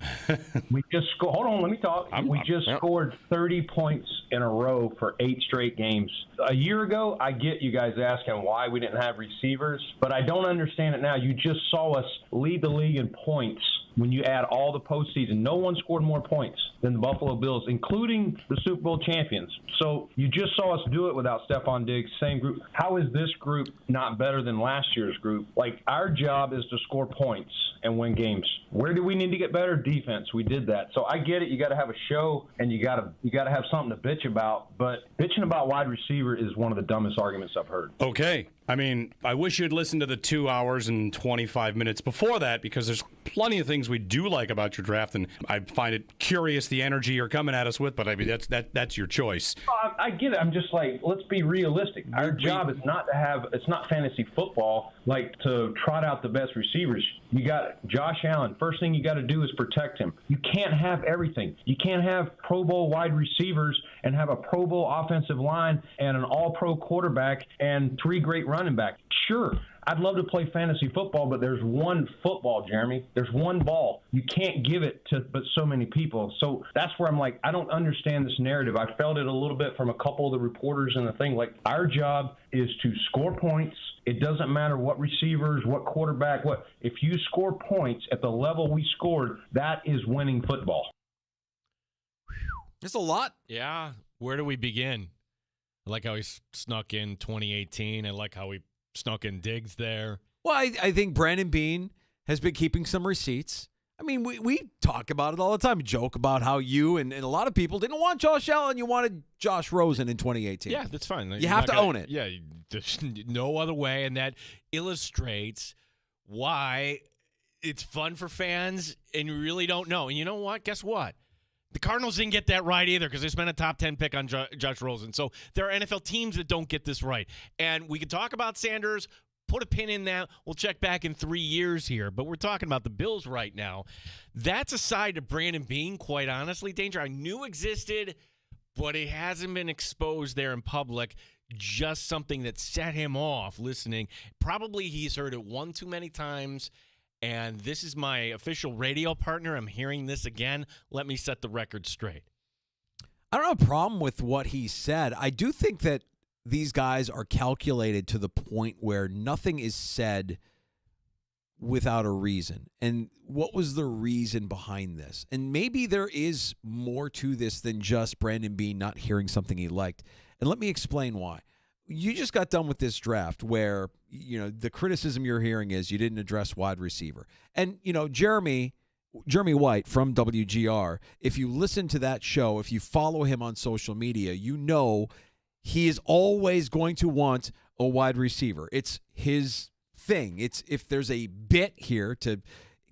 we just hold on, let me talk. We just scored 30 points in a row for 8 straight games. A year ago, I get you guys asking why we didn't have receivers, but I don't understand it now. You just saw us lead the league in points. When you add all the postseason, no one scored more points than the Buffalo Bills, including the Super Bowl champions. So you just saw us do it without Stephon Diggs, same group. How is this group not better than last year's group? Like, our job is to score points and win games. Where do we need to get better? Defense. We did that. So I get it. You got to have a show and you got to have something to bitch about. But bitching about wide receiver is one of the dumbest arguments I've heard. Okay. I mean, I wish you'd listened to the 2 hours and 25 minutes before that, because there's plenty of things we do like about your draft, and I find it curious the energy you're coming at us with, but I mean, that's your choice. I get it. I'm just like, let's be realistic. Our job is not to have, it's not fantasy football, like to trot out the best receivers. You got Josh Allen. First thing you got to do is protect him. You can't have everything. You can't have Pro Bowl wide receivers and have a Pro Bowl offensive line and an all-pro quarterback and 3 great running back. Sure, I'd love to play fantasy football, but there's one football, Jeremy. There's one ball. You can't give it to but so many people. So that's where I'm like, I don't understand this narrative. I felt it a little bit from a couple of the reporters in the thing. Like, our job is to score points. It doesn't matter what receivers, what quarterback, what. If you score points at the level we scored, that is winning football. There's a lot. Yeah. Where do we begin? I like how he snuck in 2018. I like how he snuck in Diggs there. Well, I think Brandon Beane has been keeping some receipts. I mean, we talk about it all the time, joke about how you and a lot of people didn't want Josh Allen. You wanted Josh Rosen in 2018. Yeah, that's fine. You have to own it. Yeah, there's no other way, and that illustrates why it's fun for fans and you really don't know. And you know what? Guess what? The Cardinals didn't get that right either because they spent a top 10 pick on Josh Rosen. So there are NFL teams that don't get this right. And we can talk about Sanders, put a pin in that. We'll check back in 3 years here. But we're talking about the Bills right now. That's a side to Brandon Beane, quite honestly, Danger, I knew existed, but it hasn't been exposed there in public. Just something that set him off listening. Probably he's heard it one too many times. And this is my official radio partner. I'm hearing this again. Let me set the record straight. I don't have a problem with what he said. I do think that these guys are calculated to the point where nothing is said without a reason. And what was the reason behind this? And maybe there is more to this than just Brandon Beane not hearing something he liked. And let me explain why. You just got done with this draft where, the criticism you're hearing is you didn't address wide receiver. And, Jeremy White from WGR, if you listen to that show, if you follow him on social media, he is always going to want a wide receiver. It's his thing. It's if there's a bit here to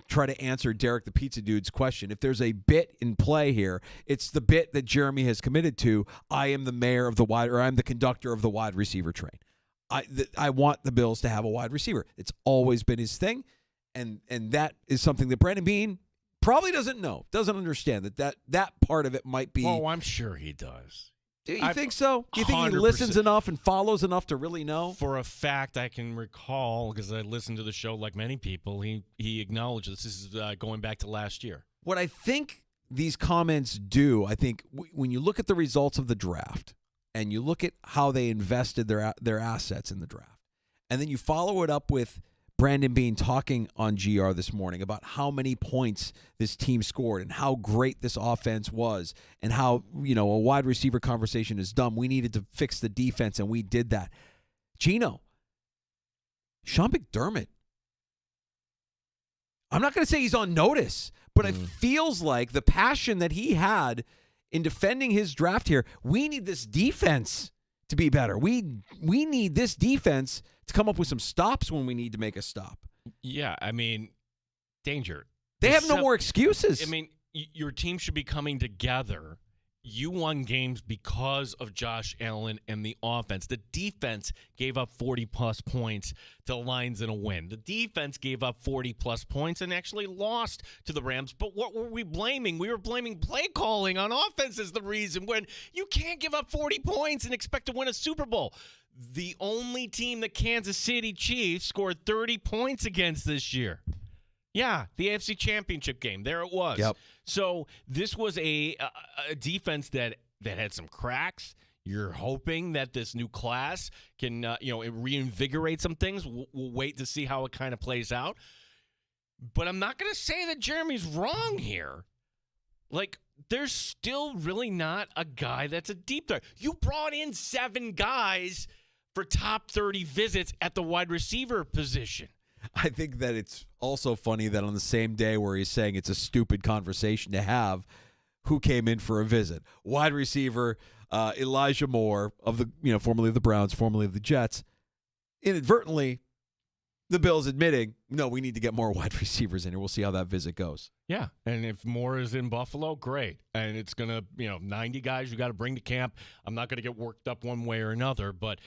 try to answer Derek the Pizza Dude's question. If there's a bit in play here, it's the bit that Jeremy has committed to. I am the mayor of I'm the conductor of the wide receiver train. I want the Bills to have a wide receiver. It's always been his thing, and that is something that Brandon Beane probably doesn't know, doesn't understand that part of it might be. Oh, I'm sure he does. Do you think so? Do you think he listens enough and follows enough to really know? For a fact, I can recall, because I listened to the show like many people, he acknowledged this. This is going back to last year. What I think these comments do, I think when you look at the results of the draft and you look at how they invested their assets in the draft, and then you follow it up with Brandon Beane talking on GR this morning about how many points this team scored and how great this offense was and how, a wide receiver conversation is dumb. We needed to fix the defense, and we did that. Gino, Sean McDermott, I'm not going to say he's on notice, but it feels like the passion that he had in defending his draft here, we need this defense to be better. We need this defense to come up with some stops when we need to make a stop. Yeah, I mean, Danger. They have no more excuses. I mean, your team should be coming together. You won games because of Josh Allen and the offense. The defense gave up 40-plus points to the Lions in a win. The defense gave up 40-plus points and actually lost to the Rams. But what were we blaming? We were blaming play calling on offense as the reason when you can't give up 40 points and expect to win a Super Bowl. The only team the Kansas City Chiefs scored 30 points against this year. Yeah, the AFC Championship game. There it was. Yep. So this was a defense that had some cracks. You're hoping that this new class can reinvigorate some things. We'll wait to see how it kind of plays out. But I'm not going to say that Jeremy's wrong here. Like, there's still really not a guy that's a deep threat. You brought in 7 guys for top 30 visits at the wide receiver position. I think that it's also funny that on the same day where he's saying it's a stupid conversation to have, who came in for a visit? Wide receiver Elijah Moore of the formerly of the Browns, formerly of the Jets. Inadvertently, the Bills admitting, no, we need to get more wide receivers in here. We'll see how that visit goes. Yeah, and if Moore is in Buffalo, great. And it's going to, 90 guys you got to bring to camp. I'm not going to get worked up one way or another. But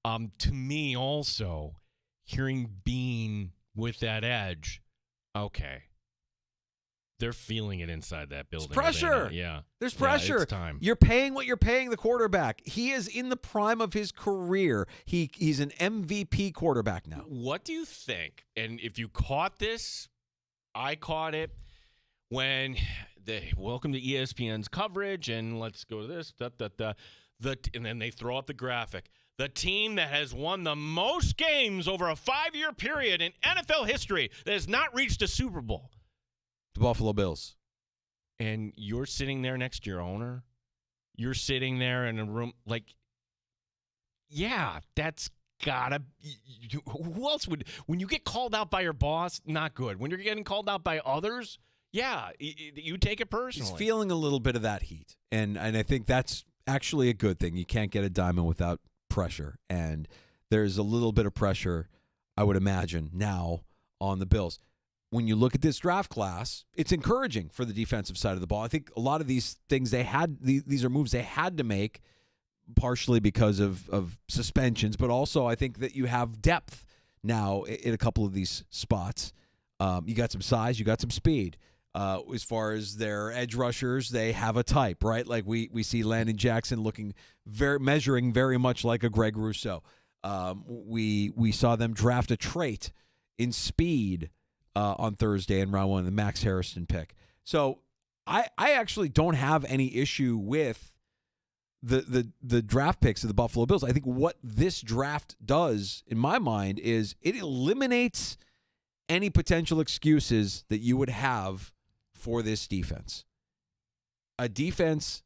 to me also, hearing Beane with that edge, okay, They're feeling it inside that building. It's pressure. Yeah. There's pressure. Yeah, it's time. You're paying what you're paying the quarterback. He is in the prime of his career. He's an MVP quarterback now. What do you think? And if you caught this, I caught it when they welcome to ESPN's coverage, and let's go to this. And then they throw up the graphic. The team that has won the most games over a 5-year period in NFL history that has not reached a Super Bowl. The Buffalo Bills. And you're sitting there next to your owner. You're sitting there in a room like, yeah, that's gotta. Who else would? When you get called out by your boss, not good. When you're getting called out by others, yeah, you take it personally. He's feeling a little bit of that heat, and I think that's actually a good thing. You can't get a diamond without pressure, and there's a little bit of pressure, I would imagine, now on the Bills. When you look at this draft class, it's encouraging for the defensive side of the ball. I think a lot of these things these are moves they had to make, partially because of suspensions, but also I think that you have depth now in a couple of these spots. You got some size, you got some speed. As far as their edge rushers, they have a type, right? Like we see Landon Jackson measuring very much like a Greg Rousseau. We saw them draft a trait in speed on Thursday in round 1, the Max Harrison pick. So I actually don't have any issue with the draft picks of the Buffalo Bills. I think what this draft does, in my mind, is it eliminates any potential excuses that you would have for this defense. A defense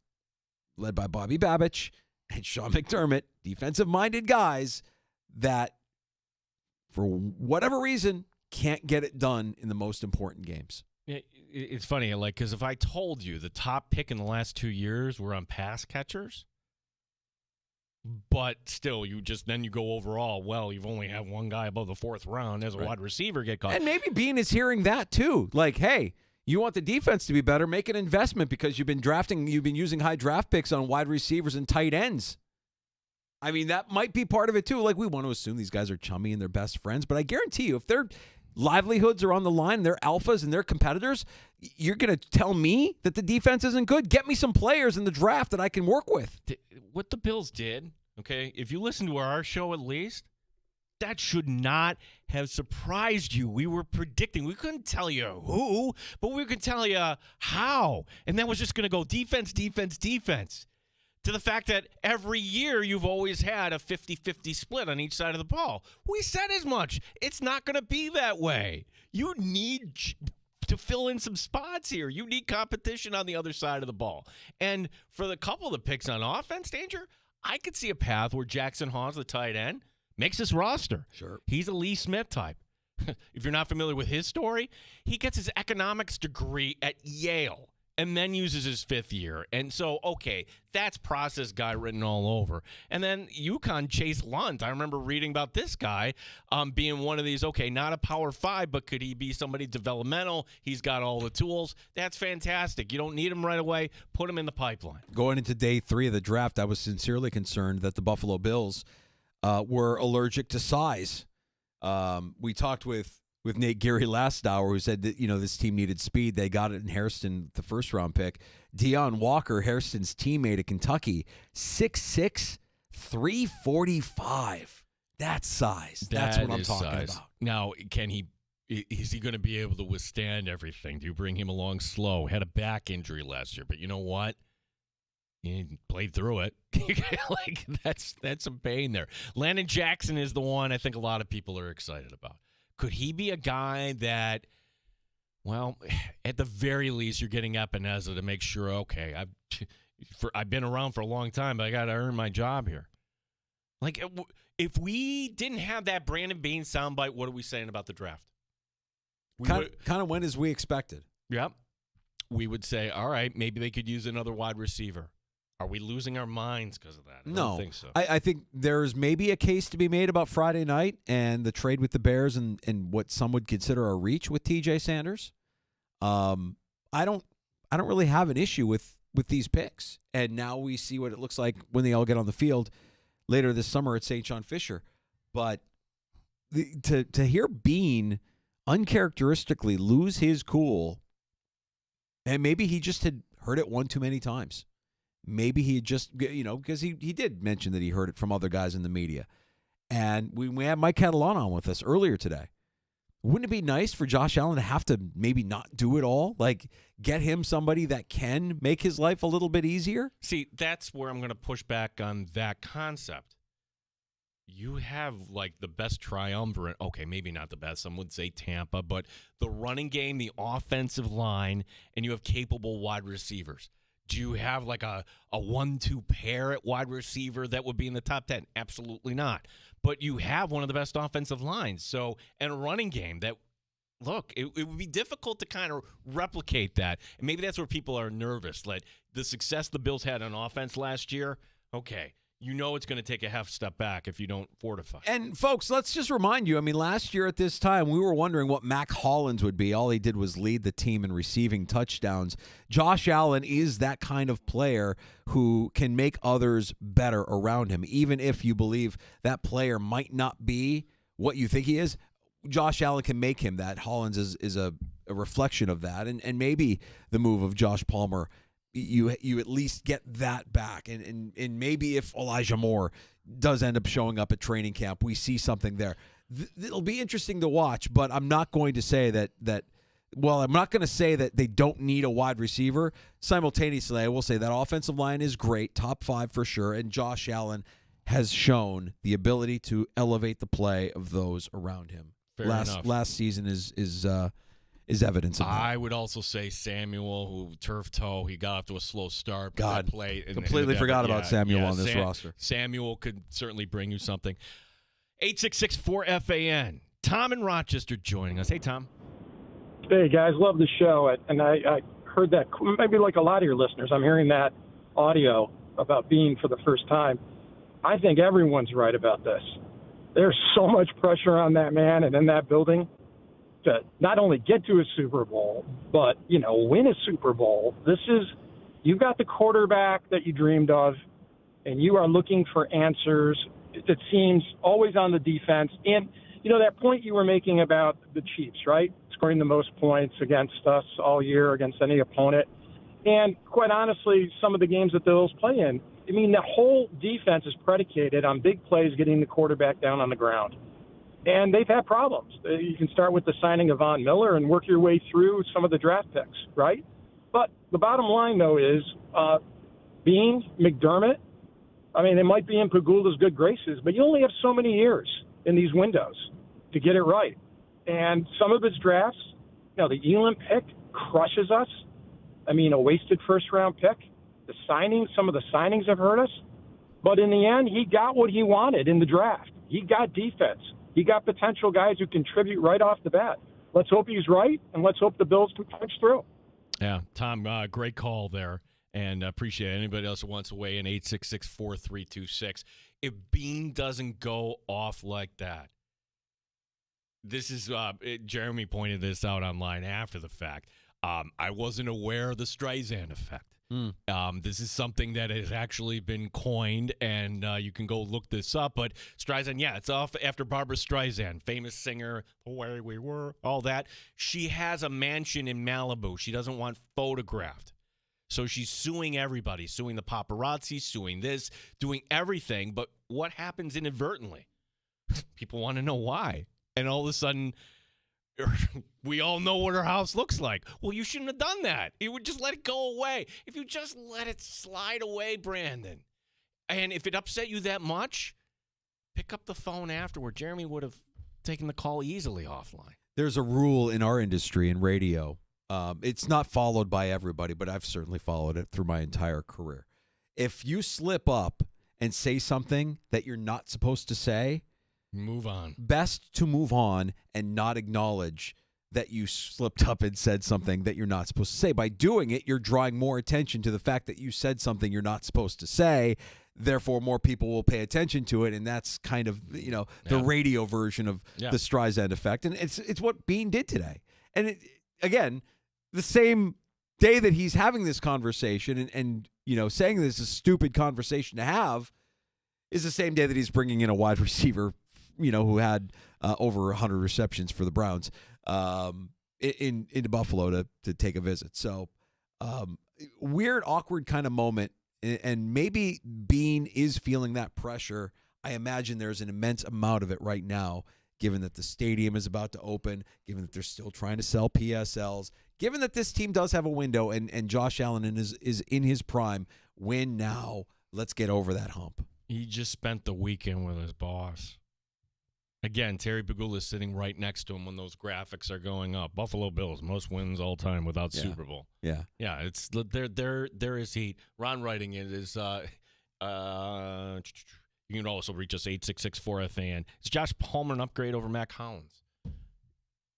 led by Bobby Babich and Sean McDermott, defensive-minded guys that, for whatever reason, can't get it done in the most important games. It's funny, because if I told you the top pick in the last 2 years were on pass catchers, but still you go overall, well, you've only had one guy above the 4th round as a wide receiver get caught. And maybe Bean is hearing that too. Like, hey, you want the defense to be better, make an investment because you've been using high draft picks on wide receivers and tight ends. I mean, that might be part of it too. Like, we want to assume these guys are chummy and they're best friends, but I guarantee you, if their livelihoods are on the line, they're alphas and they're competitors, you're going to tell me that the defense isn't good? Get me some players in the draft that I can work with. What the Bills did, okay, if you listen to our show at least, that should not have surprised you. We were predicting. We couldn't tell you who, but we could tell you how. And that was just going to go defense, defense, defense. To the fact that every year you've always had a 50-50 split on each side of the ball. We said as much. It's not going to be that way. You need to fill in some spots here. You need competition on the other side of the ball. And for the couple of the picks on offense, Danger, I could see a path where Jackson Hawes, the tight end, makes this roster. Sure. He's a Lee Smith type. If you're not familiar with his story, he gets his economics degree at Yale and then uses his 5th year. And so, okay, that's process guy written all over. And then UConn, Chase Lunt. I remember reading about this guy being one of these, okay, not a Power 5, but could he be somebody developmental? He's got all the tools. That's fantastic. You don't need him right away. Put him in the pipeline. Going into day 3 of the draft, I was sincerely concerned that the Buffalo Bills were allergic to size. We talked with Nate Geary last hour, who said that, this team needed speed. They got it in Hairston, the 1st-round pick. Deion Walker, Hairston's teammate at Kentucky, 6'6", 345. That's size. That's what I'm talking about. Now, is he going to be able to withstand everything? Do you bring him along slow? Had a back injury last year, but you know what? He played through it. That's some pain there. Landon Jackson is the one I think a lot of people are excited about. Could he be a guy that, well, at the very least, you're getting Epineza to make sure, okay, I've been around for a long time, but I got to earn my job here. Like, if we didn't have that Brandon Beane soundbite, what are we saying about the draft? Kind of went as we expected. Yep. We would say, all right, maybe they could use another wide receiver. Are we losing our minds because of that? I don't think so. I think there's maybe a case to be made about Friday night and the trade with the Bears and what some would consider a reach with TJ Sanders. I don't really have an issue with these picks. And now we see what it looks like when they all get on the field later this summer at St. John Fisher. But to hear Bean uncharacteristically lose his cool And maybe he just had heard it one too many times. Maybe he had just, because he did mention that he heard it from other guys in the media. And we had Mike Catalan on with us earlier today. Wouldn't it be nice for Josh Allen to have to maybe not do it all? Like, get him somebody that can make his life a little bit easier? See, that's where I'm going to push back on that concept. You have, like, the best triumvirate. Okay, maybe not the best. Some would say Tampa. But the running game, the offensive line, and you have capable wide receivers. Do you have, like, a 1-2 pair at wide receiver that would be in the top 10? Absolutely not. But you have one of the best offensive lines. So, and a running game that, look, it would be difficult to kind of replicate that. And maybe that's where people are nervous. Like, the success the Bills had on offense last year, okay, you know it's going to take a half step back if you don't fortify. And, folks, let's just remind you, I mean, last year at this time, we were wondering what Mac Hollins would be. All he did was lead the team in receiving touchdowns. Josh Allen is that kind of player who can make others better around him, even if you believe that player might not be what you think he is. Josh Allen can make him that. Hollins is a reflection of that. And maybe the move of Josh Palmer, you at least get that back. And maybe if Elijah Moore does end up showing up at training camp, we see something there. It'll be interesting to watch, but I'm not going to say that I'm not going to say that they don't need a wide receiver. Simultaneously, I will say that offensive line is great, top 5 for sure, and Josh Allen has shown the ability to elevate the play of those around him. Fair enough. Last season is evidence of that. I would also say Samuel, who turf toe, he got off to a slow start. God, completely in forgot about Samuel on this roster. Samuel could certainly bring you something. 866-4FAN. Tom in Rochester joining us. Hey, Tom. Hey, guys, love the show. And I heard that, maybe like a lot of your listeners, I'm hearing that audio about Bean for the first time. I think everyone's right about this. There's so much pressure on that man and in that building to not only get to a Super Bowl, but, win a Super Bowl. You've got the quarterback that you dreamed of, and you are looking for answers. It seems always on the defense. And, that point you were making about the Chiefs, right? Scoring the most points against us all year, against any opponent. And quite honestly, some of the games that the Bills play in, the whole defense is predicated on big plays getting the quarterback down on the ground. And they've had problems. You can start with the signing of Von Miller and work your way through some of the draft picks, right? But the bottom line, though, is Bean, McDermott, they might be in Pagula's good graces, but you only have so many years in these windows to get it right. And some of his drafts, the Elam pick crushes us. A wasted first-round pick. Some of the signings have hurt us. But in the end, he got what he wanted in the draft. He got defense. He got potential guys who contribute right off the bat. Let's hope he's right, and let's hope the Bills can punch through. Yeah, Tom, great call there, and appreciate it. Anybody else who wants to weigh in, 866-4326. If Bean doesn't go off like that, this is Jeremy pointed this out online after the fact. I wasn't aware of the Streisand effect. This is something that has actually been coined, and you can go look this up. But Streisand, it's off after Barbara Streisand, famous singer, Where We Were, all that. She has a mansion in Malibu. She doesn't want photographed. So she's suing everybody, suing the paparazzi, suing this, doing everything. But what happens inadvertently? People want to know why. And all of a sudden, we all know what her house looks like. Well, you shouldn't have done that. You would just let it go away. If you just let it slide away, Brandon, and if it upset you that much, pick up the phone afterward. Jeremy would have taken the call easily offline. There's a rule in our industry in radio. It's not followed by everybody, but I've certainly followed it through my entire career. If you slip up and say something that you're not supposed to say, move on. Best to move on and not acknowledge that you slipped up and said something that you're not supposed to say. By doing it, you're drawing more attention to the fact that you said something you're not supposed to say. Therefore, more people will pay attention to it, and that's kind of the radio version of the Streisand effect. And it's what Bean did today. And again, the same day that he's having this conversation and saying this is a stupid conversation to have is the same day that he's bringing in a wide receiver who had over 100 receptions for the Browns into Buffalo to take a visit. So weird, awkward kind of moment. And maybe Bean is feeling that pressure. I imagine there's an immense amount of it right now, given that the stadium is about to open, given that they're still trying to sell PSLs, given that this team does have a window and Josh Allen is in his prime. Win now. Let's get over that hump. He just spent the weekend with his boss. Again, Terry Pegula is sitting right next to him when those graphics are going up. Buffalo Bills, most wins all time without Super Bowl. Yeah. Yeah, it's there is heat. Ron writing it is you can also reach us 866-4FAN. Is Josh Palmer an upgrade over Matt Collins?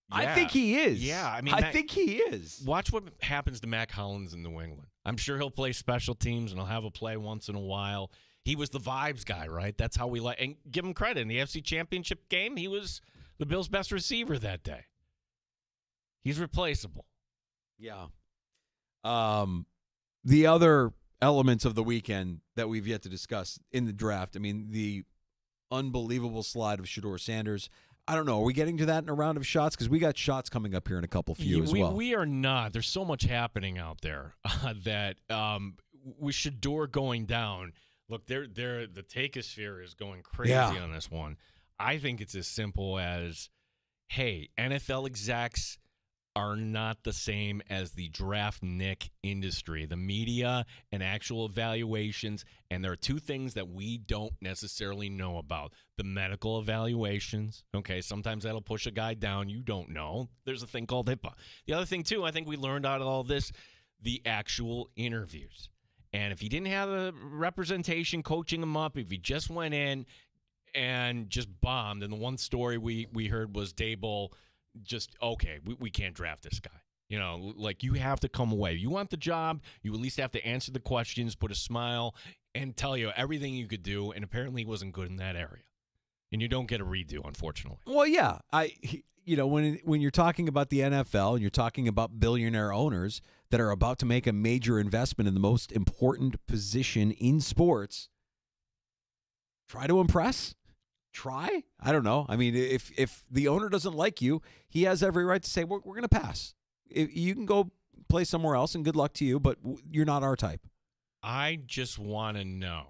I think he is. Yeah, I mean, I think he is. Watch what happens to Matt Collins in New England. I'm sure he'll play special teams and he'll have a play once in a while. He was the vibes guy, right? That's how we like. And give him credit. In the FC Championship game, he was the Bills' best receiver that day. He's replaceable. Yeah. The other elements of the weekend that we've yet to discuss in the draft, I mean, the unbelievable slide of Shedeur Sanders. I don't know. Are we getting to that in a round of shots? Because we got shots coming up here in a few as well. We are not. There's so much happening out there that with Shedeur going down, look, the takeosphere is going crazy on this one. I think it's as simple as, hey, NFL execs are not the same as the draft nick industry, the media and actual evaluations. And there are two things that we don't necessarily know about. The medical evaluations. Okay, sometimes that'll push a guy down. You don't know. There's a thing called HIPAA. The other thing, too, I think we learned out of all this, the actual interviews. And if he didn't have a representation coaching him up, if he just went in and just bombed, and the one story we heard was Daboll just, okay, we can't draft this guy. You know, like, you have to come away. You want the job, you at least have to answer the questions, put a smile, and tell you everything you could do, and apparently he wasn't good in that area. And you don't get a redo, unfortunately. Well, yeah. When you're talking about the NFL and you're talking about billionaire owners that are about to make a major investment in the most important position in sports, try to impress. Try? I don't know. I mean, if the owner doesn't like you, he has every right to say, we're going to pass. You can go play somewhere else, and good luck to you, but you're not our type. I just want to know,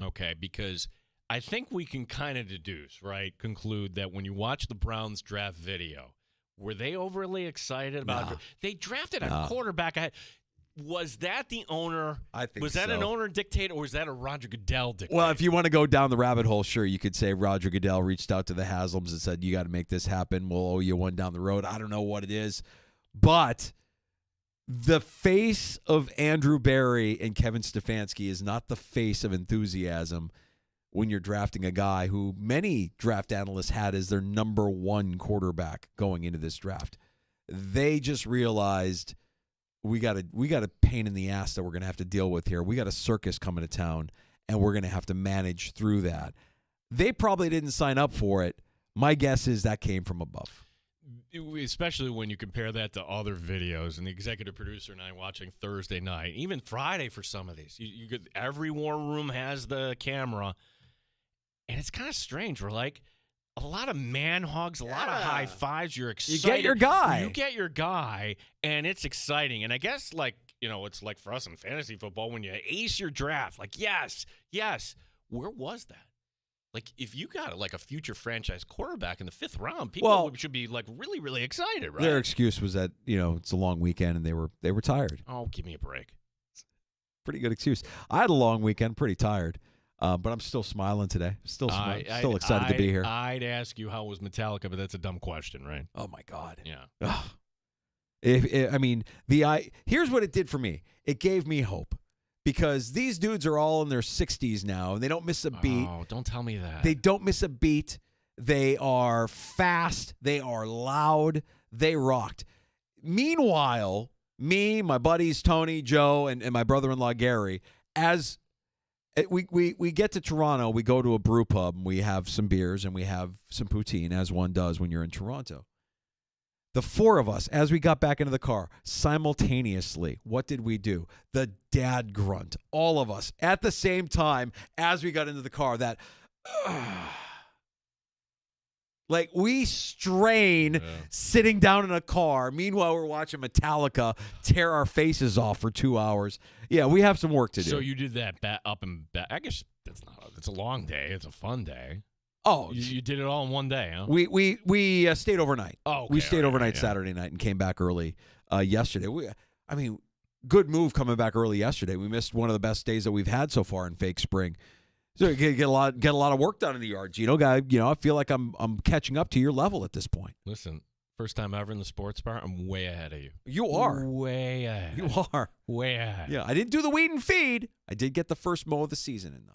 okay, because I think we can kind of deduce, right, conclude that when you watch the Browns draft video, were they overly excited about it? They drafted a quarterback. Was that the owner? I think was that an owner dictate, or was that a Roger Goodell dictate? Well, if you want to go down the rabbit hole, sure, you could say Roger Goodell reached out to the Haslams and said, you got to make this happen. We'll owe you one down the road. I don't know what it is. But the face of Andrew Berry and Kevin Stefanski is not the face of enthusiasm when you're drafting a guy who many draft analysts had as their number one quarterback going into this draft. They just realized we got a pain in the ass that we're going to have to deal with here. We got a circus coming to town, and we're going to have to manage through that. They probably didn't sign up for it. My guess is that came from above. Especially when you compare that to other videos, and the executive producer and I watching Thursday night, even Friday for some of these. Every war room has the camera, and it's kind of strange. We're like, a lot of man hugs, a lot of high fives. You're excited. You get your guy. You get your guy, and it's exciting. And I guess, it's like for us in fantasy football, when you ace your draft, like, yes. Where was that? Like, if you got a future franchise quarterback in the 5th round, people should be really, really excited, right? Their excuse was that it's a long weekend and they were tired. Oh, give me a break. Pretty good excuse. I had a long weekend, pretty tired. But I'm still smiling today. Still excited to be here. I'd ask you how was Metallica, but that's a dumb question, right? Oh my God. Yeah. Here's what it did for me. It gave me hope because these dudes are all in their 60s now, and they don't miss a beat. Oh, don't tell me that. They don't miss a beat. They are fast. They are loud. They rocked. Meanwhile, me, my buddies Tony, Joe, and my brother-in-law Gary, as we get to Toronto, we go to a brew pub, and we have some beers, and we have some poutine, as one does when you're in Toronto. The four of us, as we got back into the car, simultaneously, what did we do? The dad grunt, all of us, at the same time, as we got into the car, that, Like, we strain sitting down in a car. Meanwhile, we're watching Metallica tear our faces off for 2 hours. Yeah, we have some work to do. So you did that up and back. I guess it's a long day. It's a fun day. Oh, you did it all in one day, huh? We stayed overnight. Oh, okay. We stayed overnight yeah. Saturday night and came back early yesterday. Good move coming back early yesterday. We missed one of the best days that we've had so far in Fake Spring. So you get a lot of work done in the yard, Gino. Guy, I feel like I'm catching up to your level at this point. Listen, first time ever in the sports bar, I'm way ahead of you. You are way ahead. You are way ahead. Yeah, I didn't do the weed and feed. I did get the first mow of the season in though.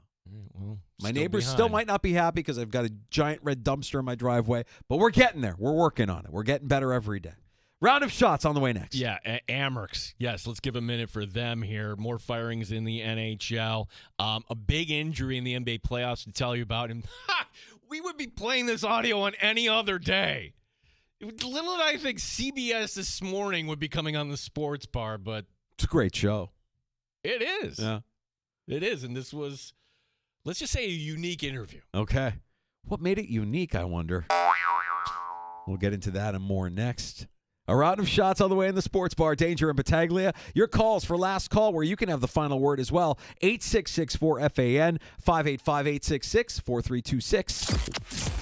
Well, my neighbors still might not be happy because I've got a giant red dumpster in my driveway, but we're getting there. We're working on it. We're getting better every day. Round of shots on the way next. Yeah, Amerks. Yes, let's give a minute for them here. More firings in the NHL. A big injury in the NBA playoffs to tell you about. And we would be playing this audio on any other day. Little did I think CBS this morning would be coming on the sports bar, but it's a great show. It is. Yeah. It is. And this was, let's just say, a unique interview. Okay. What made it unique, I wonder? We'll get into that and more next. A round of shots on the way in the sports bar. Danger and Battaglia. Your calls for last call where you can have the final word as well. 866-4FAN, 585-866-4326.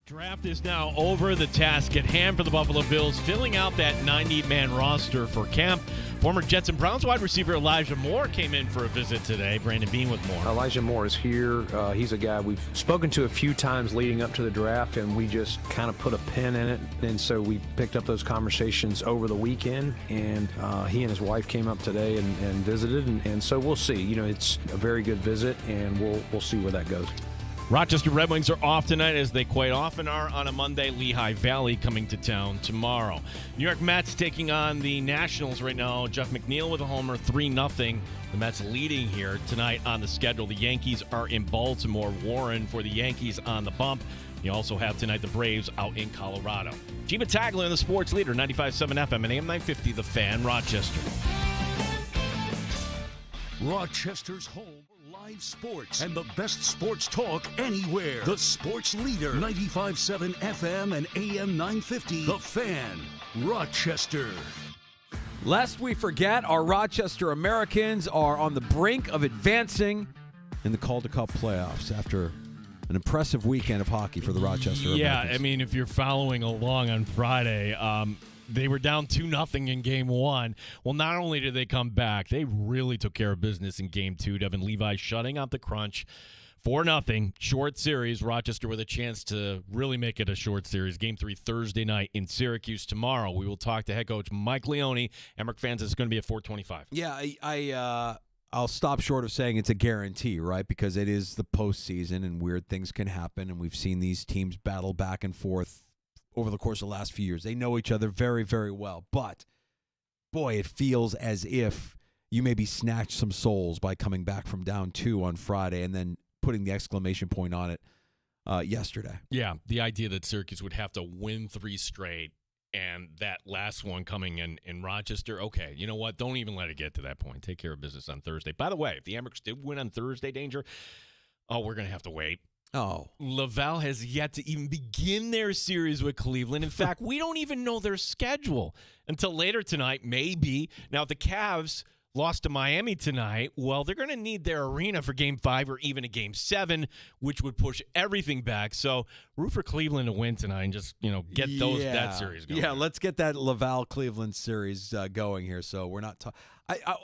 Draft is now over. The task at hand for the Buffalo Bills, filling out that 90-man roster for camp. Former Jets and Browns wide receiver Elijah Moore came in for a visit today. Brandon Bean with more. Elijah Moore is here. He's a guy we've spoken to a few times leading up to the draft, and we just kind of put a pin in it. And so we picked up those conversations over the weekend, and he and his wife came up today and visited. And so we'll see. You know, it's a very good visit, and we'll see where that goes. Rochester Red Wings are off tonight, as they quite often are on a Monday. Lehigh Valley coming to town tomorrow. New York Mets taking on the Nationals right now. Jeff McNeil with a homer, 3-0. The Mets leading here tonight on the schedule. The Yankees are in Baltimore. Warren for the Yankees on the bump. You also have tonight the Braves out in Colorado. Gene Battaglia, the sports leader, 95.7 FM and AM 950, The Fan, Rochester. Rochester's home for live sports and the best sports talk anywhere. The sports leader, 95.7 FM and AM 950, The Fan, Rochester. Lest we forget, our Rochester Americans are on the brink of advancing in the Calder Cup playoffs after an impressive weekend of hockey for the Rochester Americans. Yeah, I mean, if you're following along on Friday, they were down 2-0 in Game 1. Well, not only did they come back, they really took care of business in Game 2. Devin Levi shutting out the crunch. 4-0, short series. Rochester with a chance to really make it a short series. Game 3 Thursday night in Syracuse tomorrow. We will talk to head coach Mike Leone. Emmerich fans, it's going to be at 4:25. Yeah, I'll stop short of saying it's a guarantee, right? Because it is the postseason and weird things can happen, and we've seen these teams battle back and forth over the course of the last few years. They know each other very, very well. But, boy, it feels as if you maybe snatched some souls by coming back from down 2 on Friday and then putting the exclamation point on it yesterday. Yeah, the idea that Syracuse would have to win 3 straight and that last one coming in Rochester, okay, you know what? Don't even let it get to that point. Take care of business on Thursday. By the way, if the Amherst did win on Thursday, Danger, we're going to have to wait. Oh. Laval has yet to even begin their series with Cleveland. In fact, we don't even know their schedule until later tonight, maybe. Now, if the Cavs lost to Miami tonight, well, they're going to need their arena for Game 5 or even a Game 7, which would push everything back. So root for Cleveland to win tonight and just, get that series going. Yeah, let's get that Laval-Cleveland series going here. So we're not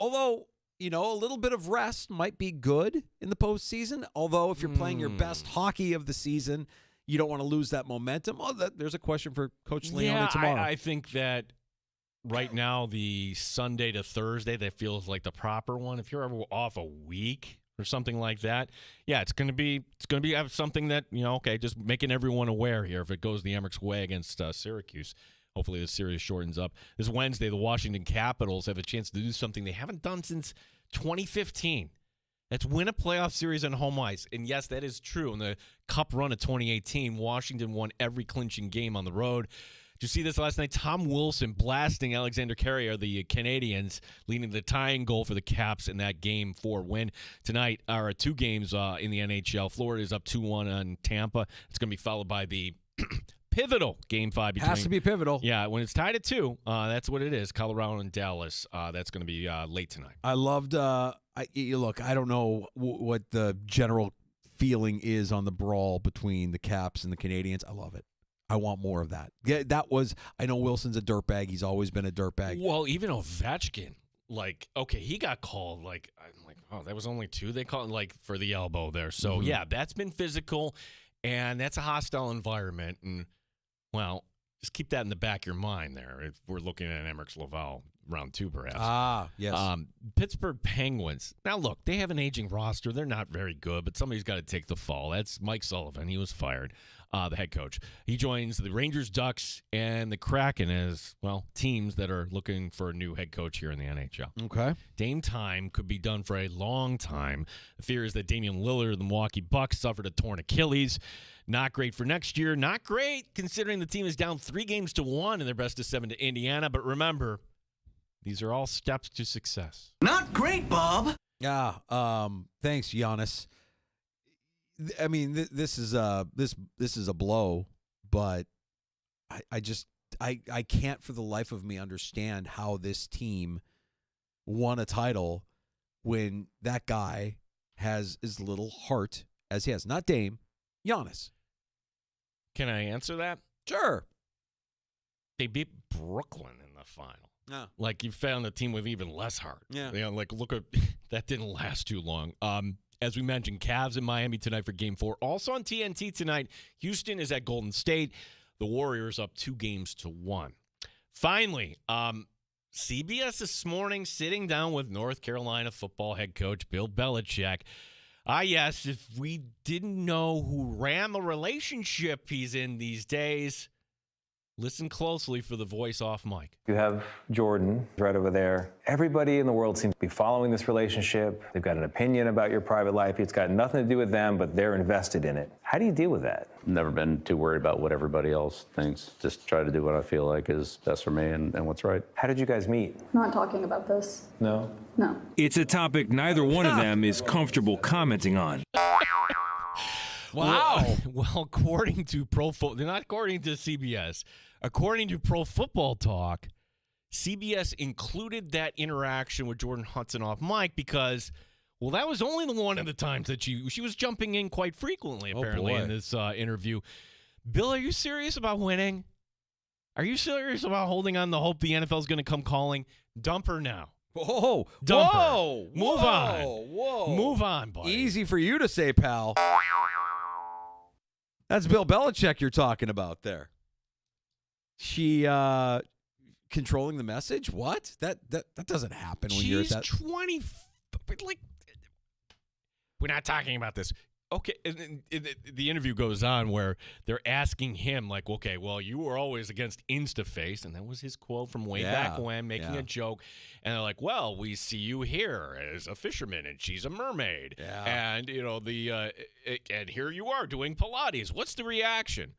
although a little bit of rest might be good in the postseason. Although if you're playing your best hockey of the season, you don't want to lose that momentum. There's a question for Coach Leone tomorrow. I think that right now the Sunday to Thursday, that feels like the proper one. If you're ever off a week or something like that, yeah, it's going to be something that, just making everyone aware here if it goes the Emmerich's way against Syracuse. Hopefully the series shortens up. This Wednesday, the Washington Capitals have a chance to do something they haven't done since 2015. That's win a playoff series on home ice. And yes, that is true. In the Cup run of 2018, Washington won every clinching game on the road. Did you see this last night? Tom Wilson blasting Alexander Carrier, the Canadians, leading the tying goal for the Caps in that Game 4 win. Tonight are 2 games in the NHL. Florida is up 2-1 on Tampa. It's going to be followed by the pivotal Game 5 between. Has to be pivotal. Yeah, when it's tied at 2, that's what it is. Colorado and Dallas. That's going to be late tonight. I loved. Look, I don't know what the general feeling is on the brawl between the Caps and the Canadians. I love it. I want more of that. Yeah, I know Wilson's a dirtbag. He's always been a dirtbag. Well, even Ovechkin, he got called. That was only 2. They called for the elbow there. So yeah, that's been physical, and that's a hostile environment. And well, just keep that in the back of your mind there. If we're looking at Emmerich's Laval round 2, perhaps. Ah, yes. Pittsburgh Penguins. Now, look, they have an aging roster. They're not very good, but somebody's got to take the fall. That's Mike Sullivan. He was fired, the head coach. He joins the Rangers, Ducks, and the Kraken as, teams that are looking for a new head coach here in the NHL. Okay. Dame time could be done for a long time. The fear is that Damian Lillard of the Milwaukee Bucks suffered a torn Achilles. Not great for next year. Not great considering the team is down 3-1 in their best of 7 to Indiana. But remember, these are all steps to success. Not great, Bob. Yeah. Thanks, Giannis. I mean, this is a blow, but I can't for the life of me understand how this team won a title when that guy has as little heart as he has. Not Dame, Giannis. Can I answer that? Sure. They beat Brooklyn in the final. Yeah. Like, you found a team with even less heart. Yeah. You know, like, look at that didn't last too long. As we mentioned, Cavs in Miami tonight for Game 4. Also on TNT tonight, Houston is at Golden State. The Warriors up 2-1. Finally, CBS this morning sitting down with North Carolina football head coach Bill Belichick. Yes, if we didn't know who ran the relationship he's in these days, listen closely for the voice off mic. You have Jordan right over there. Everybody in the world seems to be following this relationship. They've got an opinion about your private life. It's got nothing to do with them, but they're invested in it. How do you deal with that? Never been too worried about what everybody else thinks. Just try to do what I feel like is best for me and what's right. How did you guys meet? Not talking about this. No? No. It's a topic neither one of them is comfortable commenting on. Wow. Well, according to not according to CBS, according to Pro Football Talk, CBS included that interaction with Jordan Hudson off mic because, well, that was only the one of the times that she was jumping in quite frequently, apparently, in this interview. Bill, are you serious about winning? Are you serious about holding on the hope the NFL is going to come calling? Dump her now. Whoa. Dump Whoa. her. Move on. Whoa. Move on, buddy. Easy for you to say, pal. That's Bill Belichick you're talking about there. She controlling the message? What? That doesn't happen when you're at that. She's 20. Like, we're not talking about this. Okay, and the interview goes on where they're asking him, like, okay, well, you were always against InstaFace, and that was his quote from way back when, making a joke. And they're like, well, we see you here as a fisherman, and she's a mermaid. Yeah. And, you know, and here you are doing Pilates. What's the reaction?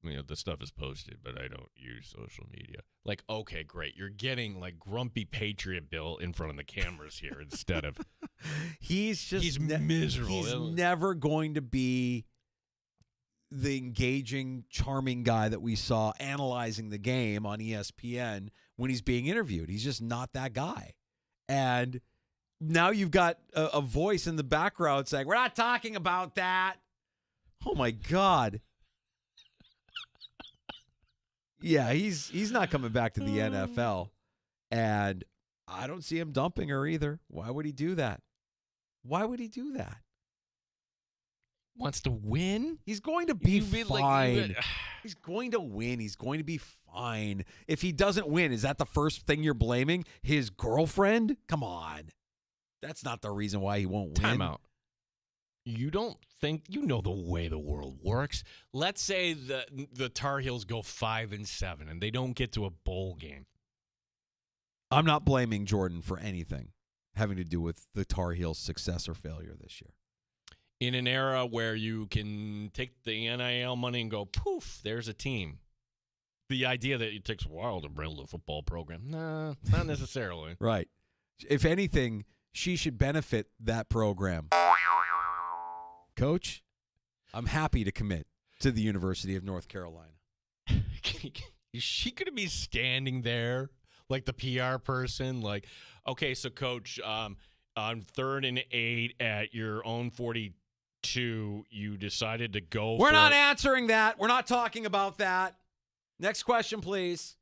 You know, the stuff is posted, but I don't use social media. Like, okay, great. You're getting like grumpy Patriot Bill in front of the cameras here instead of. He's miserable. He's never going to be the engaging, charming guy that we saw analyzing the game on ESPN when he's being interviewed. He's just not that guy. And now you've got a voice in the background saying, we're not talking about that. Oh, my God. Yeah, he's not coming back to the NFL, and I don't see him dumping her either. Why would he do that? Why would he do that? Wants to win? He's going to be fine. He's going to win. He's going to be fine. If he doesn't win, is that the first thing you're blaming? His girlfriend? Come on. That's not the reason why he won't win. Time out. You don't think you know the way the world works? Let's say the Tar Heels go 5-7 and they don't get to a bowl game. I'm not blaming Jordan for anything having to do with the Tar Heels' success or failure this year. In an era where you can take the NIL money and go, poof, there's a team. The idea that it takes a while to build a football program, nah, not necessarily. Right. If anything, she should benefit that program. Coach, I'm happy to commit to the University of North Carolina. Is she going to be standing there like the PR person? Like, okay, so Coach, on 3rd and 8 at your own 42, you decided to go We're not answering that. We're not talking about that. Next question, please.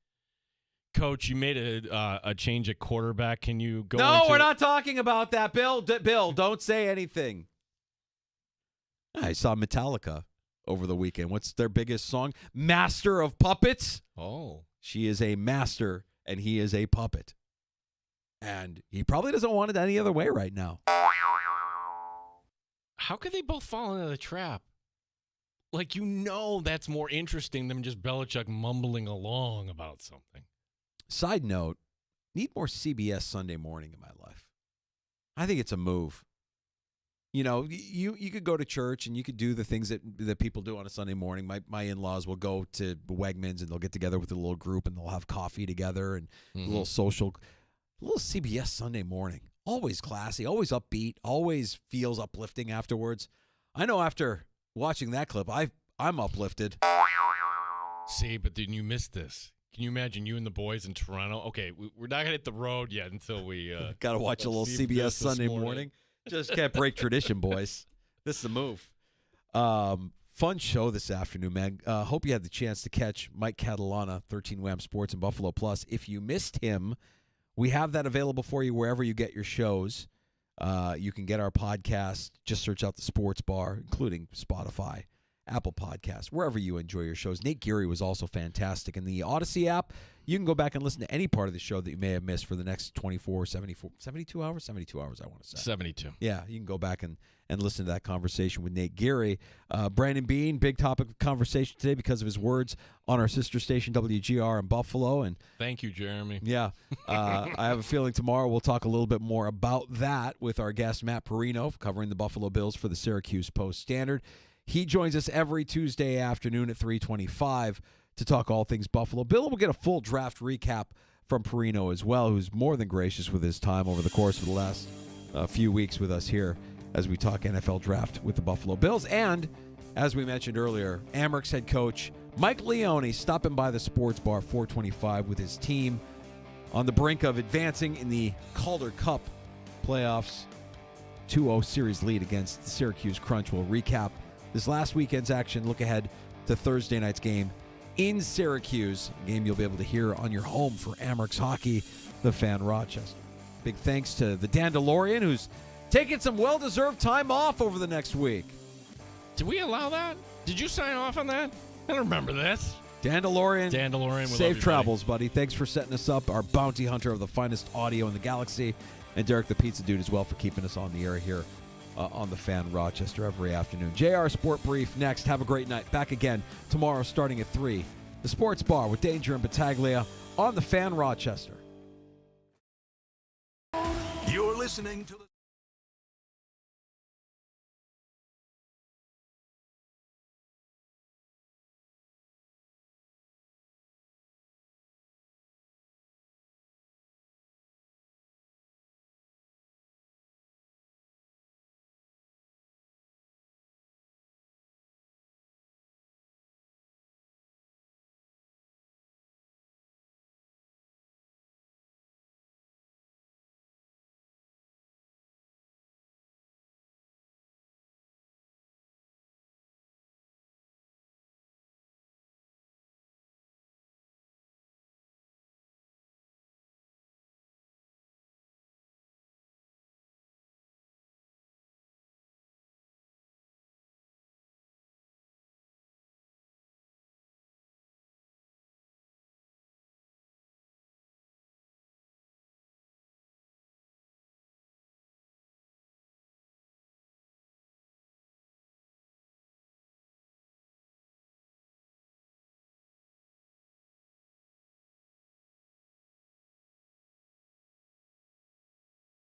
Coach, you made a change at quarterback. Can you go No, we're not talking about that. Bill, don't say anything. I saw Metallica over the weekend. What's their biggest song? Master of Puppets. Oh. She is a master, and he is a puppet. And he probably doesn't want it any other way right now. How could they both fall into the trap? Like, you know that's more interesting than just Belichick mumbling along about something. Side note, need more CBS Sunday morning in my life. I think it's a move. You know, you could go to church and you could do the things that people do on a Sunday morning. My in-laws will go to Wegmans and they'll get together with a little group and they'll have coffee together and a little social. A little CBS Sunday morning. Always classy, always upbeat, always feels uplifting afterwards. I know after watching that clip, I'm uplifted. See, but then you missed this. Can you imagine you and the boys in Toronto? Okay, we're not going to hit the road yet until we... got to watch a little CBS Sunday morning. Just can't break tradition, boys. This is the move. Fun show this afternoon, man. Hope you had the chance to catch Mike Catalana, 13 Wham Sports and Buffalo Plus. If you missed him, we have that available for you wherever you get your shows. You can get our podcast. Just search out the Sports Bar, including Spotify, Apple Podcasts, wherever you enjoy your shows. Nate Geary was also fantastic. In the Odyssey app, you can go back and listen to any part of the show that you may have missed for the next 72 hours? 72 hours, I want to say. 72. Yeah, you can go back and listen to that conversation with Nate Geary. Brandon Bean, big topic of conversation today because of his words on our sister station, WGR in Buffalo. And thank you, Jeremy. Yeah. I have a feeling tomorrow we'll talk a little bit more about that with our guest, Matt Perino, covering the Buffalo Bills for the Syracuse Post-Standard. He joins us every Tuesday afternoon at 3:25 to talk all things Buffalo. Bill will get a full draft recap from Perino as well, who's more than gracious with his time over the course of the last few weeks with us here as we talk NFL draft with the Buffalo Bills. And, as we mentioned earlier, Amerks head coach Mike Leone stopping by the Sports Bar 425 with his team on the brink of advancing in the Calder Cup playoffs. 2-0 series lead against the Syracuse Crunch. We'll recap this last weekend's action, look ahead to Thursday night's game in Syracuse, a game you'll be able to hear on your home for Amerks Hockey, the Fan Rochester. Big thanks to the Dandalorian, who's taking some well-deserved time off over the next week. Did we allow that? Did you sign off on that? I don't remember this. Dandalorian, we safe love you, travels, buddy. Thanks for setting us up. Our bounty hunter of the finest audio in the galaxy. And Derek the Pizza Dude as well for keeping us on the air here on the Fan Rochester every afternoon. JR Sport Brief next. Have a great night. Back again tomorrow starting at 3. The Sports Bar with Danger and Battaglia on the Fan Rochester. You're listening to the